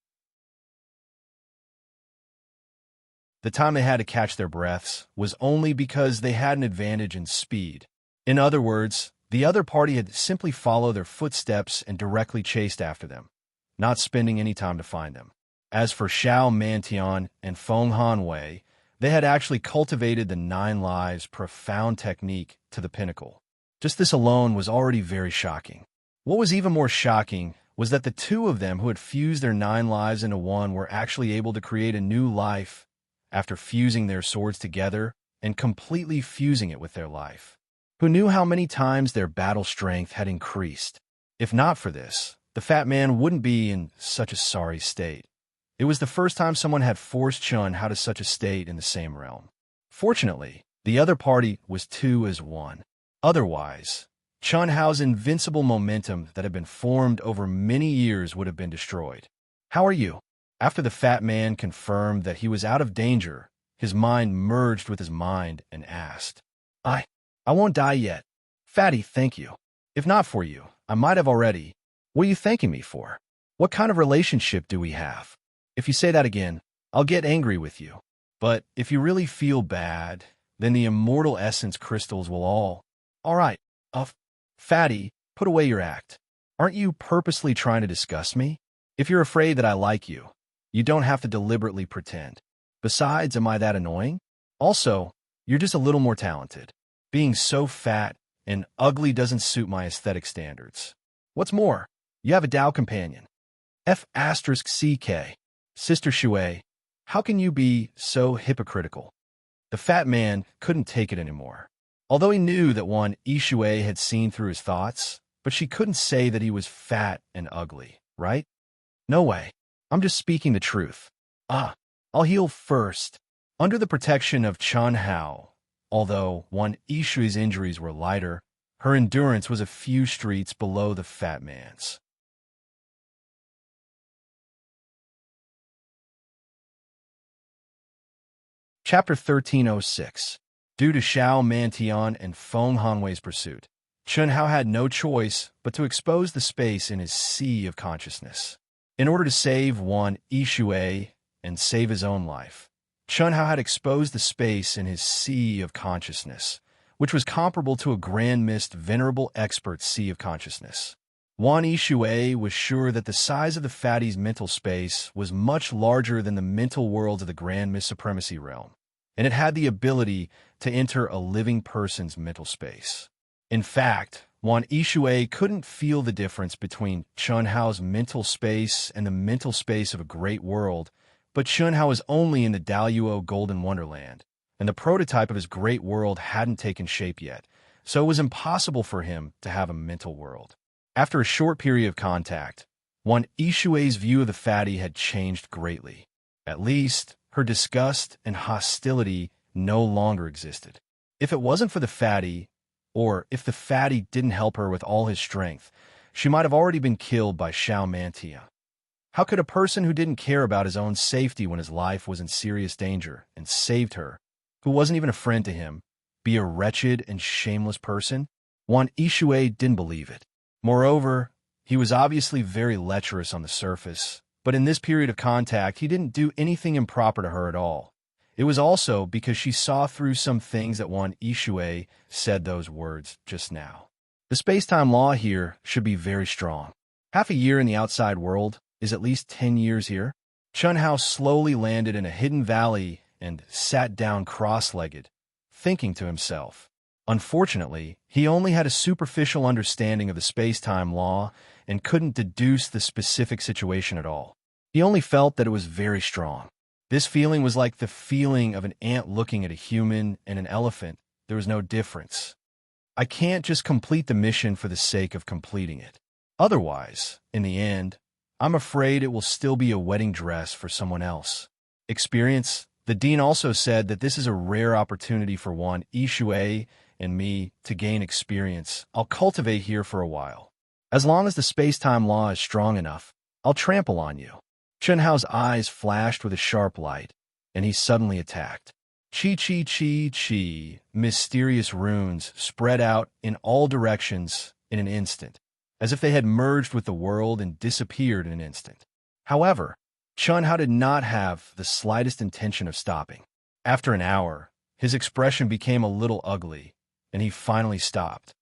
The time they had to catch their breaths was only because they had an advantage in speed. In other words, the other party had simply followed their footsteps and directly chased after them, not spending any time to find them. As for Xiao Mantian and Feng Hanwei, they had actually cultivated the 9 lives profound technique to the pinnacle. Just this alone was already very shocking. What was even more shocking was that the two of them who had fused their 9 lives into one were actually able to create a new life after fusing their swords together and completely fusing it with their life. Who knew how many times their battle strength had increased? If not for this, the fat man wouldn't be in such a sorry state. It was the first time someone had forced Chun Hao to such a state in the same realm. Fortunately, the other party was 2 as 1. Otherwise, Chun Hao's invincible momentum that had been formed over many years would have been destroyed. How are you? After the fat man confirmed that he was out of danger, his mind merged with his mind and asked, I won't die yet. Fatty, thank you. If not for you, I might have already. What are you thanking me for? What kind of relationship do we have? If you say that again, I'll get angry with you. But if you really feel bad, then the immortal essence crystals will all right. Fatty, put away your act. Aren't you purposely trying to disgust me? If you're afraid that I like you, you don't have to deliberately pretend. Besides, am I that annoying? Also, you're just a little more talented. Being so fat and ugly doesn't suit my aesthetic standards. What's more, you have a Tao companion. F***CK. Sister Shui, how can you be so hypocritical? The fat man couldn't take it anymore. Although he knew that Wan Yishui had seen through his thoughts, but she couldn't say that he was fat and ugly, right? No way. I'm just speaking the truth. I'll heal first. Under the protection of Chun Hao, although Wan Yishui's injuries were lighter, her endurance was a few streets below the fat man's. Chapter 1306. Due to Xiao Mantian and Feng Hanwei's pursuit, Chun Hao had no choice but to expose the space in his sea of consciousness. In order to save Wan Yishui and save his own life, Chun Hao had exposed the space in his sea of consciousness, which was comparable to a Grand Mist Venerable Expert's sea of consciousness. Wan Yishui was sure that the size of the fatty's mental space was much larger than the mental worlds of the Grand Mist Supremacy realm, and it had the ability to enter a living person's mental space. In fact, Wan Yishui couldn't feel the difference between Chun Hao's mental space and the mental space of a great world, but Chun Hao was only in the Daluo Golden Wonderland, and the prototype of his great world hadn't taken shape yet, so it was impossible for him to have a mental world. After a short period of contact, Wan Yishui's view of the fatty had changed greatly. At least, her disgust and hostility no longer existed. If it wasn't for the fatty, or if the fatty didn't help her with all his strength, she might have already been killed by Xiao Mantia. How could a person who didn't care about his own safety when his life was in serious danger and saved her, who wasn't even a friend to him, be a wretched and shameless person? Wan Ishue didn't believe it. Moreover, he was obviously very lecherous on the surface, but in this period of contact, he didn't do anything improper to her at all. It was also because she saw through some things that Wan Ishue said those words just now. The space-time law here should be very strong. Half a year in the outside world is at least 10 years here. Chun Hao slowly landed in a hidden valley and sat down cross-legged, thinking to himself. Unfortunately, he only had a superficial understanding of the space-time law and couldn't deduce the specific situation at all. He only felt that it was very strong. This feeling was like the feeling of an ant looking at a human and an elephant. There was no difference. I can't just complete the mission for the sake of completing it. Otherwise, in the end, I'm afraid it will still be a wedding dress for someone else. Experience. The dean also said that this is a rare opportunity for Wan Ishue and me to gain experience. I'll cultivate here for a while. As long as the space-time law is strong enough, I'll trample on you. Chun Hao's eyes flashed with a sharp light, and he suddenly attacked. Chi chi chi chi, mysterious runes spread out in all directions in an instant, as if they had merged with the world and disappeared in an instant. However, Chun Hao did not have the slightest intention of stopping. After an hour, his expression became a little ugly, and he finally stopped.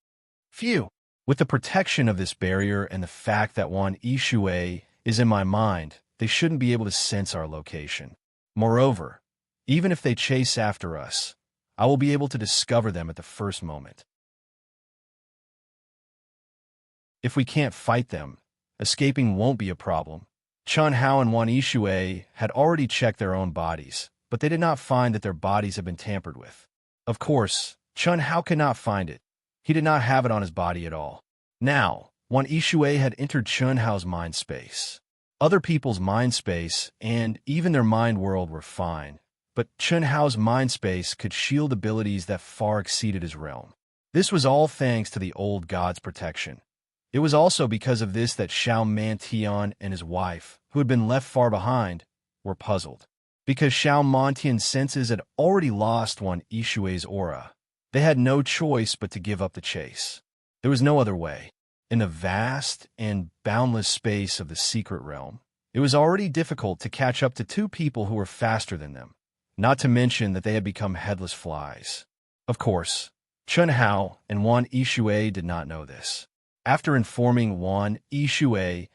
Phew! With the protection of this barrier and the fact that Wan Ishue is in my mind, they shouldn't be able to sense our location. Moreover, even if they chase after us, I will be able to discover them at the first moment. If we can't fight them, escaping won't be a problem. Chun Hao and Wan Ishue had already checked their own bodies, but they did not find that their bodies had been tampered with. Of course, Chun Hao could not find it. He did not have it on his body at all. Now, Wan Ishue had entered Chun Hao's mind space. Other people's mind space and even their mind world were fine, but Chun Hao's mind space could shield abilities that far exceeded his realm. This was all thanks to the old god's protection. It was also because of this that Xiao Mantian and his wife, who had been left far behind, were puzzled. Because Xiao Mantian's senses had already lost Wan Ishue's aura, they had no choice but to give up the chase. There was no other way. In the vast and boundless space of the secret realm, it was already difficult to catch up to two people who were faster than them, not to mention that they had become headless flies. Of course, Chun Hao and Wan Ishue did not know this. After informing Wan Ishue,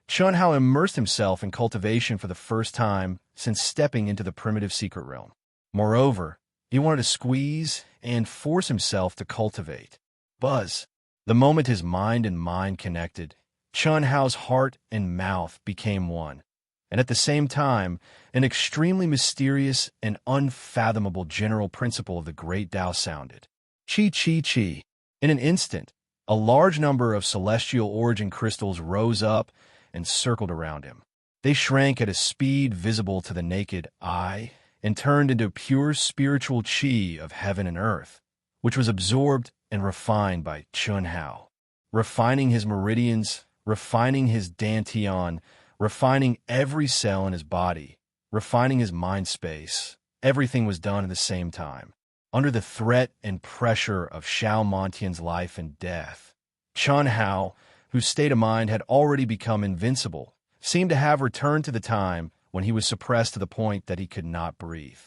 Chun Hao immersed himself in cultivation for the first time since stepping into the primitive secret realm. Moreover, he wanted to squeeze and force himself to cultivate. Buzz. The moment his mind and mind connected, Chun Hao's heart and mouth became one, and at the same time, an extremely mysterious and unfathomable general principle of the great Tao sounded. Chi chi chi. In an instant, a large number of celestial origin crystals rose up and circled around him. They shrank at a speed visible to the naked eye and turned into pure spiritual chi of heaven and earth, which was absorbed and refined by Chun Hao, refining his meridians, refining his dantian, refining every cell in his body, refining his mind space. Everything was done at the same time. Under the threat and pressure of Xiao Mantian's life and death, Chun Hao, whose state of mind had already become invincible, seemed to have returned to the time when he was suppressed to the point that he could not breathe.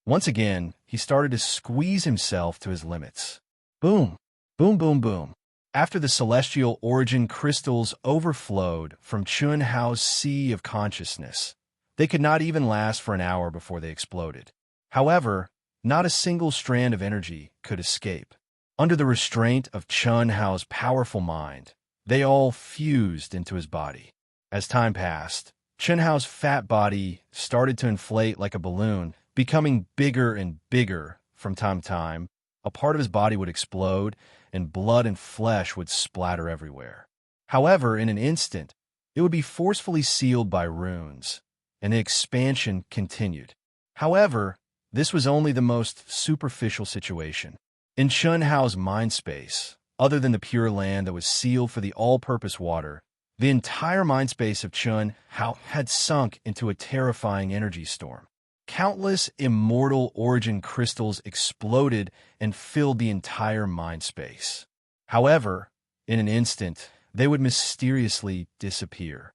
Once again, he started to squeeze himself to his limits. Boom, boom, boom, boom. After the celestial origin crystals overflowed from Chun Hao's sea of consciousness, they could not even last for an hour before they exploded. However, not a single strand of energy could escape. Under the restraint of Chun Hao's powerful mind, they all fused into his body. As time passed, Chun Hao's fat body started to inflate like a balloon, becoming bigger and bigger from time to time. A part of his body would explode, and blood and flesh would splatter everywhere. However, in an instant, it would be forcefully sealed by runes, and the expansion continued. However, this was only the most superficial situation. In Chun Hao's mind space, other than the pure land that was sealed for the all-purpose water, The entire mind space of Chun Hao had sunk into a terrifying energy storm. Countless immortal origin crystals exploded and filled the entire mind space. However, in an instant, they would mysteriously disappear.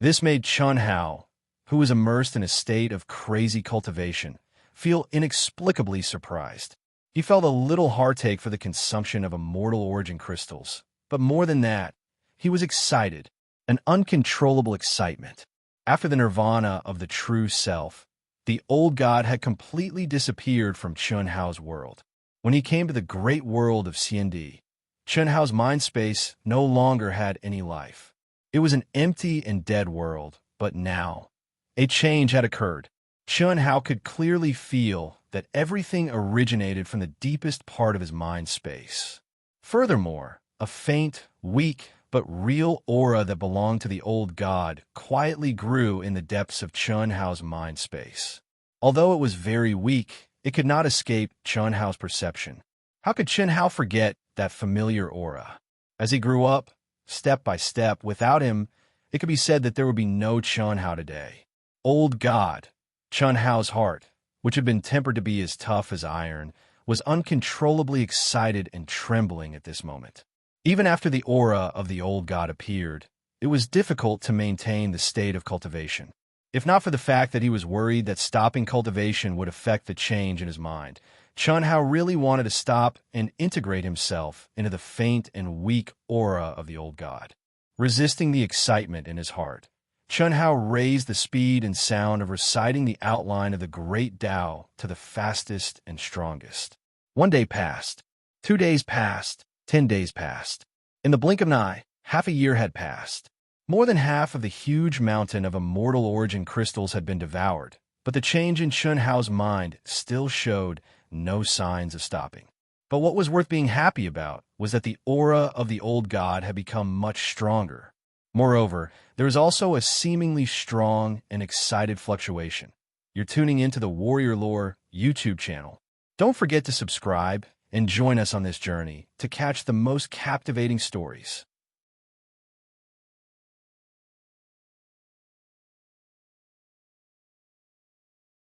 This made Chun Hao, who was immersed in a state of crazy cultivation, feel inexplicably surprised. He felt a little heartache for the consumption of immortal origin crystals, but more than that, he was excited, an uncontrollable excitement. After the nirvana of the true self, the old god had completely disappeared from Chun Hao's world. When he came to the great world of Xiandi, Chun Hao's mind space no longer had any life. It was an empty and dead world, but now, a change had occurred. Chun Hao could clearly feel that everything originated from the deepest part of his mind space. Furthermore, a faint, weak, but real aura that belonged to the old god quietly grew in the depths of Chun Hao's mind space. Although it was very weak, it could not escape Chun Hao's perception. How could Chun Hao forget that familiar aura? As he grew up, step by step, without him, it could be said that there would be no Chun Hao today. Old God, Chun Hao's heart, which had been tempered to be as tough as iron, was uncontrollably excited and trembling at this moment. Even after the aura of the old god appeared, it was difficult to maintain the state of cultivation. If not for the fact that he was worried that stopping cultivation would affect the change in his mind, Chun Hao really wanted to stop and integrate himself into the faint and weak aura of the old god. Resisting the excitement in his heart, Chun Hao raised the speed and sound of reciting the outline of the great Tao to the fastest and strongest. 1 day passed. 2 days passed. 10 days passed. In the blink of an eye, half a year had passed. More than half of the huge mountain of immortal origin crystals had been devoured, but the change in Chun Hao's mind still showed no signs of stopping. But what was worth being happy about was that the aura of the old god had become much stronger. Moreover, there was also a seemingly strong and excited fluctuation. You're tuning into the Warrior Lore YouTube channel. Don't forget to subscribe and join us on this journey to catch the most captivating stories.